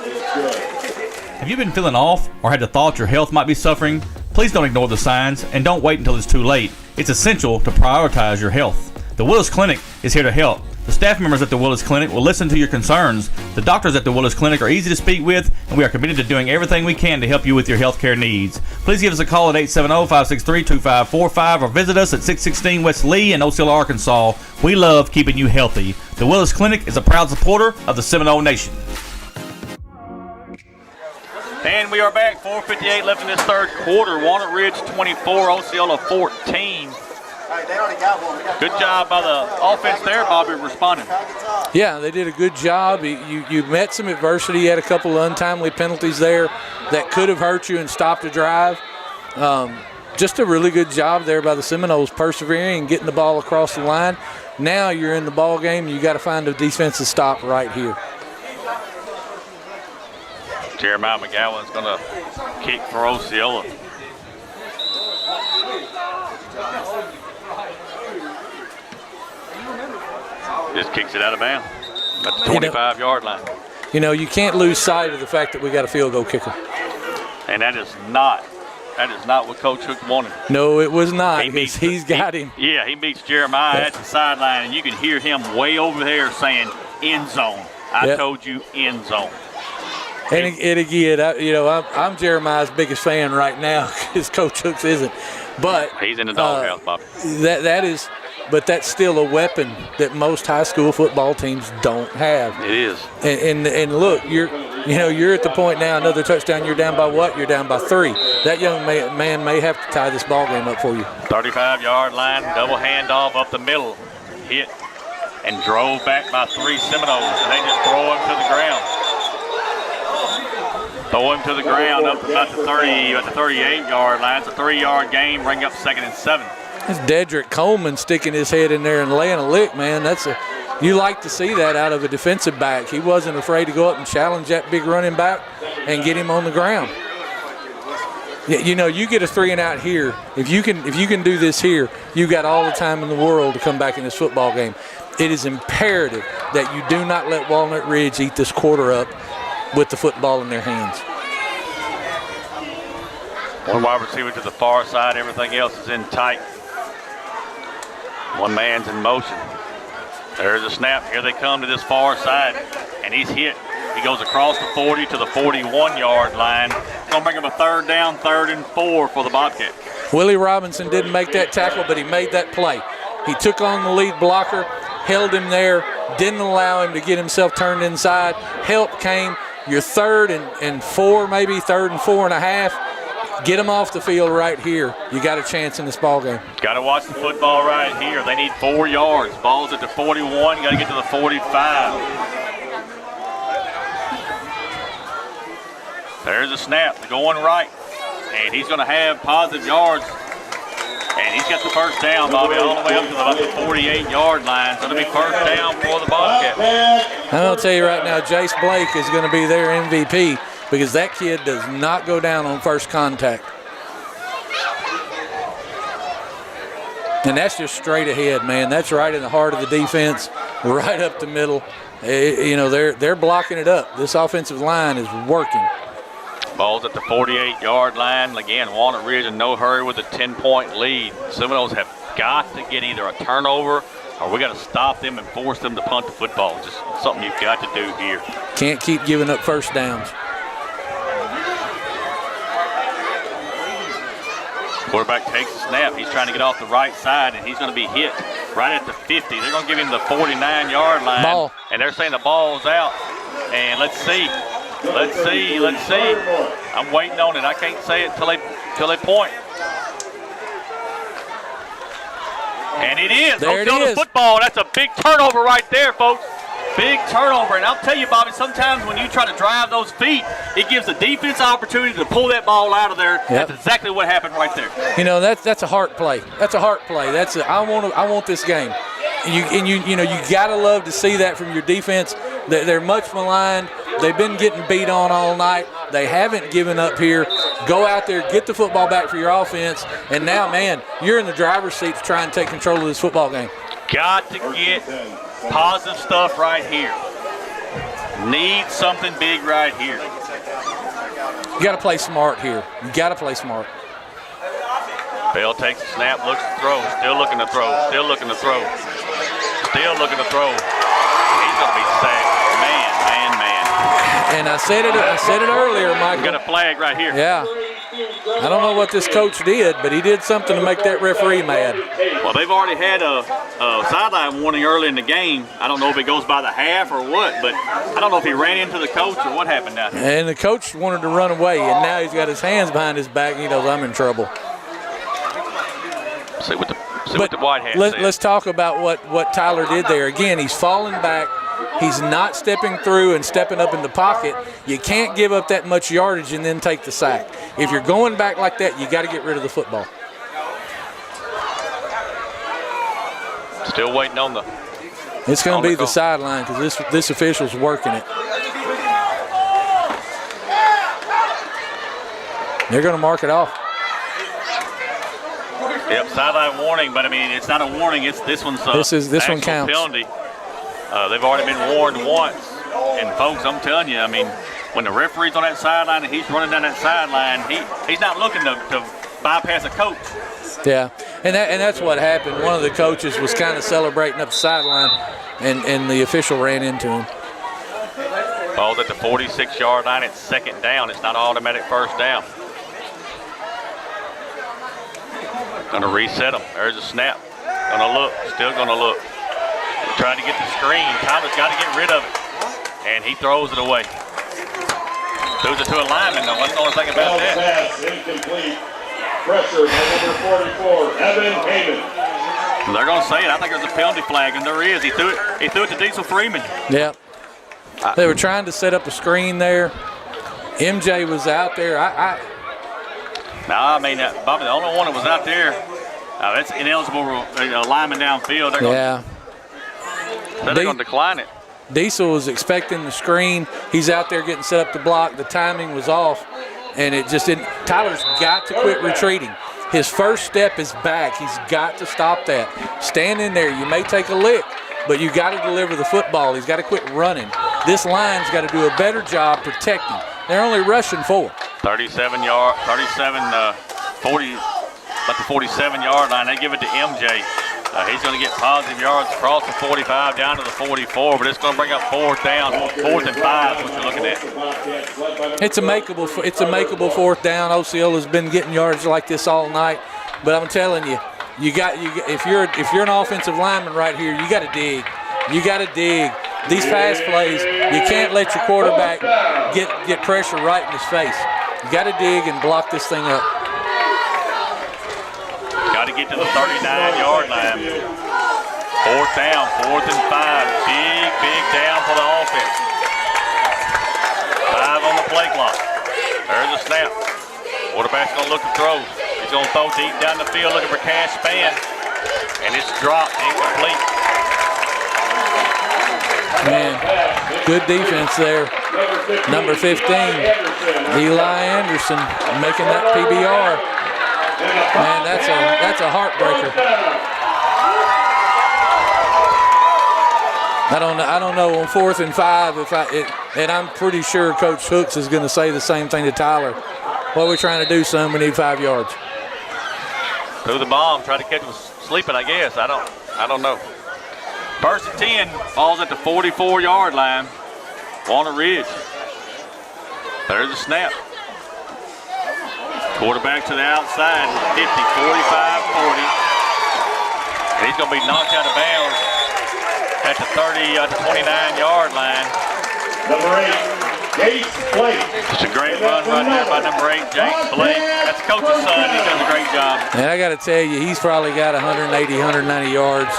Have you been feeling off or had the thought your health might be suffering? Please don't ignore the signs and don't wait until it's too late. It's essential to prioritize your health. The Willis Clinic is here to help. The staff members at the Willis Clinic will listen to your concerns. The doctors at the Willis Clinic are easy to speak with, and we are committed to doing everything we can to help you with your healthcare needs. Please give us a call at 870-563-2545 or visit us at 616 West Lee in Osceola, Arkansas. We love keeping you healthy. The Willis Clinic is a proud supporter of the Seminole Nation. And we are back. 4:58 left in this third quarter. Walnut Ridge 24, Osceola 14. Good job by the offense there, Bobby, responding. Yeah, they did a good job. You met some adversity. You had a couple of untimely penalties there that could have hurt you and stopped a drive. Just a really good job there by the Seminoles, persevering and getting the ball across the line. Now you're in the ball game. You got to find a defensive stop right here. Jeremiah McGowan's going to kick for Osceola. Just kicks it out of bounds at the 25-yard line. You know, you can't lose sight of the fact that we got a field goal kicker. And that is not what Coach Hook wanted. No, it was not. He's got him. Yeah, he beats Jeremiah at the sideline, and you can hear him way over there saying end zone. I told you end zone. And again, I'm Jeremiah's biggest fan right now because Coach Hooks isn't. But he's in the doghouse, Bobby. But that's still a weapon that most high school football teams don't have. It is. And look, you're at the point now. Another touchdown. You're down by what? You're down by 3. That young man may have to tie this ball game up for you. 35-yard line, double handoff up the middle, hit and drove back by 3 Seminoles, and they just throw him to the ground. Throw him to the ground up about the 38-yard line. It's a 3-yard game. Bring up 2nd and 7. It's Dedrick Coleman sticking his head in there and laying a lick, man. You like to see that out of a defensive back. He wasn't afraid to go up and challenge that big running back and get him on the ground. You get a 3 and out here. If you can do this here, you got all the time in the world to come back in this football game. It is imperative that you do not let Walnut Ridge eat this quarter up with the football in their hands. One wide receiver to the far side. Everything else is in tight. One man's in motion. There's a snap. Here they come to this far side, and he's hit. He goes across the 40 to the 41-yard line. It's going to bring him a 3rd down, 3rd and 4 for the Bobcats. Willie Robinson didn't make that tackle, but he made that play. He took on the lead blocker, held him there, didn't allow him to get himself turned inside. Help came. Your 3rd and 4, maybe 3rd and 4.5. Get them off the field right here. You got a chance in this ball game. Got to watch the football right here. They need 4 yards. Ball's at the 41. Got to get to the 45. There's a snap. They're going right. And he's going to have positive yards. And he's got the first down, Bobby, all the way up to about the 48-yard line. So it'll be first down for the Bobcats. I'm going to tell you right now, Jace Blake is going to be their MVP because that kid does not go down on first contact. And that's just straight ahead, man. That's right in the heart of the defense, right up the middle. They're blocking it up. This offensive line is working. Ball's at the 48-yard line. Again, Walnut Ridge in no hurry with a 10-point lead. Seminoles have got to get either a turnover or we got to stop them and force them to punt the football. Just something you've got to do here. Can't keep giving up first downs. Quarterback takes the snap. He's trying to get off the right side, and he's going to be hit right at the 50. They're going to give him the 49-yard line. Ball. And they're saying the ball's out. And let's see. I'm waiting on it. I can't say it till they point. And it is. There it Osceola is. Football. That's a big turnover right there, folks. Big turnover. And I'll tell you, Bobby, sometimes when you try to drive those feet, it gives the defense opportunity to pull that ball out of there. Yep. That's exactly what happened right there. That's a heart play. That's a heart play. I want this game. You gotta love to see that from your defense. They're much maligned. They've been getting beat on all night. They haven't given up here. Go out there, get the football back for your offense, and now, man, you're in the driver's seat to try and take control of this football game. Got to get positive stuff right here. Need something big right here. You got to play smart here. You got to play smart. Bell takes the snap, looks to throw, still looking to throw, still looking to throw, still looking to throw. He's going to be sacked. Man. And I said it earlier, Michael. We got a flag right here. Yeah. I don't know what this coach did, but he did something to make that referee mad. Well, they've already had a sideline warning early in the game. I don't know if it goes by the half or what, but I don't know if he ran into the coach or what happened down there. And the coach wanted to run away, and now he's got his hands behind his back, and he knows I'm in trouble. See what the white hat says. Let's talk about what Tyler did there. Again, he's falling back. He's not stepping through and stepping up in the pocket. You can't give up that much yardage and then take the sack. If you're going back like that, you got to get rid of the football. Still waiting on the. It's going to be the sideline because this official's working it. They're going to mark it off. Yep, sideline warning, but I mean it's not a warning. It's this one's this one counts. Penalty. They've already been warned once, and folks, I'm telling you, I mean, when the referee's on that sideline and he's running down that sideline, he's not looking to bypass a coach. Yeah, and that's what happened. One of the coaches was kind of celebrating up the sideline, and the official ran into him. Ball's at the 46-yard line. It's second down. It's not an automatic first down. Going to reset them. There's a snap. Going to look. Still going to look. Trying to get the screen. Tyler's got to get rid of it. And he throws it away. Throws it to a lineman, though. What's the only thing about that? Pass incomplete. Pressure by number 44, Evan Heyman. They're going to say it. I think there's a penalty flag, and there is. He threw it to Diesel Freeman. Yeah. They were trying to set up a screen there. MJ was out there. No, I mean, Bobby, the only one that was out there, that's ineligible lineman downfield. They're going to decline it. Diesel was expecting the screen. He's out there getting set up to block. The timing was off, and it just didn't. Tyler's got to quit retreating. His first step is back. He's got to stop that. Stand in there. You may take a lick, but you got to deliver the football. He's got to quit running. This line's got to do a better job protecting. They're only rushing 4. 40, about the 47-yard line. They give it to MJ. He's going to get positive yards across the 45 down to the 44, but it's going to bring up fourth down. 4th and 5 is what you're looking at. It's a makeable fourth down. Osceola's been getting yards like this all night, but I'm telling you, if you're an offensive lineman right here, you got to dig. You got to dig. These pass plays, you can't let your quarterback get pressure right in his face. You got to dig and block this thing up. Got to get to the 39-yard line. Fourth down, 4th and 5. Big down for the offense. 5 on the play clock. There's a snap. Quarterback's going to look to throw. He's going to throw deep down the field looking for cash span. And it's dropped, incomplete. Man, good defense there. Number 15, Eli Anderson, making that PBR. Man, that's a heartbreaker. I don't know on 4th and 5 and I'm pretty sure Coach Hooks is going to say the same thing to Tyler. What are we trying to do, son? We need 5 yards. Threw the bomb, tried to catch him sleeping, I guess. I don't know. 1st and 10, falls at the 44-yard line. Walnut Ridge. There's the snap. Quarterback to the outside, 50, 45, 40. And he's going to be knocked out of bounds at the 29-yard line. Number 8, James Blake. It's a great run right there by number 8, James Blake. That's Coach's son. He does a great job. And I got to tell you, he's probably got 180, 190 yards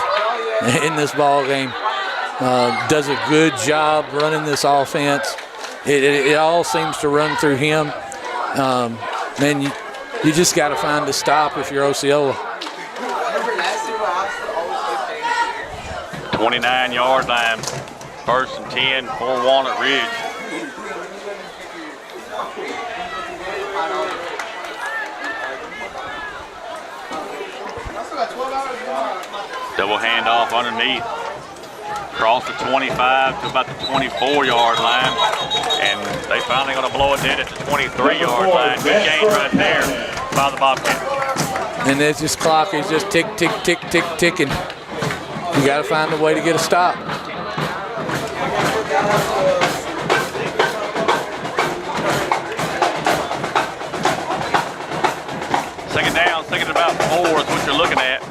in this ball game. Does a good job running this offense. It all seems to run through him. Man, you just got to find a stop if you're Osceola. 29-yard line, 1st and 10 for Walnut Ridge. Double handoff underneath. Across the 25 to about the 24-yard line. And they finally going to blow it dead at the 23-yard line. Good gain right there by the Bobcats. And this clock is just tick, tick, tick, tick, ticking. You got to find a way to get a stop. Second down, second about 4 is what you're looking at.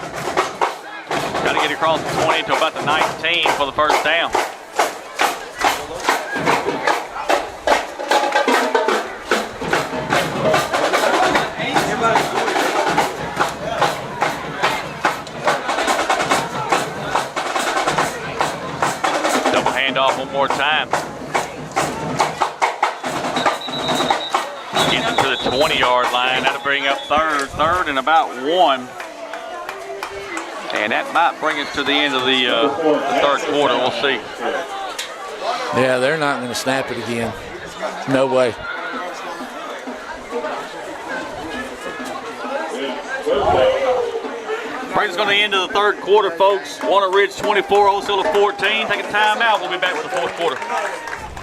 Got to get across the 20 to about the 19 for the first down. Double handoff one more time. Getting to the 20-yard line. That'll bring up third and about 1. And that might bring us to the end of the third quarter. We'll see. Yeah, they're not going to snap it again. No way. Brings us going to the end of the third quarter, folks. Walnut Ridge 24, Osceola 14. Take a timeout. We'll be back with the fourth quarter.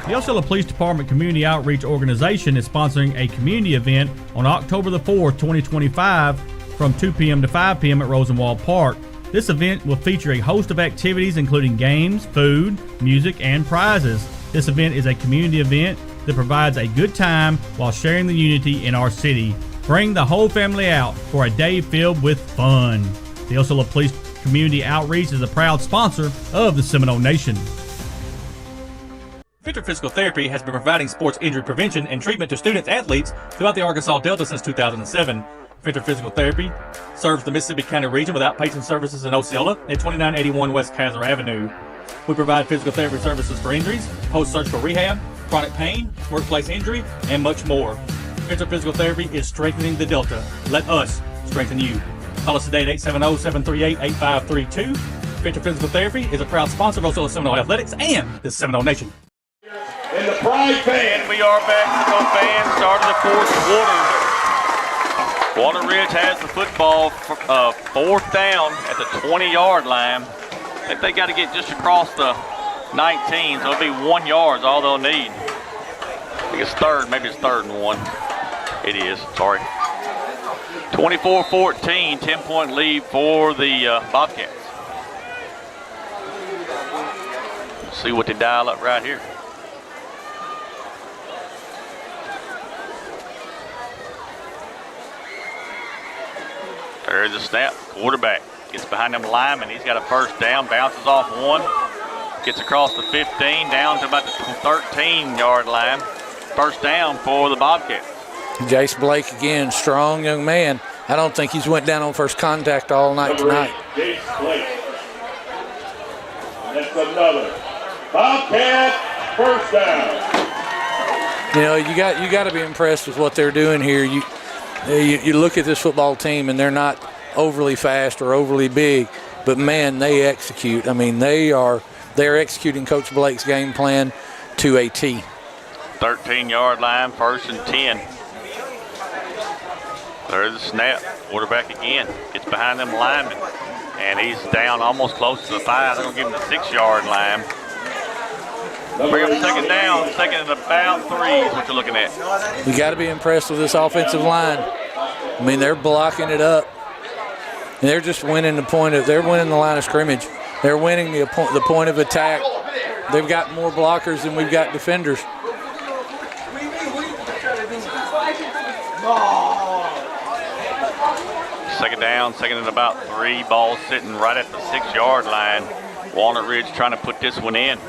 The Osceola Police Department Community Outreach Organization is sponsoring a community event on October the 4th, 2025 from 2 p.m. to 5 p.m. at Rosenwald Park. This event will feature a host of activities including games, food, music, and prizes. This event is a community event that provides a good time while sharing the unity in our city. Bring the whole family out for a day filled with fun. The Osceola Police Community Outreach is a proud sponsor of the Seminole Nation. Victor Physical Therapy has been providing sports injury prevention and treatment to students athletes throughout the Arkansas Delta since 2007. Victor Physical Therapy serves the Mississippi County region with outpatient services in Osceola at 2981 West Kaiser Avenue. We provide physical therapy services for injuries, post-surgical rehab, chronic pain, workplace injury, and much more. Victor Physical Therapy is strengthening the Delta. Let us strengthen you. Call us today at 870-738-8532. Victor Physical Therapy is a proud sponsor of Osceola Seminole Athletics and the Seminole Nation. In the Pride Band. And we are back to the band. Started the fourth quarter. Walnut Ridge has the football for, fourth down at the 20-yard line. I think they got to get just across the 19, so it'll be 1 yard is all they'll need. I think it's third, maybe it's 3rd and 1. It is, sorry. 24-14, 10-point lead for the Bobcats. See what they dial up right here. There's a snap. Quarterback gets behind them linemen. He's got a first down, bounces off 1, gets across the 15, down to about the 13-yard line. First down for the Bobcats. Jace Blake again, strong young man. I don't think he's went down on first contact all night tonight. Jace Blake. And that's another Bobcat first down. You know, you got to be impressed with what they're doing here. You look at this football team, and they're not overly fast or overly big, but man, they execute. I mean, they're executing Coach Blake's game plan to a T. 13-yard line, 1st and 10. There's the snap. Quarterback again gets behind them linemen, and he's down almost close to the 5. They're gonna give him the 6-yard line. Bring up second down, second and about 3 is what you're looking at. You got to be impressed with this offensive line. I mean, they're blocking it up, and they're just winning they're winning the line of scrimmage. They're winning the point of attack. They've got more blockers than we've got defenders. Second down, second and about 3. Ball sitting right at the 6-yard line. Walnut Ridge trying to put this one in.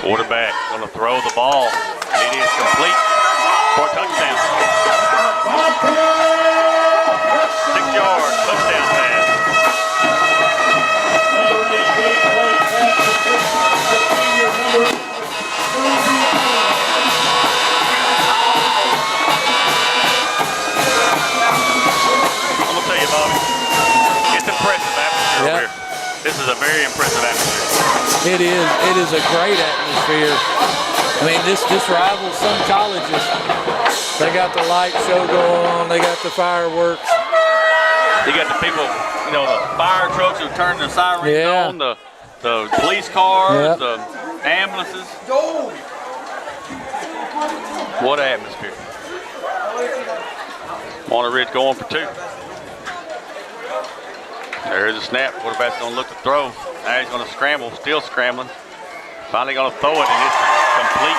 Quarterback going to throw the ball, and it is complete for a touchdown. 6-yard touchdown pass. I'm going to tell you, Bobby, it's impressive atmosphere over here. This is a very impressive atmosphere. It is a great atmosphere. I mean, this rivals some colleges. They got the light show going on. They got the fireworks. You got the people, the fire trucks who turn the sirens on, the police cars, the ambulances. What atmosphere. Walnut Ridge going for 2. There's a snap. Quarterback's going to look to throw. Now he's going to scramble, still scrambling. Finally going to throw it, and it's complete.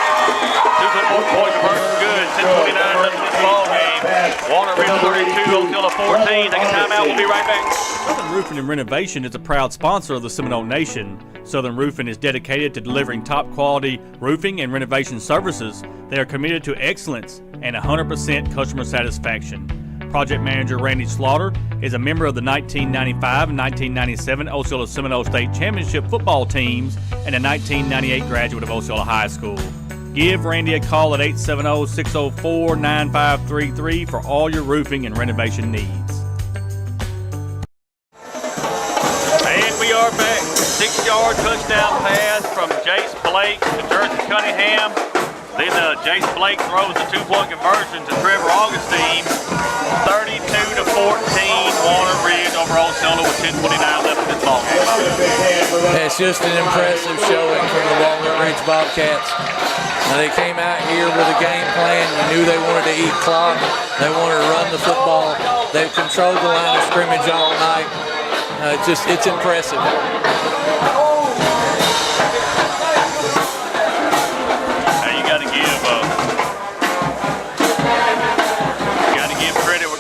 2-point conversion, good. 10:29 left in this ball game. Walnut Ridge 32, Osceola 14. Take a timeout. We'll be right back. Southern Roofing and Renovation is a proud sponsor of the Seminole Nation. Southern Roofing is dedicated to delivering top quality roofing and renovation services. They are committed to excellence and 100% customer satisfaction. Project Manager Randy Slaughter is a member of the 1995 and 1997 Osceola Seminoles State Championship football teams and a 1998 graduate of Osceola High School. Give Randy a call at 870-604-9533 for all your roofing and renovation needs. And we are back. 6-yard touchdown pass from Jace Blake to Jersey Cunningham. Then Jace Blake throws a 2-point conversion to Trevor Augustine. 32-14, Walnut Ridge over Osceola with 10:29 left in this ball game. It's just an impressive showing from the Walnut Ridge Bobcats. Now they came out here with a game plan. You knew they wanted to eat clock. They wanted to run the football. They've controlled the line of scrimmage all night. It's impressive.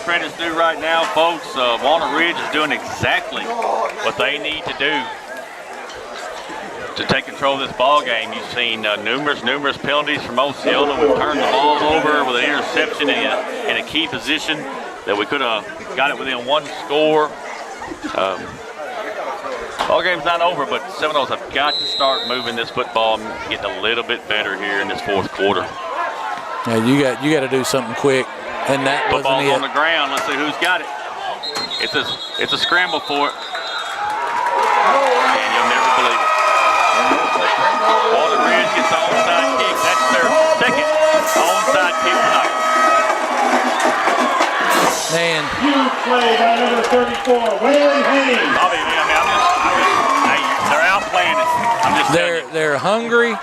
Credit's due right now, folks. Walnut Ridge is doing exactly what they need to do to take control of this ball game. You've seen numerous penalties from Osceola. We've turned the ball over with an interception in a key position that we could have got it within 1 score. Ball game's not over, but Seminoles have got to start moving this football and getting a little bit better here in this 4th quarter. Yeah, you got to do something quick. And that football's wasn't on the ground. Let's see who's got it. It's a scramble for it. And you'll never believe it. Walnut Ridge gets the onside kick. That's their second onside kick tonight. Man. Huge play by number 34, Waylon Haynes. Bobby, they're outplaying us. They're hungry.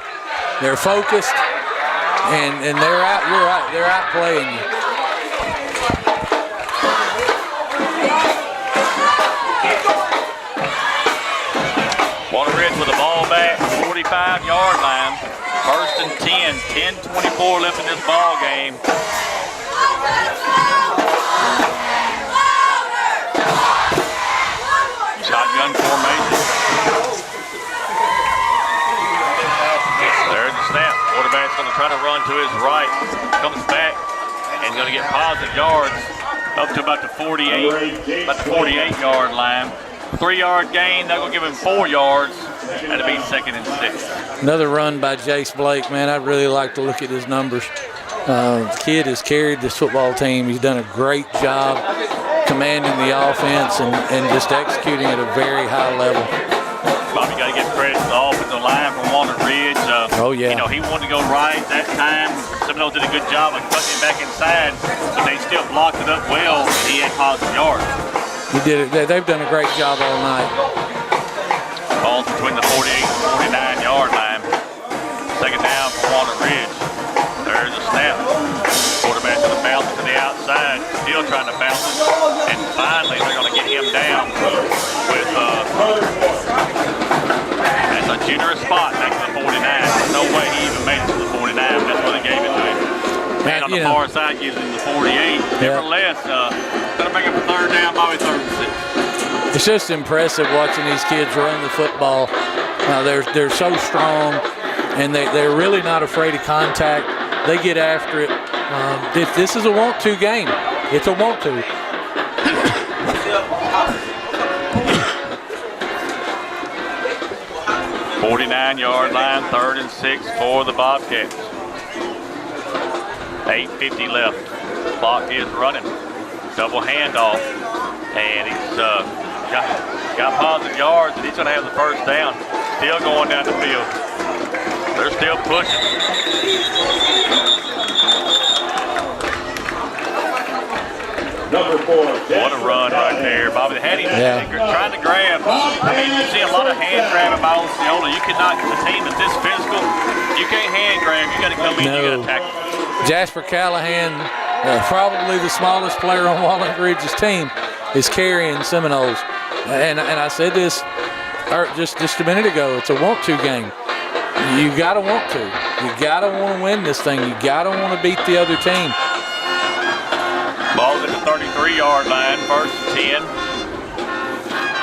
They're focused. And they're out. You're right. They're outplaying you. Walnut Ridge with the ball back, 45-yard line. 1st and 10, 10:24 left in this ball game. Shotgun formation. There's the snap. Quarterback's going to try to run to his right. Comes back and going to get positive yards up to about the 48-yard line. 3-yard gain, they're going to give him 4 yards. That'll be 2nd and 6. Another run by Jace Blake, man. I'd really like to look at his numbers. The kid has carried this football team. He's done a great job commanding the offense and just executing at a very high level. Bobby, got to give credit to the offensive line from Walnut Ridge. He wanted to go right that time. Seminoles did a good job of cutting him back inside, but they still blocked it up well, and he had positive yards. He did it. They've done a great job all night. Ball's between the 48 and 49-yard line. 2nd down for Walnut Ridge. There's a snap. Quarterback's going to bounce to the outside. Still trying to bounce it. And finally, they're going to get him down with that's a generous spot back to the 49. There's no way he even made it to the 49. That's where they gave it to him. Man on the far side gives him the 48. Nevertheless, going to make it for 3rd down, Bobby, 3rd and 6. It's just impressive watching these kids run the football. They're so strong, and they're really not afraid of contact. They get after it. This is a want-to game. It's a want-to. The 49-yard line, 3rd and 6 for the Bobcats. 8:50 left. Clock is running. Double handoff. And he's got positive yards, and he's going to have the 1st down. Still going down the field. They're still pushing. Number 4. What a run right there, Bobby. They had him trying to grab. I mean, you see a lot of hand grabbing by Osceola. You cannot, the team that's this physical, you can't hand grab. You got to come in, you got to tackle. Jasper Callahan, probably the smallest player on Walnut Ridge's team, is carrying Seminoles. And I said this just a minute ago, it's a want-to game. You got to want to. You got to want to win this thing. You got to want to beat the other team. Ball's at the 33-yard line, 1st and 10.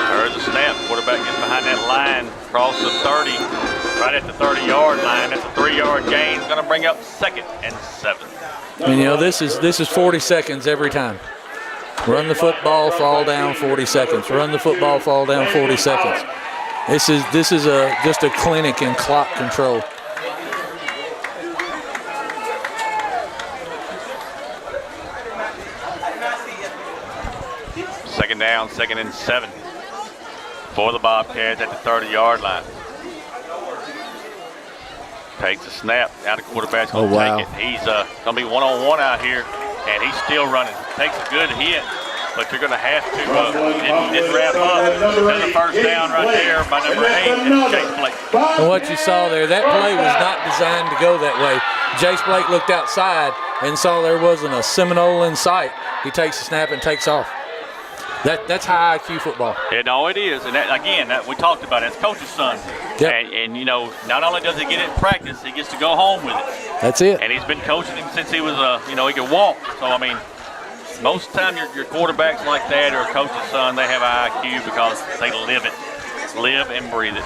There's a snap. Quarterback gets behind that line, across the 30, right at the 30-yard line. That's a 3-yard gain. It's going to bring up 2nd and 7. And you know, this is 40 seconds every time. Run the football, fall down 40 seconds. Run the football, fall down 40 seconds. This is just a clinic in clock control. Second down, 2nd and 7 for the Bobcats at the 30-yard line. Takes a snap. Now the quarterback's going to take it. He's going to be one-on-one out here, and he's still running. Takes a good hit, but you're going to have to didn't wrap up. There's a first down right there by number 8, and Jace Blake. And what you saw there, that play was not designed to go that way. Jace Blake looked outside and saw there wasn't a Seminole in sight. He takes the snap and takes off. That's high IQ football. Yeah, no, it is. And that, we talked about it. It's coach's son. Yep. And, you know, not only does he get it in practice, he gets to go home with it. That's it. And he's been coaching him since he was, he could walk. So, I mean, most of the time your quarterbacks like that or a coach's son, they have IQ because they live it. Live and breathe it.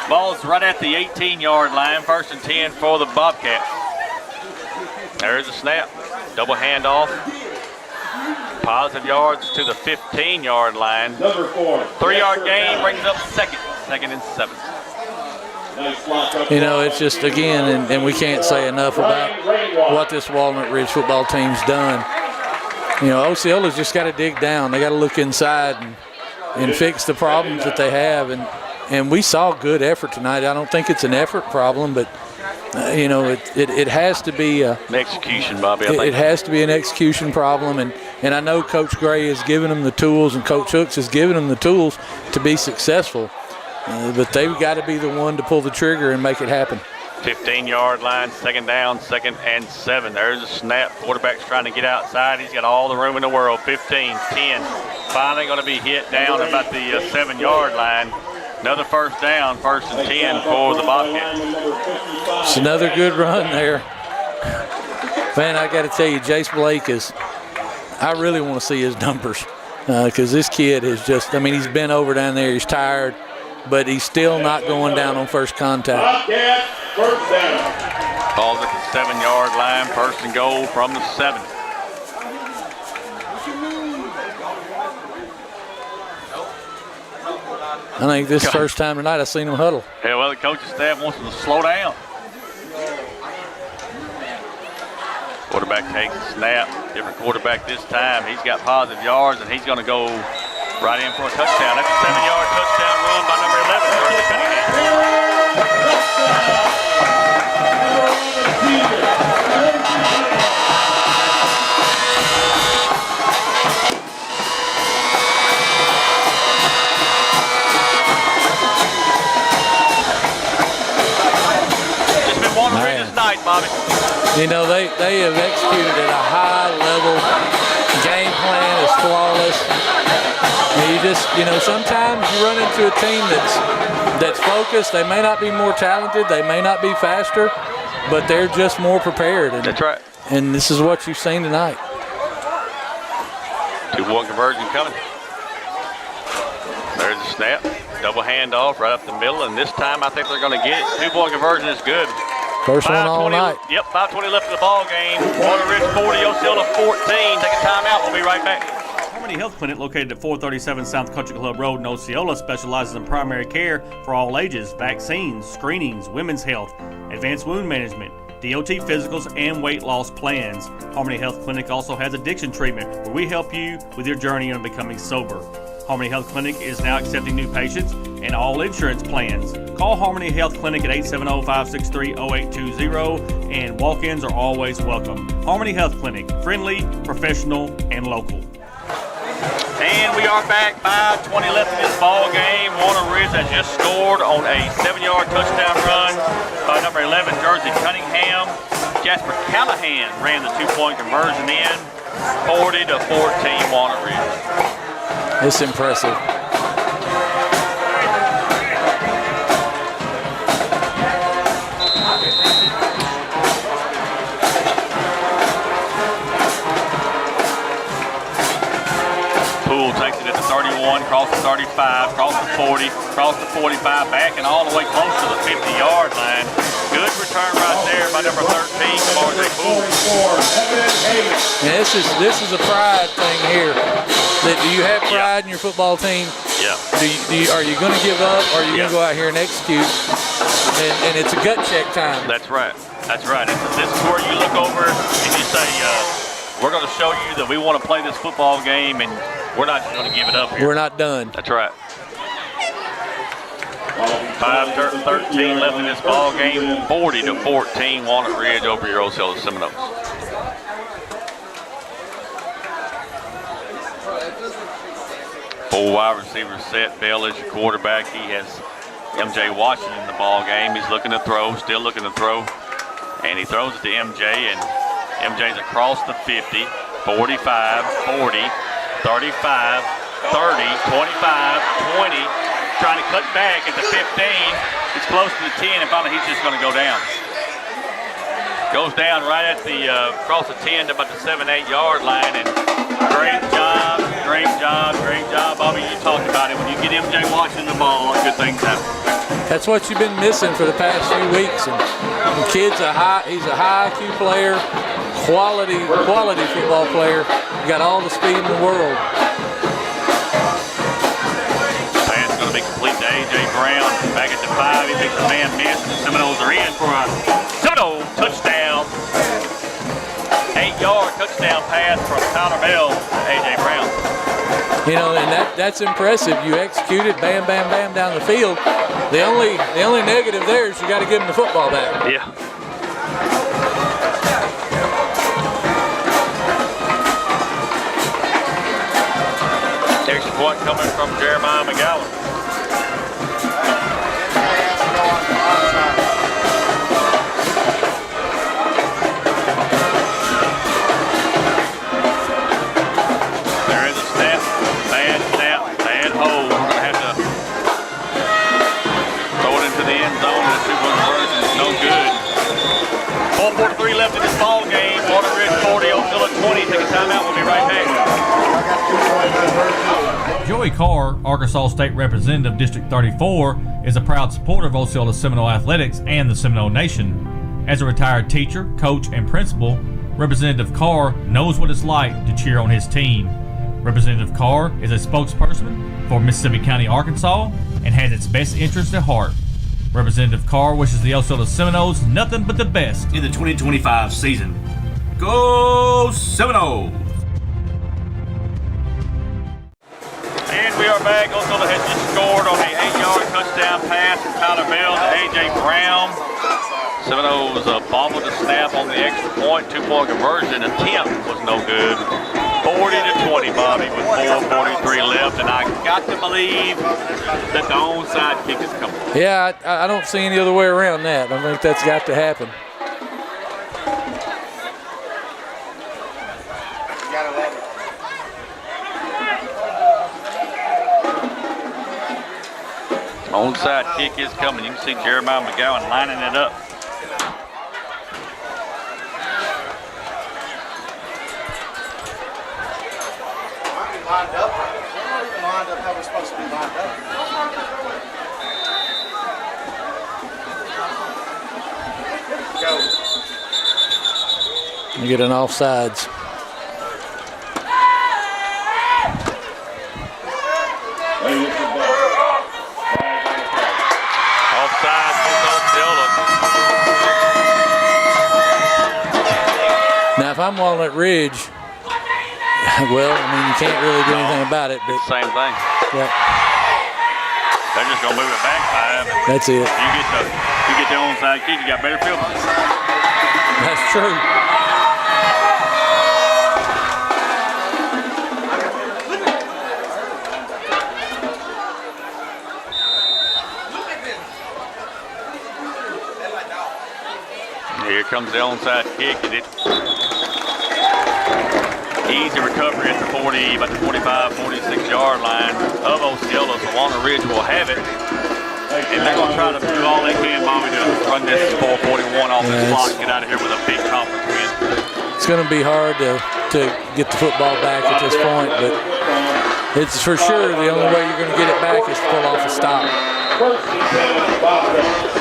Ball's right at the 18-yard line. 1st and 10 for the Bobcats. There's a snap. Double handoff. Positive yards to the 15-yard line. Number 4. 3-yard gain brings up 2nd and 7. You know, it's just, again, and we can't say enough about what this Walnut Ridge football team's done. You know, Osceola's just got to dig down. They got to look inside and fix the problems that they have. And we saw good effort tonight. I don't think it's an effort problem, but you know, it has to be an execution, Bobby. I think it has to be an execution problem, and I know Coach Gray has given them the tools, and Coach Hooks has given them the tools to be successful. But they've got to be the one to pull the trigger and make it happen. 15-yard line, 2nd down, 2nd and 7. There's a snap. Quarterback's trying to get outside. He's got all the room in the world. 15, 10. Finally going to be hit down about the 7-yard line. Another first down, 1st and 10 for the Bobcats. It's another good run there. Man, I got to tell you, Jace Blake I really want to see his numbers because this kid is just, I mean, he's been over down there. He's tired, but he's still not going down on first contact. Bobcats, first down. Ball's at the 7-yard line, 1st and goal from the 7. I think this is the first time tonight I've seen him huddle. Yeah, well, the coaching staff wants him to slow down. Quarterback takes a snap. Different quarterback this time. He's got positive yards, and he's going to go right in for a touchdown. That's a 7-yard touchdown run by number 11, Jordan Cunningham. Night, Bobby. You know, they have executed at a high level. Game plan is flawless. And you just, you know, sometimes you run into a team that's focused. They may not be more talented. They may not be faster, but they're just more prepared. And, that's right. And this is what you've seen tonight. 2-point conversion coming. There's a snap. Double handoff right up the middle, and this time I think they're going to get it. 2-point conversion is good. First one all night. Yep, 5:20 left in the ball game. Walnut Ridge 40, Osceola 14. Take a timeout. We'll be right back. Harmony Health Clinic, located at 437 South Country Club Road in Osceola, specializes in primary care for all ages, vaccines, screenings, women's health, advanced wound management, DOT physicals, and weight loss plans. Harmony Health Clinic also has addiction treatment, where we help you with your journey on becoming sober. Harmony Health Clinic is now accepting new patients. and all insurance plans. Call Harmony Health Clinic at 870-563-0820, and walk-ins are always welcome. Harmony Health Clinic, friendly, professional, and local. And we are back. 5:20 left in this ball game. Walnut Ridge has just scored on a 7-yard touchdown run by number 11, Jersey Cunningham. Jasper Callahan ran the 2-point conversion in. 40-14 Walnut Ridge. It's impressive. Poole takes it at the 31, cross the 35, cross the 40, cross the 45, back and all the way close to the 50-yard line. Good return right there by number 13, Marze Poole. Yeah, this is a pride thing here. Do you have pride in your football team? Yeah. Are you going to give up, or are you going to go out here and execute? And it's a gut check time. That's right. That's right. This is where you look over and you say, we're going to show you that we want to play this football game, and we're not going to give it up here. We're not done. That's right. 5:13 left in this ball game. 40-14 Walnut Ridge over your Osceola Seminoles. Full wide receiver set. Bell is your quarterback. He has MJ Washington in the ball game. He's looking to throw, still looking to throw. And he throws it to MJ, and MJ's across the 50, 45, 40, 35, 30, 25, 20. Trying to cut back at the 15. It's close to the 10, and finally he's just going to go down. Goes down right at the across the 10 to about the 7-8 yard line, and great job, Bobby. You talked about it. When you get MJ Washington the ball, good things happen. That's what you've been missing for the past few weeks. And the kid's he's a high IQ player, quality football player. Got all the speed in the world. Pass going to be complete to A.J. Brown. Back at the 5, he makes a man miss, and the Seminoles are in for a Seminole touchdown. 8-yard touchdown pass from Tyler Bell to A.J. Brown. You know, and that's impressive. You executed, bam, bam, bam, down the field. The only negative there is you got to give him the football back. Yeah. Extra point coming from Jeremiah McGowan. There is a snap, bad hold. We're going to have to throw it into the end zone, and the 2-point conversion is no good. 4:43 left in this ball game. Walnut Ridge 40, Osceola 20. Take a timeout. We'll be right back. Joey Carr, Arkansas State Representative District 34, is a proud supporter of Osceola Seminole athletics and the Seminole Nation. As a retired teacher, coach, and principal, Representative Carr knows what it's like to cheer on his team. Representative Carr is a spokesperson for Mississippi County, Arkansas, and has its best interests at heart. Representative Carr wishes the Osceola Seminoles nothing but the best In the 2025 season. Go Seminoles! And we are back. Osceola has just scored on a 8-yard touchdown pass from Tyler Bell to A.J. Brown. Seminoles bobbled the snap on the extra point. 2-point conversion attempt was no good. 40-20, Bobby, with 4:43 left. And I got to believe that the onside kick is coming. Yeah, I don't see any other way around that. I think that's got to happen. Onside kick is coming. You can see Jeremiah McGowan lining it up. Lined up. We're not even lined up how we're supposed to be lined up. You get an offsides. Offside for Osceola. Now, if I'm Walnut Ridge, well, I mean, you can't really do anything about it. But Same thing. yeah. They're just gonna move it back 5. That's it. You get the onside kick, you got better field position. That's true. Here comes the onside kick, and it easy recovery at the 40, about the 45, 46-yard line of Osceola. So Walnut Ridge will have it, and they're going to try to do all they can, Bobby, to run this 441 off this clock and get out of here with a big conference win. It's going to be hard to get the football back at this point, but it's for sure the only way you're going to get it back is to pull off a stop. First and 10, Bobcats.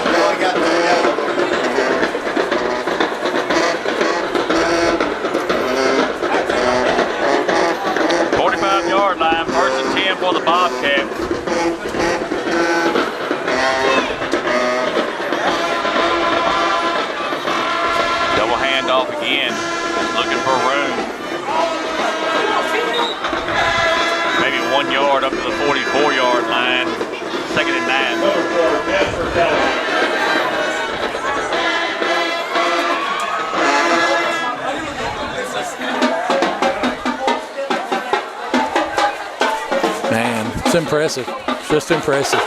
45-yard line, first and 10 for the Bobcats. Double handoff again, looking for room. Maybe 1 yard up to the 44-yard line. Second and 9. Man, it's impressive. It's just impressive.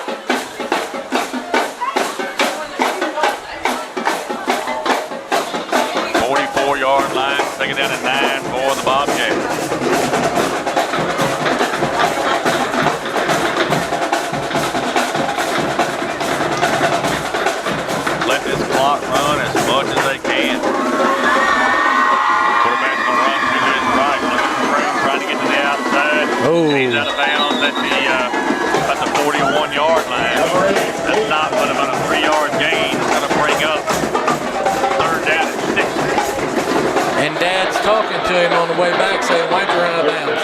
Yard line, second down and 9 for the Bobcats. Let this clock run as much as they can. Quarterback's going to run to his right, looking for room, trying to get to the outside. Oh. He's out of bounds at the 41-yard line. That's not but about a 3-yard gain. It's going to bring up third down and 6. And Dad's talking to him on the way back saying, why'd you run out of bounds?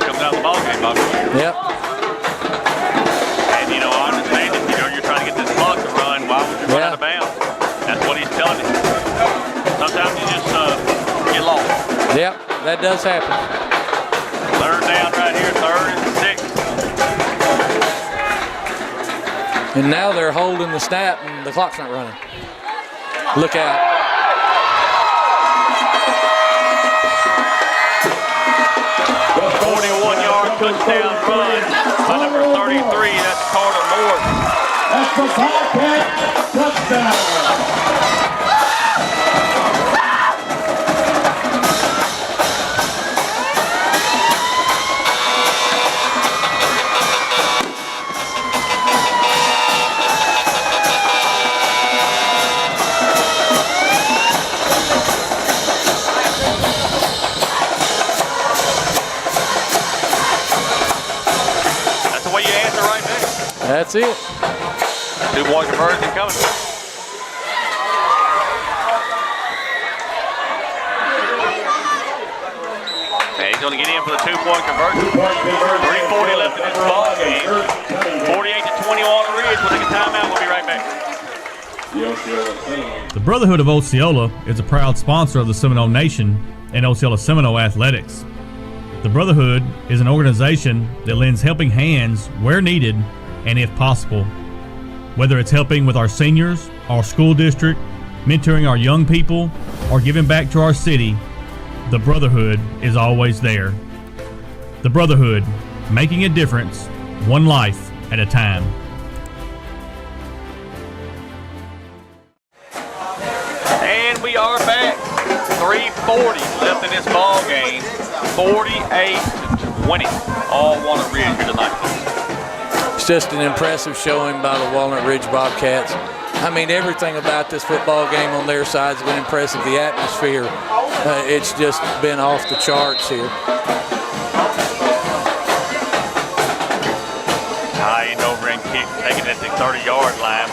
Comes out of the ballgame, Bobby. Yep. And, I understand it. You're trying to get this clock to run. Why would you run out of bounds? That's what he's telling you. Sometimes you just get lost. Yep, that does happen. Third down right here, third and 6. And now they're holding the snap and the clock's not running. Look out. 41-yard touchdown run by number 33. That's Carter Morton. That's the Bobcat touchdown. That's it. 2-point conversion coming. And he's going to get in for the 2-point conversion. 3:40 left in this ball game. 48-20 Walnut Ridge. We'll take a timeout. We'll be right back. The Brotherhood of Osceola is a proud sponsor of the Seminole Nation and Osceola Seminole athletics. The Brotherhood is an organization that lends helping hands where needed and if possible. Whether it's helping with our seniors, our school district, mentoring our young people, or giving back to our city, the Brotherhood is always there. The Brotherhood, making a difference, one life at a time. And we are back. 3:40 left in this ball game. 48-20. All Walnut Ridge here tonight. It's just an impressive showing by the Walnut Ridge Bobcats. I mean, everything about this football game on their side has been impressive. The atmosphere, it's just been off the charts here. High end over and kick, taking it at the 30-yard line.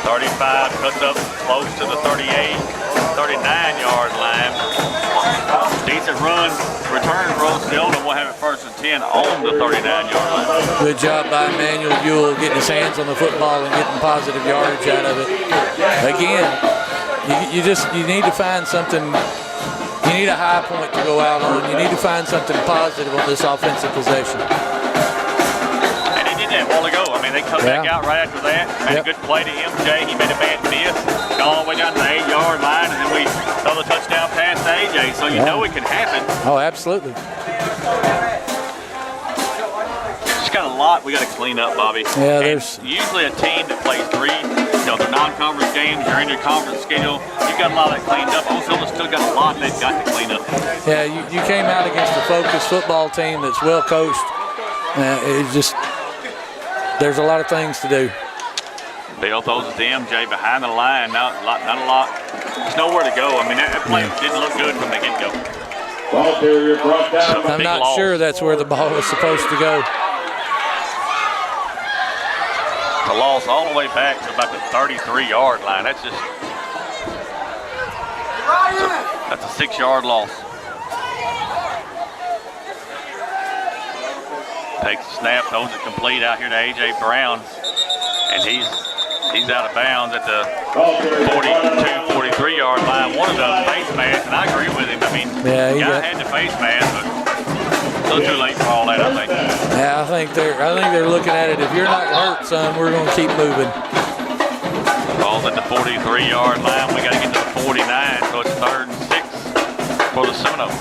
35 cuts up close to the 38, 39-yard line. Decent run, return for Osceola. We'll have it first and 10 on the 39-yard line. Good job by Emmanuel Ewell getting his hands on the football and getting positive yardage out of it. Again, You need to find something. You need a high point to go out on. You need to find something positive on this offensive possession. And he did that a while ago. I mean, they come back out right after that. Made a good play to MJ. He made a bad miss. Got all the way down to the 8-yard line, and then we throw the touchdown pass to AJ. So you know it can happen. Oh, absolutely. Just got a lot we got to clean up, Bobby. Yeah, and there's usually a team that plays three, their non-conference games, your inter-conference schedule, you got a lot of that cleaned up. Osceola still got a lot they've got to clean up. Yeah, you came out against a focused football team that's well coached. There's a lot of things to do. Bill throws it to MJ behind the line. Not a lot. There's nowhere to go. I mean, that play didn't look good from the get-go. Ball carrier brought down. I'm not sure that's where the ball was supposed to go. The loss all the way back to about the 33-yard line. That's a 6-yard loss. Takes the snap, throws it complete out here to A.J. Brown. And he's out of bounds at the 42, 43-yard line. Wanted a face mask, and I agree with him. I mean, the guy had the face mask, but still too late for all that, I think. Yeah, I think they're looking at it. If you're not hurt, son, we're going to keep moving. Ball's at the 43-yard line. We got to get to the 49, so it's 3rd and 6 for the Seminoles.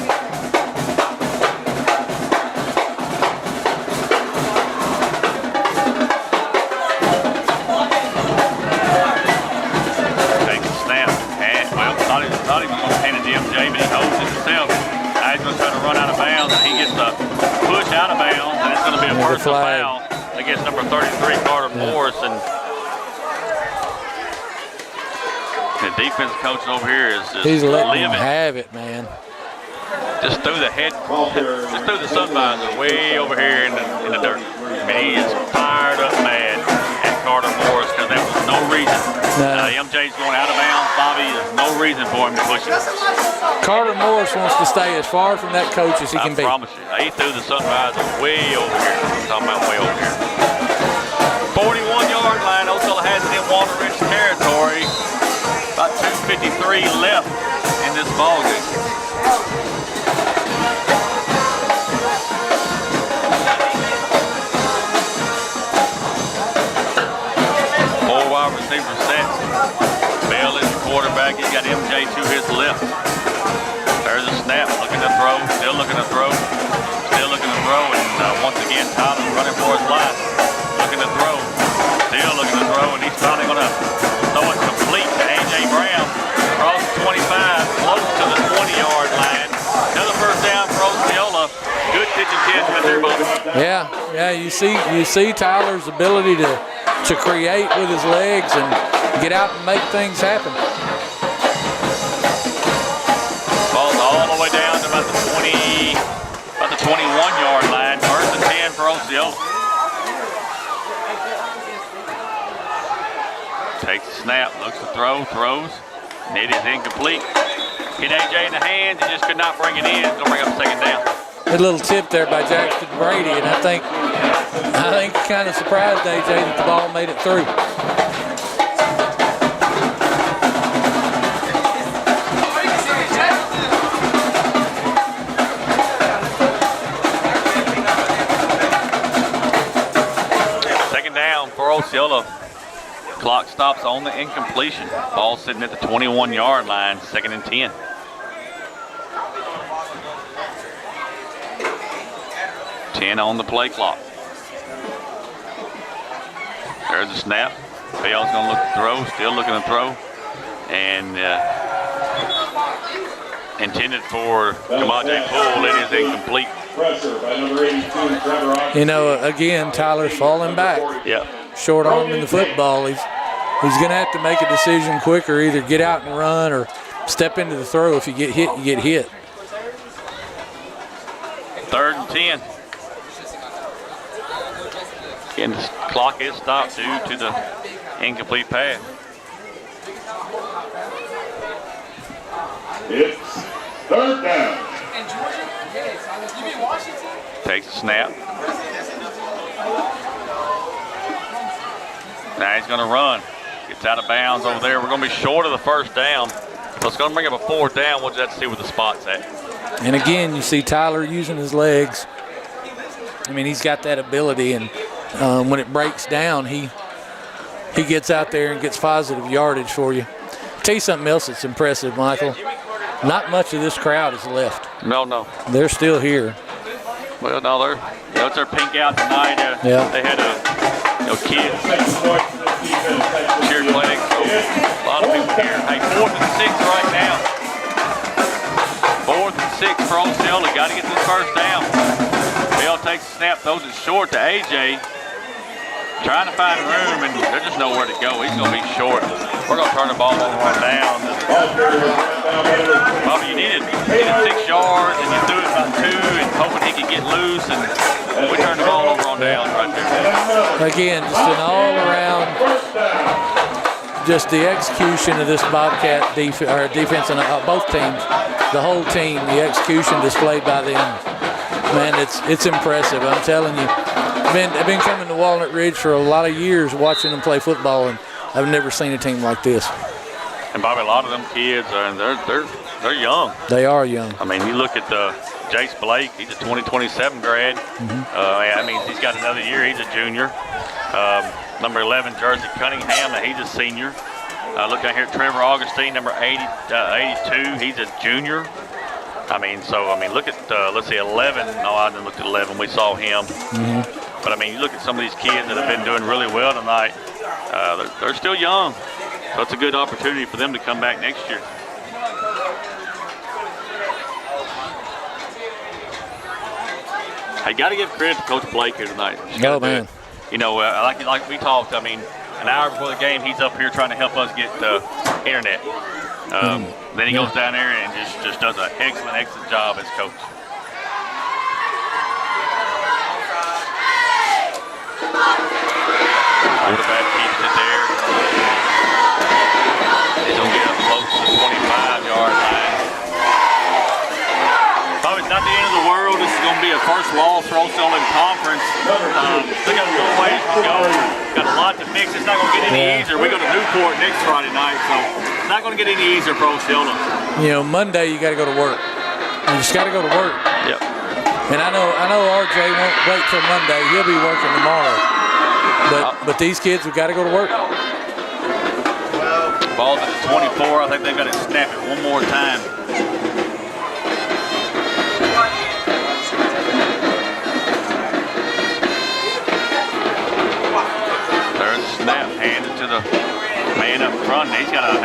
Takes the snap. And, thought he was going to hand it to MJ, but he holds it himself. Now he's going to try to run out of bounds, and he gets the push out of bounds, and it's going to be a personal foul against number 33, Carter Morris. And the defensive coach over here is just he's letting him have it, man. Just threw the sun visor way over here in the dirt. I mean, he is fired up mad at Carter Morris because there was no reason. MJ's going out of bounds, Bobby. There's no reason for him to push it. Carter Morris wants to stay as far from that coach as he can be. I promise you. He threw the sun visor way over here. I'm talking about way over here. 41-yard line. Osceola has it in Walnut Ridge territory. About 2:53 left in this ball game. Four wide receiver set. Bell is the quarterback. He's got MJ to his left. There's a snap. Looking to throw. Still looking to throw. Still looking to throw. And once again, Tyler running for his life. Looking to throw. Still looking to throw. And he's finally going to throw it complete to A.J. Brown. Across the 25. Close to the 20-yard line. Another first down for Osceola. Good pitching catch right there, Bobby. Yeah. You see Tyler's ability to create with his legs and get out and make things happen. Ball's all the way down to about the 21-yard line. 1st and 10 for Osceola. Takes the snap, looks to throw, throws. And it is incomplete. Hit AJ in the hands, he just could not bring it in. Gonna bring up 2nd down. A little tip there by Jackson Brady, and I think kind of surprised AJ that the ball made it through. Second down for Osceola. Clock stops on the incompletion. Ball sitting at the 21-yard line, 2nd and 10. On the play clock. There's a snap. Bell's going to look to throw, still looking to throw. And intended for Kamaje Poole. It is incomplete. Pressure by number 82, Trevor. You know, again, Tyler's falling back. Yep. Short arm in the football. He's going to have to make a decision quicker, either get out and run or step into the throw. If you get hit, you get hit. 3rd and 10. Again, the clock is stopped due to the incomplete pass. It's 3rd down. Takes the snap. Now he's going to run. Gets out of bounds over there. We're going to be short of the first down. So it's going to bring up a 4th down. We'll just have to see where the spot's at. And again, you see Tyler using his legs. I mean, he's got that ability, and when it breaks down, he gets out there and gets positive yardage for you. Tell you something else that's impressive, Michael. Not much of this crowd is left. No. They're still here. Well, no, it's their pink out tonight. Yeah. They had kids cheer clinic, so a lot of people here. Hey, 4th and 6 right now. 4th and 6 for Osceola. Got to get this first down. Bell takes a snap, throws it short to AJ. Trying to find room, and there's just nowhere to go. He's going to be short. We're going to turn the ball over on down. Bobby, you needed 6 yards, and you threw it about 2, and hoping he could get loose, and we turned the ball over on down right there. Again, just an all-around, just the execution of this Bobcat defense and both teams, the whole team, the execution displayed by them. Man, it's impressive. I'm telling you. I've been coming to Walnut Ridge for a lot of years watching them play football, and I've never seen a team like this. And Bobby, a lot of them kids they're young. They are young. I mean, you look at Jace Blake. He's a 2027 grad. I mean, he's got another year. He's a junior. Number 11, Jersey Cunningham. He's a senior. Look down here at Trevor Augustine, number 82. He's a junior. Look at, let's see, 11. No, I didn't look at 11. We saw him. But, I mean, you look at some of these kids that have been doing really well tonight. They're still young. So it's a good opportunity for them to come back next year. I got to give credit to Coach Blake here tonight. Oh, man. You know, like we talked, I mean, an hour before the game, he's up here trying to help us get internet. Then he goes down there and just does an excellent job as coach. Quarterback keeps it there. He's going to get up close to the 25-yard line. Probably it's not the end of the world. This is going to be a first loss for Osceola in conference. They got a little ways to go. Got a lot to fix. It's not going to get any easier. We go to Newport next Friday night, so it's not going to get any easier for Osceola. You know, Monday you got to go to work. You just got to go to work. Yep. And I know RJ won't wait till Monday. He'll be working tomorrow. But these kids have got to go to work. Ball's at the 24. I think they've got to snap it one more time. There's a snap handed to the man up front. He's got it's a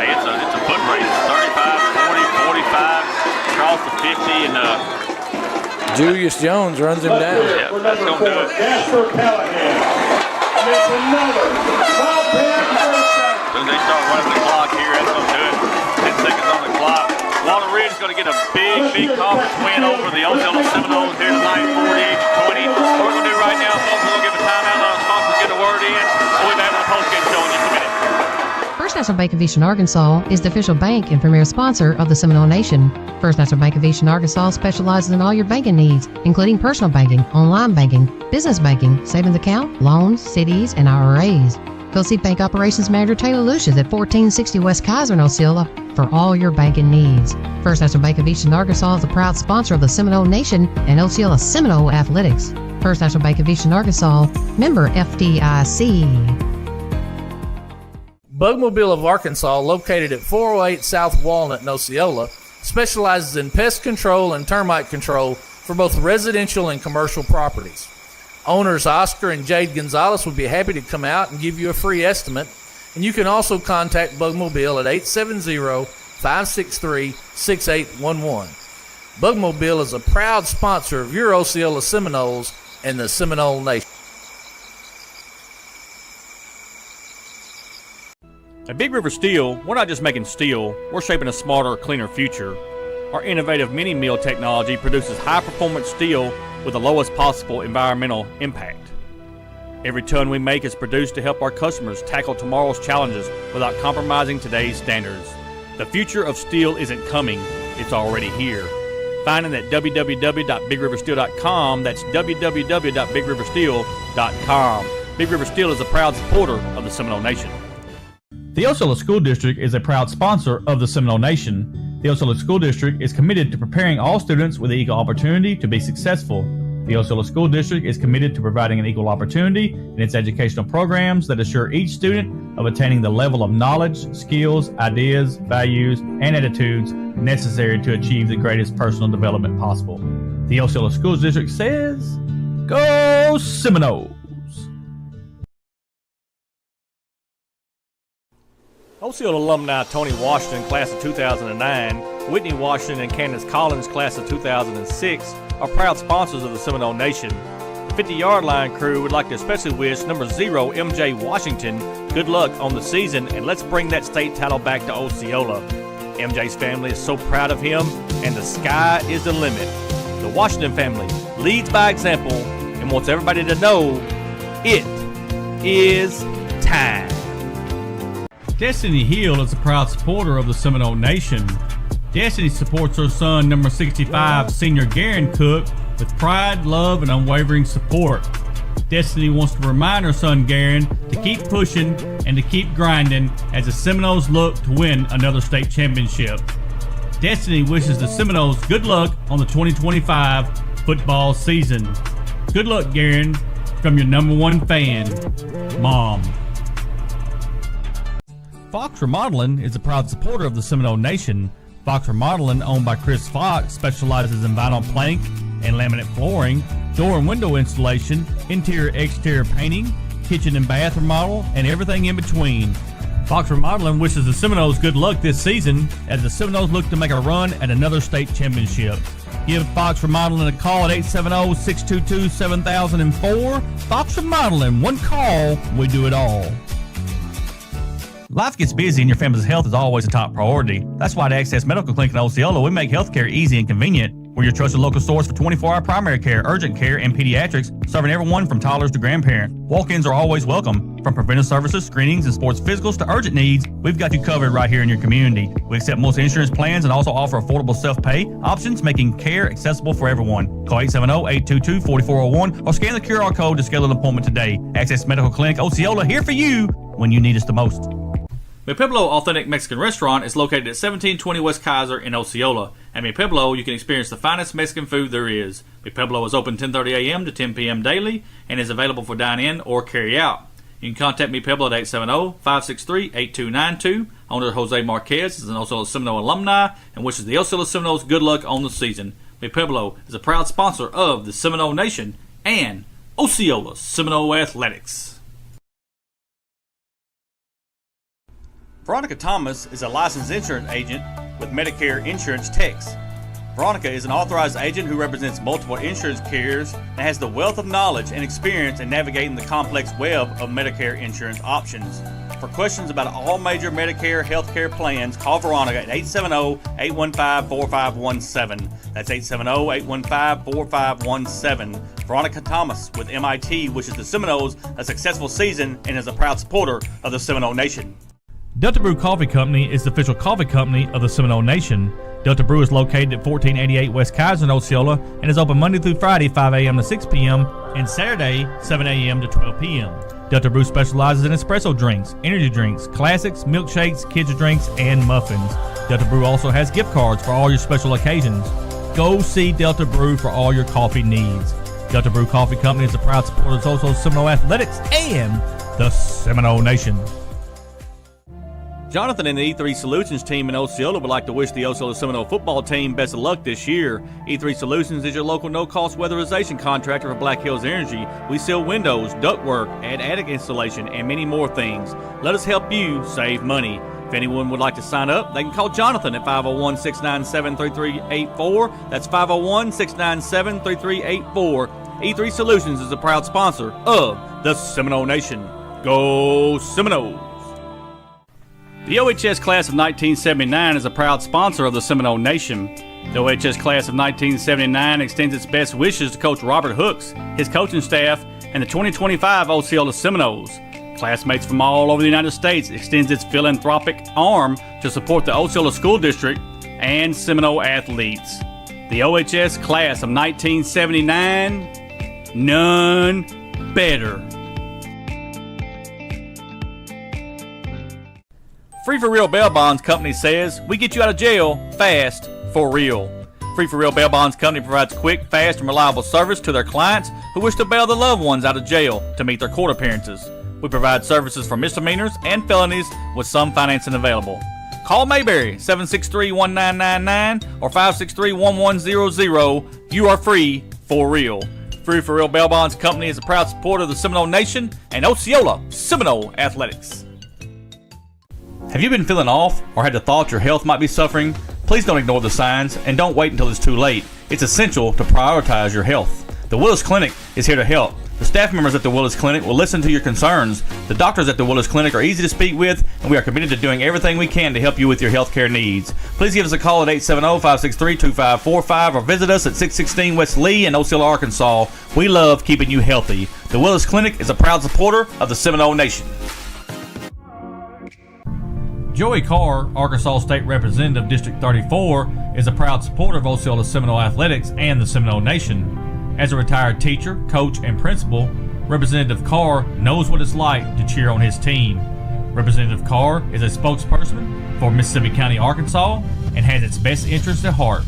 foot race. 35, 40, 45, across the 50, and Julius Jones runs him down. Yeah, that's going to do it. It's another Bobcat first down. As soon as they start running the clock here, that's going to do it. 10 seconds on the clock. Walnut Ridge is going to get a big conference win over the Osceola Seminoles here tonight, 48-20. What we're going to do right now, folks, we're going to give a timeout, let our sponsors get a word in. We'll be back with the postgame show in just a minute. First National Bank of Eastern Arkansas is the official bank and premier sponsor of the Seminole Nation. First National Bank of Eastern Arkansas specializes in all your banking needs, including personal banking, online banking, business banking, savings account, loans, CDs, and IRAs. Go see Bank Operations Manager Taylor Lucius at 1460 West Kaiser in Osceola for all your banking needs. First National Bank of Eastern Arkansas is the proud sponsor of the Seminole Nation and Osceola Seminole Athletics. First National Bank of Eastern Arkansas, member FDIC. Bugmobile of Arkansas, located at 408 South Walnut in Osceola, specializes in pest control and termite control for both residential and commercial properties. Owners Oscar and Jade Gonzalez would be happy to come out and give you a free estimate, and you can also contact Bugmobile at 870-563-6811. Bugmobile is a proud sponsor of your Osceola Seminoles and the Seminole Nation. At Big River Steel, we're not just making steel, we're shaping a smarter, cleaner future. Our innovative mini mill technology produces high-performance steel with the lowest possible environmental impact. Every ton we make is produced to help our customers tackle tomorrow's challenges without compromising today's standards. The future of steel isn't coming, it's already here. Find it at www.bigriversteel.com. That's www.bigriversteel.com. Big River Steel is a proud supporter of the Seminole Nation. The Osceola School District is a proud sponsor of the Seminole Nation. The Osceola School District is committed to preparing all students with equal opportunity to be successful. The Osceola School District is committed to providing an equal opportunity in its educational programs that assure each student of attaining the level of knowledge, skills, ideas, values, and attitudes necessary to achieve the greatest personal development possible. The Osceola School District says, Go Seminoles! Osceola alumni Tony Washington, class of 2009, Whitney Washington and Candace Collins, class of 2006, are proud sponsors of the Seminole Nation. The 50-yard line crew would like to especially wish number 0, MJ Washington, good luck on the season, and let's bring that state title back to Osceola. MJ's family is so proud of him, and the sky is the limit. The Washington family leads by example and wants everybody to know it is time. Destiny Hill is a proud supporter of the Seminole Nation. Destiny supports her son, number 65, senior Garen Cook, with pride, love, and unwavering support. Destiny wants to remind her son Garen to keep pushing and to keep grinding as the Seminoles look to win another state championship. Destiny wishes the Seminoles good luck on the 2025 football season. Good luck, Garen, from your number one fan, Mom. Fox Remodeling is a proud supporter of the Seminole Nation. Fox Remodeling, owned by Chris Fox, specializes in vinyl plank and laminate flooring, door and window installation, interior-exterior painting, kitchen and bath remodel, and everything in between. Fox Remodeling wishes the Seminoles good luck this season as the Seminoles look to make a run at another state championship. Give Fox Remodeling a call at 870-622-7004. Fox Remodeling, one call, we do it all. Life gets busy and your family's health is always a top priority. That's why at Access Medical Clinic in Osceola, we make healthcare easy and convenient. We're your trusted local source for 24-hour primary care, urgent care, and pediatrics, serving everyone from toddlers to grandparent. Walk-ins are always welcome. From preventive services, screenings, and sports physicals to urgent needs, we've got you covered right here in your community. We accept most insurance plans and also offer affordable self-pay options, making care accessible for everyone. Call 870-822-4401 or scan the QR code to schedule an appointment today. Access Medical Clinic Osceola, here for you when you need us the most. Mi Pueblo Authentic Mexican Restaurant is located at 1720 West Kaiser in Osceola. At Mi Pueblo, you can experience the finest Mexican food there is. Mi Pueblo is open 10:30 a.m. to 10 p.m. daily and is available for dine-in or carry-out. You can contact Mi Pueblo at 870-563-8292. Owner Jose Marquez is an Osceola Seminole alumni and wishes the Osceola Seminoles good luck on the season. Mi Pueblo is a proud sponsor of the Seminole Nation and Osceola Seminole Athletics. Veronica Thomas is a licensed insurance agent with Medicare Insurance Techs. Veronica is an authorized agent who represents multiple insurance carriers and has the wealth of knowledge and experience in navigating the complex web of Medicare insurance options. For questions about all major Medicare healthcare plans, call Veronica at 870-815-4517. That's 870-815-4517. Veronica Thomas with MIT wishes the Seminoles a successful season and is a proud supporter of the Seminole Nation. Delta Brew Coffee Company is the official coffee company of the Seminole Nation. Delta Brew is located at 1488 West Kaiser in Osceola and is open Monday through Friday 5 a.m. to 6 p.m. and Saturday 7 a.m. to 12 p.m. Delta Brew specializes in espresso drinks, energy drinks, classics, milkshakes, kids drinks, and muffins. Delta Brew also has gift cards for all your special occasions. Go see Delta Brew for all your coffee needs. Delta Brew Coffee Company is a proud supporter of Osceola Seminole Athletics and the Seminole Nation. Jonathan and the E3 Solutions team in Osceola would like to wish the Osceola Seminole football team best of luck this year. E3 Solutions is your local no-cost weatherization contractor for Black Hills Energy. We sell windows, ductwork, attic installation, and many more things. Let us help you save money. If anyone would like to sign up, they can call Jonathan at 501-697-3384. That's 501-697-3384. E3 Solutions is a proud sponsor of the Seminole Nation. Go Seminoles! The OHS Class of 1979 is a proud sponsor of the Seminole Nation. The OHS Class of 1979 extends its best wishes to Coach Robert Hooks, his coaching staff, and the 2025 Osceola Seminoles. Classmates from all over the United States extends its philanthropic arm to support the Osceola School District and Seminole athletes. The OHS Class of 1979, none better. Free for Real Bail Bonds Company says we get you out of jail fast for real. Free for Real Bail Bonds Company provides quick, fast, and reliable service to their clients who wish to bail their loved ones out of jail to meet their court appearances. We provide services for misdemeanors and felonies with some financing available. Call Mayberry 763-1999 or 563-1100. You are free for real. Free for Real Bail Bonds Company is a proud supporter of the Seminole Nation and Osceola Seminole Athletics. Have you been feeling off or had the thought your health might be suffering? Please don't ignore the signs and don't wait until it's too late. It's essential to prioritize your health. The Willis Clinic is here to help. The staff members at the Willis Clinic will listen to your concerns. The doctors at the Willis Clinic are easy to speak with, and we are committed to doing everything we can to help you with your healthcare needs. Please give us a call at 870-563-2545 or visit us at 616 West Lee in Osceola, Arkansas. We love keeping you healthy. The Willis Clinic is a proud supporter of the Seminole Nation. Joey Carr, Arkansas State Representative District 34, is a proud supporter of Osceola Seminole Athletics and the Seminole Nation. As a retired teacher, coach, and principal, Representative Carr knows what it's like to cheer on his team. Representative Carr is a spokesperson for Mississippi County, Arkansas, and has its best interests at heart.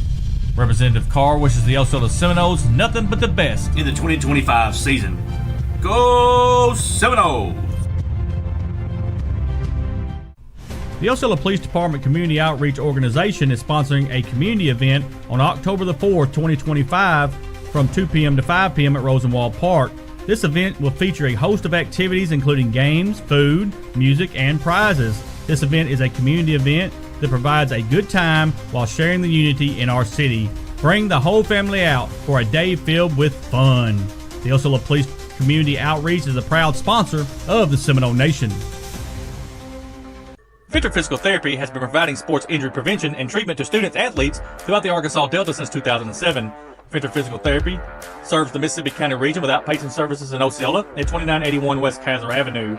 Representative Carr wishes the Osceola Seminoles nothing but the best In the 2025 season. Go Seminoles! The Osceola Police Department Community Outreach Organization is sponsoring a community event on October the 4th, 2025 from 2 p.m. to 5 p.m. at Rosenwald Park. This event will feature a host of activities including games, food, music, and prizes. This event is a community event that provides a good time while sharing the unity in our city. Bring the whole family out for a day filled with fun. The Osceola Police Community Outreach is a proud sponsor of the Seminole Nation. Venture Physical Therapy has been providing sports injury prevention and treatment to students athletes throughout the Arkansas Delta since 2007. Venture Physical Therapy serves the Mississippi County region with outpatient services in Osceola at 2981 West Kaiser Avenue.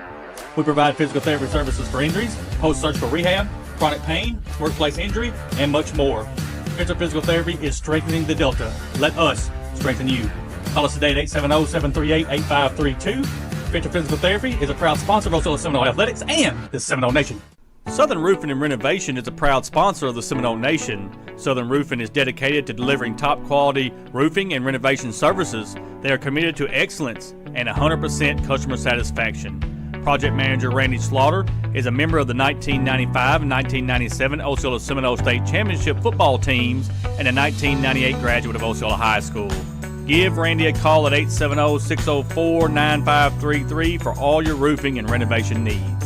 We provide physical therapy services for injuries, post-surgical rehab, chronic pain, workplace injury, and much more. Venture Physical Therapy is strengthening the Delta. Let us strengthen you. Call us today at 870-738-8532. Venture Physical Therapy is a proud sponsor of Osceola Seminole Athletics and the Seminole Nation. Southern Roofing and Renovation is a proud sponsor of the Seminole Nation. Southern Roofing is dedicated to delivering top quality roofing and renovation services. They are committed to excellence and 100% customer satisfaction. Project Manager Randy Slaughter is a member of the 1995 and 1997 Osceola Seminole State Championship football teams and a 1998 graduate of Osceola High School. Give Randy a call at 870-604-9533 for all your roofing and renovation needs.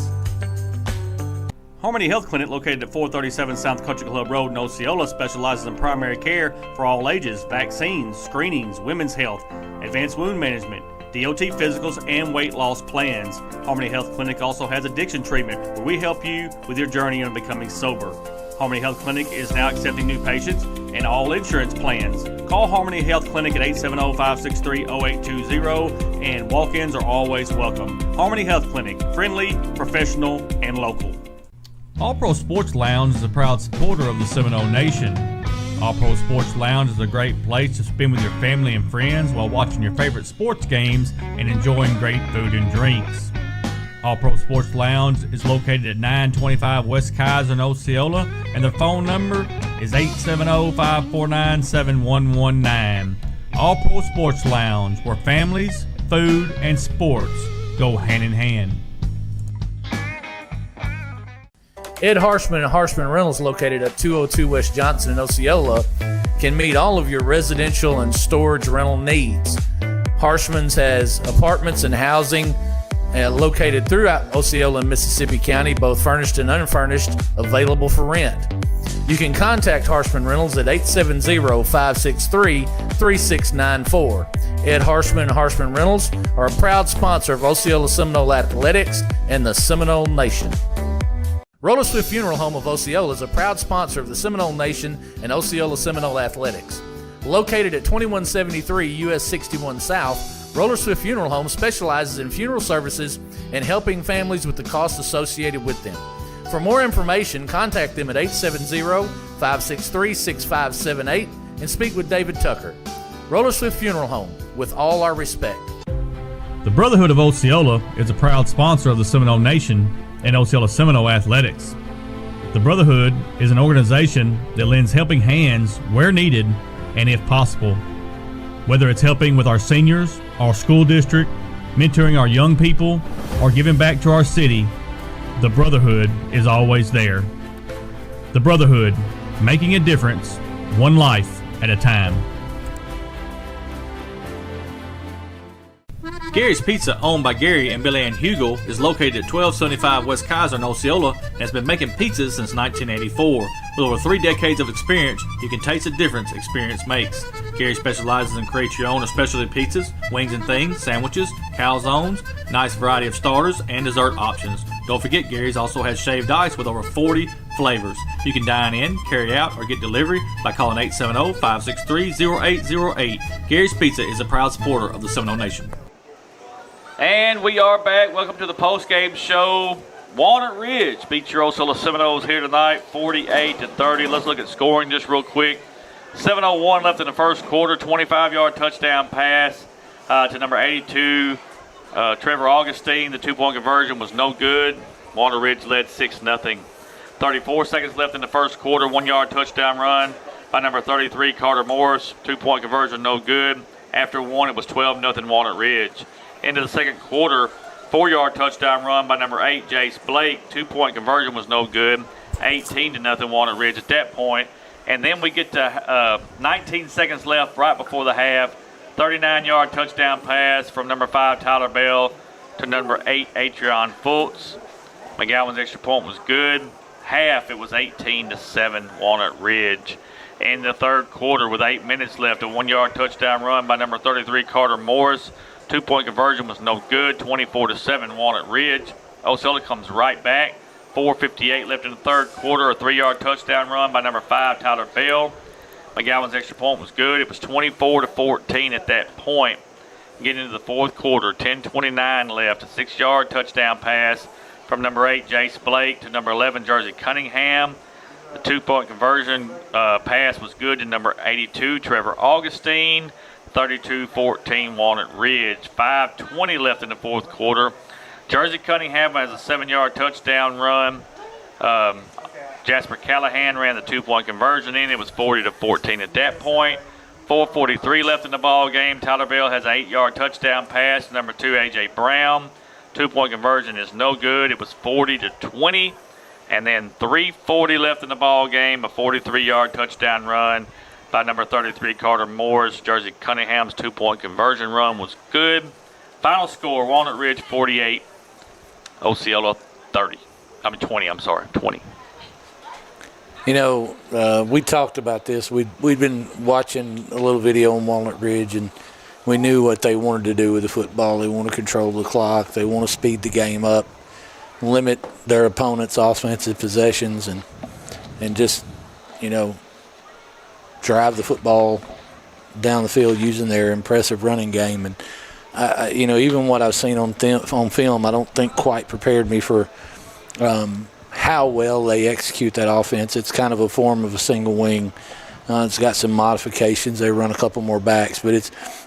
Harmony Health Clinic, located at 437 South Country Club Road in Osceola, specializes in primary care for all ages, vaccines, screenings, women's health, advanced wound management, DOT physicals, and weight loss plans. Harmony Health Clinic also has addiction treatment, where we help you with your journey on becoming sober. Harmony Health Clinic is now accepting new patients and all insurance plans. Call Harmony Health Clinic at 870-563-0820, and walk-ins are always welcome. Harmony Health Clinic, friendly, professional, and local. All Pro Sports Lounge is a proud supporter of the Seminole Nation. All Pro Sports Lounge is a great place to spend with your family and friends while watching your favorite sports games and enjoying great food and drinks. All Pro Sports Lounge is located at 925 West Kaiser in Osceola, and their phone number is 870-549-7119. All Pro Sports Lounge, where families, food, and sports go hand in hand. Ed Harshman and Harshman Rentals, located at 202 West Johnson in Osceola, can meet all of your residential and storage rental needs. Harshman's has apartments and housing located throughout Osceola and Mississippi County, both furnished and unfurnished, available for rent. You can contact Harshman Rentals at 870-563-3694. Ed Harshman and Harshman Rentals are a proud sponsor of Osceola Seminole Athletics and the Seminole Nation. Roller Swift Funeral Home of Osceola is a proud sponsor of the Seminole Nation and Osceola Seminole Athletics. Located at 2173 US 61 South, Roller Swift Funeral Home specializes in funeral services and helping families with the costs associated with them. For more information, contact them at 870-563-6578 and speak with David Tucker. Roller Swift Funeral Home, with all our respect. The Brotherhood of Osceola is a proud sponsor of the Seminole Nation and Osceola Seminole Athletics. The Brotherhood is an organization that lends helping hands where needed and if possible. Whether it's helping with our seniors, our school district, mentoring our young people, or giving back to our city, the Brotherhood is always there. The Brotherhood, making a difference, one life at a time. Gary's Pizza, owned by Gary and Billy Ann Hugel, is located at 1275 West Kaiser in Osceola and has been making pizzas since 1984. With over 3 decades of experience, you can taste the difference experience makes. Gary specializes in create your own or specialty pizzas, wings and things, sandwiches, calzones, nice variety of starters, and dessert options. Don't forget, Gary's also has shaved ice with over 40 flavors. You can dine in, carry out, or get delivery by calling 870-563-0808. Gary's Pizza is a proud supporter of the Seminole Nation. And we are back. Welcome to the post-game show. Walnut Ridge beat your Osceola Seminoles here tonight, 48-30. Let's look at scoring just real quick. 7:01 left in the first quarter. 25-yard touchdown pass to number 82, Trevor Augustine. The two-point conversion was no good. Walnut Ridge led 6-0. 34 seconds left in the first quarter. 1-yard touchdown run by number 33, Carter Morris. Two-point conversion no good. After one, it was 12-0 Walnut Ridge. Into the second quarter, 4-yard touchdown run by number 8, Jace Blake. Two-point conversion was no good. 18-0 Walnut Ridge at that point. And then we get to 19 seconds left right before the half. 39-yard touchdown pass from number 5, Tyler Bell, to number 8, Atrion Fultz. McGowan's extra point was good. Half, it was 18-7 Walnut Ridge. In the third quarter, with 8 minutes left, a 1-yard touchdown run by number 33, Carter Morris. Two-point conversion was no good, 24-7 Walnut Ridge. Osceola comes right back. 4:58 left in the third quarter, a 3-yard touchdown run by number 5, Tyler Bell. McGowan's extra point was good. It was 24-14 at that point. Getting into the fourth quarter, 10:29 left, a 6-yard touchdown pass from number 8, Jace Blake, to number 11, Jersey Cunningham. The two-point conversion pass was good to number 82, Trevor Augustine. 32-14 Walnut Ridge. 5:20 left in the fourth quarter. Jersey Cunningham has a 7-yard touchdown run. Jasper Callahan ran the two-point conversion in. It was 40-14 at that point. 4:43 left in the ball game. Tyler Bell has an 8-yard touchdown pass. Number 2, A.J. Brown. Two-point conversion is no good. It was 40-20. And then 3:40 left in the ball game. A 43-yard touchdown run by number 33, Carter Morris. Jersey Cunningham's two-point conversion run was good. Final score, Walnut Ridge 48, Osceola 20. I'm sorry, 20. You know, we talked about this. We'd been watching a little video on Walnut Ridge, and we knew what they wanted to do with the football. They want to control the clock. They want to speed the game up, limit their opponent's offensive possessions, and just, you know, drive the football down the field using their impressive running game. And, you know, even what I've seen on film, I don't think quite prepared me for how well they execute that offense. It's kind of a form of a single wing. It's got some modifications. They run a couple more backs, but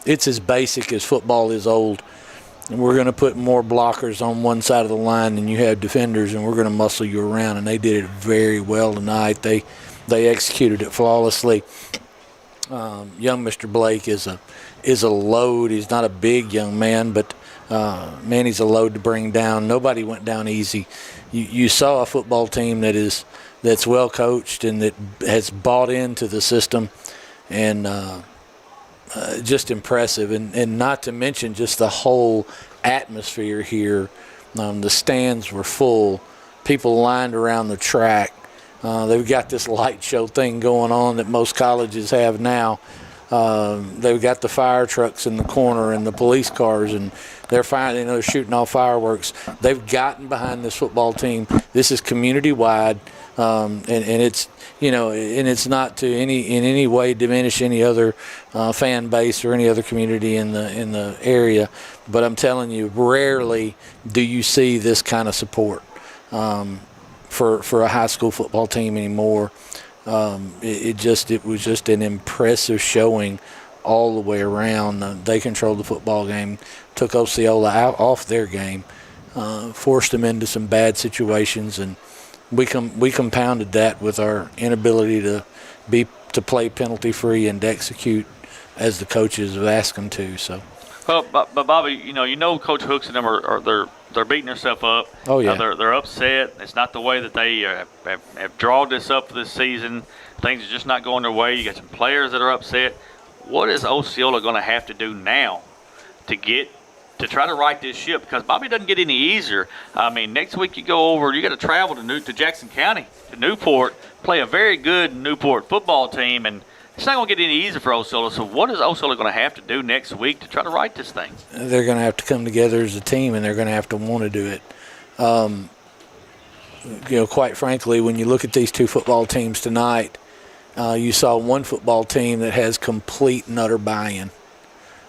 it's as basic as football is old. And we're going to put more blockers on one side of the line than you have defenders, and we're going to muscle you around. And they did it very well tonight. They executed it flawlessly. Young Mr. Blake is a load. He's not a big young man, but man, he's a load to bring down. Nobody went down easy. You saw a football team that's well coached and that has bought into the system, and just impressive. And not to mention just the whole atmosphere here. The stands were full. People lined around the track. They've got this light show thing going on that most colleges have now. They've got the fire trucks in the corner and the police cars, and they're shooting off fireworks. They've gotten behind this football team. This is community wide, and it's, you know, and it's not to in any way diminish any other fan base or any other community in the area. But I'm telling you, rarely do you see this kind of support for a high school football team anymore. It was just an impressive showing all the way around. They controlled the football game, took Osceola off their game, forced them into some bad situations, and we compounded that with our inability to play penalty free and to execute as the coaches have asked them to. So. Well, but Bobby, you know, Coach Hooks and them they're beating themselves up. Oh yeah. They're upset. It's not the way that they have drawn this up for this season. Things are just not going their way. You got some players that are upset. What is Osceola going to have to do now to try to right this ship? Because Bobby doesn't get any easier. I mean, next week you go over. You got to travel to Jackson County, to Newport, play a very good Newport football team, and it's not going to get any easier for Osceola. So what is Osceola going to have to do next week to try to right this thing? They're going to have to come together as a team, and they're going to have to want to do it. Quite frankly, when you look at these two football teams tonight, you saw one football team that has complete and utter buy-in.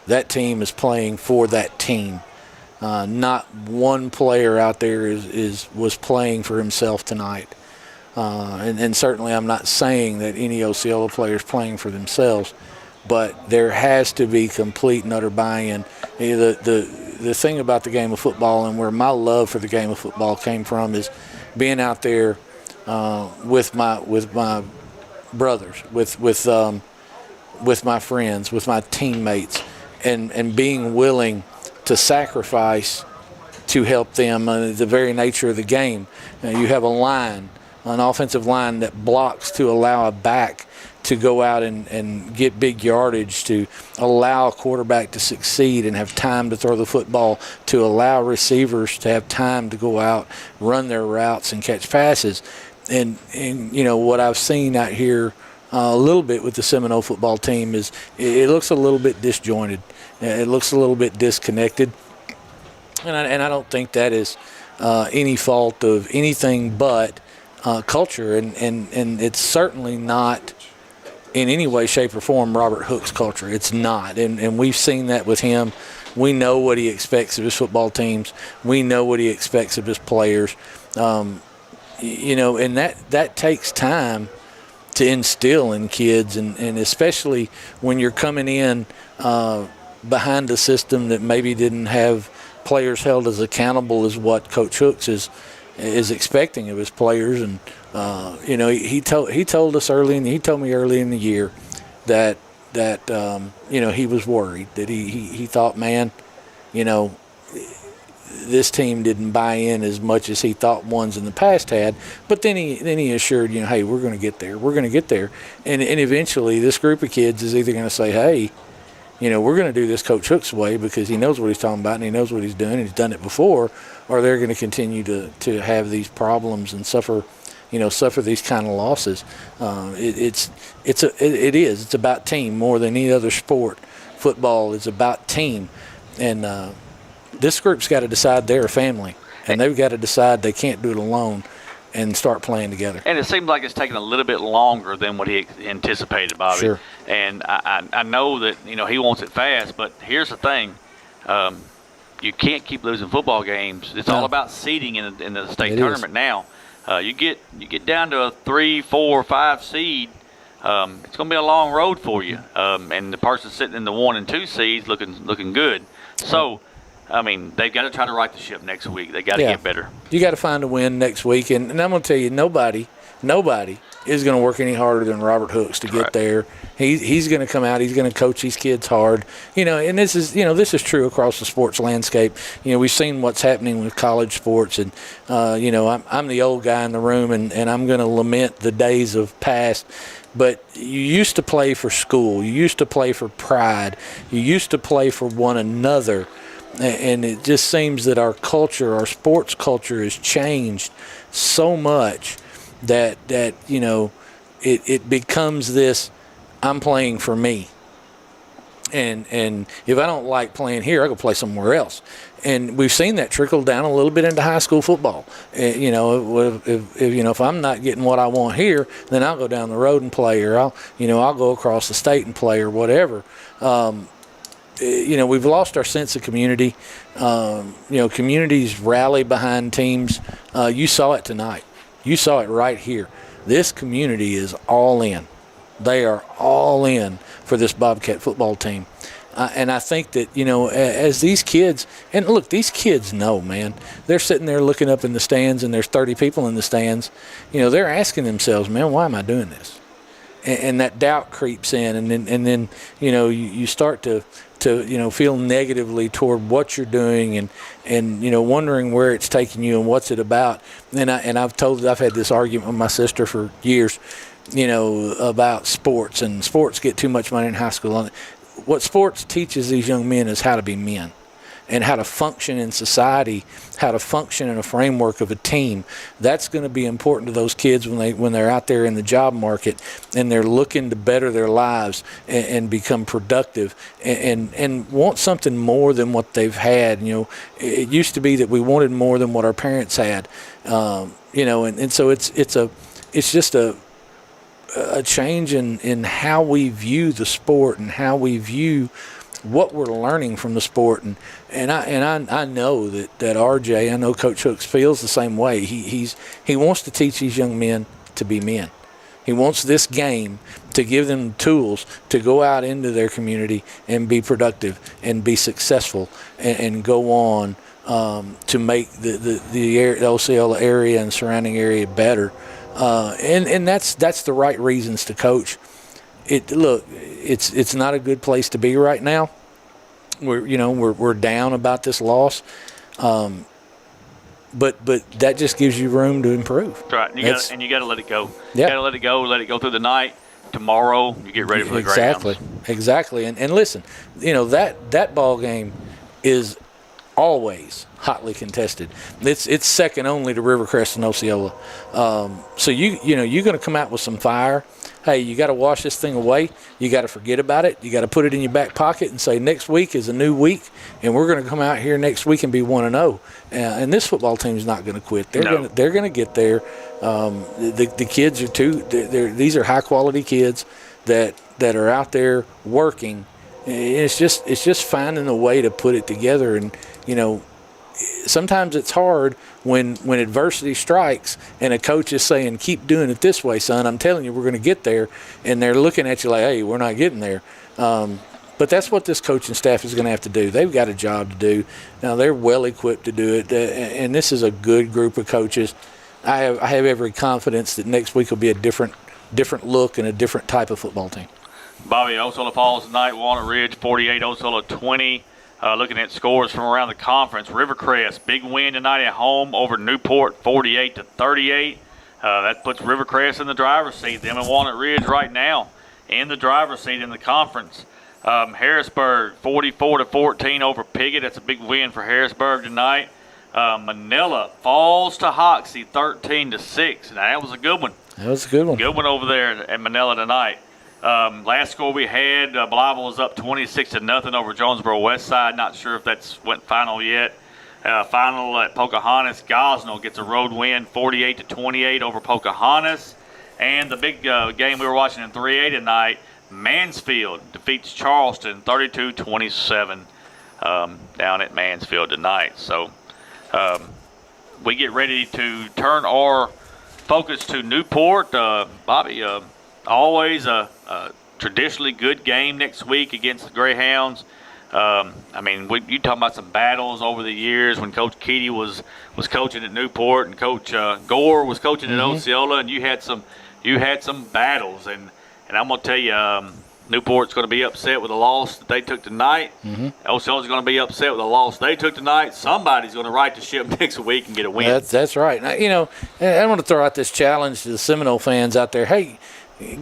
That team is playing for that team. Not one player out there was playing for himself tonight. And certainly I'm not saying that any Osceola player is playing for themselves, but there has to be complete and utter buy-in. The thing about the game of football, and where my love for the game of football came from, is being out there with my brothers, with my friends, with my teammates, and being willing to sacrifice to help them. The very nature of the game. You have an offensive line that blocks to allow a back to go out and get big yardage, to allow a quarterback to succeed and have time to throw the football, to allow receivers to have time to go out, run their routes, and catch passes. And what I've seen out here a little bit with the Seminole football team is it looks a little bit disjointed. It looks a little bit disconnected. And I don't think that is any fault of anything but culture. And it's certainly not in any way, shape, or form Robert Hooks' culture. It's not. And we've seen that with him. We know what he expects of his football teams. We know what he expects of his players. And that takes time to instill in kids, and especially when you're coming in behind a system that maybe didn't have players held as accountable as what Coach Hooks is expecting of his players. And he told us he told me early in the year that he was worried, that he thought, man, this team didn't buy in as much as he thought ones in the past had. But then he assured, hey, we're going to get there. We're going to get there. And eventually this group of kids is either going to say, hey, we're going to do this Coach Hooks way because he knows what he's talking about and he knows what he's doing and he's done it before, or they're going to continue to have these problems and suffer these kind of losses. It's about team more than any other sport. Football is about team. And this group's got to decide they're a family, and they've got to decide they can't do it alone and start playing together. And it seems like it's taking a little bit longer than what he anticipated, Bobby. Sure. And I know that he wants it fast, but here's the thing: you can't keep losing football games. It's all about seeding in the state tournament now. You get down to a 3, 4, 5 seed. It's going to be a long road for you, and the person sitting in the 1 and 2 seeds looking good. So. I mean, they've got to try to right the ship next week. They got to get better. You got to find a win next week, and I'm going to tell you, nobody is going to work any harder than Robert Hooks to get there. He's going to come out. He's going to coach these kids hard. And this is true across the sports landscape. We've seen what's happening with college sports, and I'm the old guy in the room, and I'm going to lament the days of past. But you used to play for school. You used to play for pride. You used to play for one another. And it just seems that our sports culture has changed so much that it becomes this, I'm playing for me. And if I don't like playing here, I go play somewhere else. And we've seen that trickle down a little bit into high school football. If I'm not getting what I want here, then I'll go down the road and play, or I'll go across the state and play, or whatever. We've lost our sense of community. Communities rally behind teams. You saw it tonight. You saw it right here. This community is all in. They are all in for this Bobcat football team. And I think that, as these kids, and look, these kids know, man, they're sitting there looking up in the stands and there's 30 people in the stands. They're asking themselves, man, why am I doing this? And that doubt creeps in, and then you start to feel negatively toward what you're doing, and wondering where it's taking you and what's it about. And I've had this argument with my sister for years, about sports, and sports get too much money in high school on it. What sports teaches these young men is how to be men, and how to function in society, how to function in a framework of a team. That's going to be important to those kids when they're out there in the job market and they're looking to better their lives and become productive and want something more than what they've had. It used to be that we wanted more than what our parents had, and so it's just a change in how we view the sport and how we view what we're learning from the sport, and I know that RJ, I know Coach Hooks feels the same way. He wants to teach these young men to be men. He wants this game to give them tools to go out into their community and be productive and be successful and go on to make the Osceola area and surrounding area better. And that's the right reasons to coach. It's not a good place to be right now. We're down about this loss, but that just gives you room to improve. That's right, and you got to let it go. Yeah. You got to let it go through the night. Tomorrow, you get ready for the Greyhounds. Exactly. And listen, that ball game is always hotly contested. It's second only to Rivercrest and Osceola. So you're going to come out with some fire. Hey, you got to wash this thing away. You got to forget about it. You got to put it in your back pocket and say next week is a new week, and we're going to come out here next week and be 1-0. And this football team is not going to quit. They're going to get there. The kids are too. These are high quality kids that are out there working. It's just finding a way to put it together. And sometimes it's hard when adversity strikes and a coach is saying, keep doing it this way, son. I'm telling you, we're going to get there. And they're looking at you like, hey, we're not getting there. But that's what this coaching staff is going to have to do. They've got a job to do. Now, they're well equipped to do it. And this is a good group of coaches. I have every confidence that next week will be a different look and a different type of football team. Bobby, Osceola falls tonight, Walnut Ridge 48, Osceola 20. Looking at scores from around the conference, Rivercrest, big win tonight at home over Newport, 48-38. That puts Rivercrest in the driver's seat. Them and Walnut Ridge right now in the driver's seat in the conference. Harrisburg, 44-14 over Piggott. That's a big win for Harrisburg tonight. Manila falls to Hoxie, 13-6. Now that was a good one. That was a good one. Good one over there at Manila tonight. Last score we had, Blytheville was up 26-0 over Jonesboro Westside. Not sure if that's went final yet. Final at Pocahontas. Gosnell gets a road win, 48-28 over Pocahontas. And the big game we were watching in 3A tonight, Mansfield defeats Charleston 32-27 down at Mansfield tonight. So we get ready to turn our focus to Newport. Bobby, always a traditionally good game next week against the Greyhounds. You talking about some battles over the years when Coach Keedy was coaching at Newport and Coach Gore was coaching at Osceola, and you had some battles. And I'm gonna tell you, Newport's going to be upset with the loss that they took tonight. Osceola's going to be upset with the loss they took tonight. Somebody's going to right the ship next week and get a win. That's right. Now, I want to throw out this challenge to the Seminole fans out there. Hey,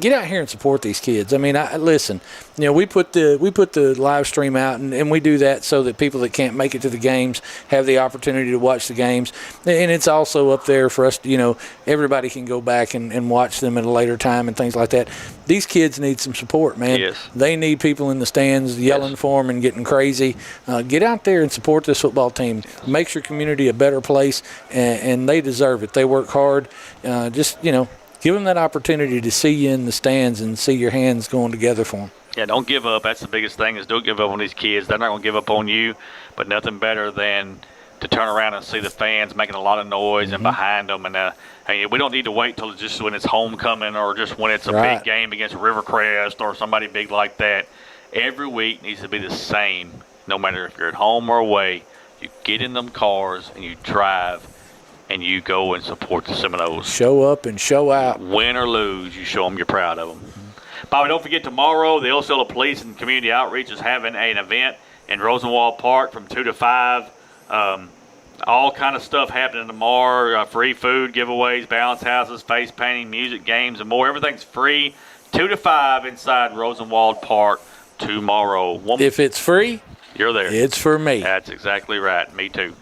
get out here and support these kids. Listen, we put the live stream out, and we do that so that people that can't make it to the games have the opportunity to watch the games. And it's also up there for us to, everybody can go back and watch them at a later time and things like that. These kids need some support, man. Yes. They need people in the stands yelling for them and getting crazy. Get out there and support this football team. Makes your community a better place, and they deserve it. They work hard. Give them that opportunity to see you in the stands and see your hands going together for them. Yeah, don't give up. That's the biggest thing, is don't give up on these kids. They're not going to give up on you, but nothing better than to turn around and see the fans making a lot of noise and behind them. And we don't need to wait till just when it's homecoming or just when it's a big game against Rivercrest or somebody big like that. every week needs to be the same, no matter if you're at home or away. You get in them cars and you drive and you go and support the Seminoles. Show up and show out. Win or lose, you show them you're proud of them. Bobby, don't forget tomorrow, the Osceola Police and Community Outreach is having an event in Rosenwald Park from 2 to 5. All kind of stuff happening tomorrow. Free food, giveaways, bounce houses, face painting, music, games, and more. Everything's free. 2 to 5 inside Rosenwald Park tomorrow. If it's free, you're there. It's for me. That's exactly right. Me too.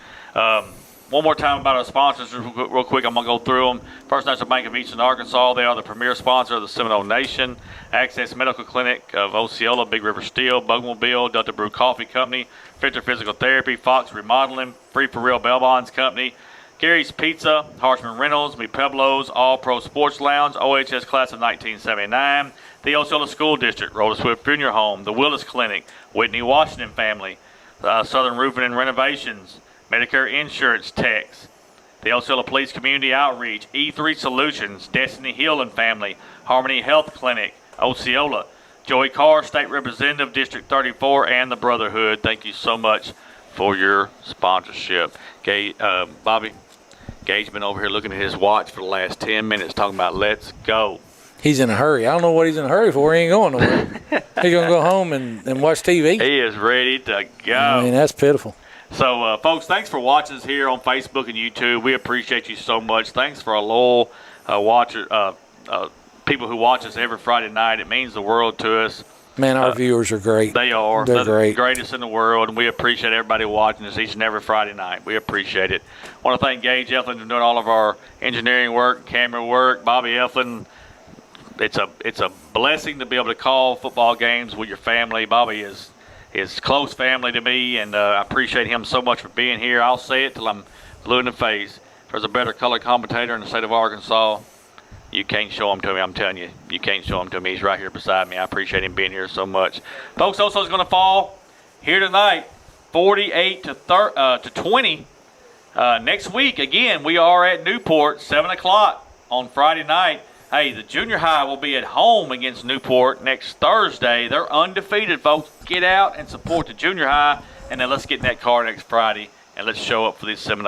One more time about our sponsors real quick. I'm going to go through them. First National Bank of Eastern Arkansas. They are the premier sponsor of the Seminole Nation. Access Medical Clinic of Osceola, Big River Steel, Bugmobile, Delta Brew Coffee Company, Filter Physical Therapy, Fox Remodeling, Free For Real Bell Bonds Company, Gary's Pizza, Harshman Reynolds, Mi Pueblos, All Pro Sports Lounge, OHS Class of 1979, the Osceola School District, Rhoda Swift Junior Home, the Willis Clinic, Whitney Washington Family, Southern Roofing and Renovations, Medicare Insurance Techs, the Osceola Police Community Outreach, E3 Solutions, Destiny Hill and Family, Harmony Health Clinic, Osceola, Joey Carr, State Representative, District 34, and the Brotherhood. Thank you so much for your sponsorship. Bobby, Gage's been over here looking at his watch for the last 10 minutes talking about let's go. He's in a hurry. I don't know what he's in a hurry for. He ain't going nowhere. He's going to go home and watch TV. He is ready to go. I mean, that's pitiful. So, folks, thanks for watching us here on Facebook and YouTube. We appreciate you so much. Thanks for our loyal people who watch us every Friday night. It means the world to us. Man, our viewers are great. They are. They're great. The greatest in the world, and we appreciate everybody watching us each and every Friday night. We appreciate it. I want to thank Gage Eflin for doing all of our engineering work, camera work. Bobby Eflin, it's a blessing to be able to call football games with your family. Bobby is close family to me, and I appreciate him so much for being here. I'll say it till I'm blue in the face. If there's a better color commentator in the state of Arkansas, you can't show him to me. I'm telling you, you can't show him to me. He's right here beside me. I appreciate him being here so much. Folks, Osceola's going to fall here tonight, 48 to 20. Next week, again, we are at Newport, 7 o'clock on Friday night. Hey, the junior high will be at home against Newport next Thursday. They're undefeated, folks. Get out and support the junior high, and then let's get in that car next Friday, and let's show up for these Seminoles.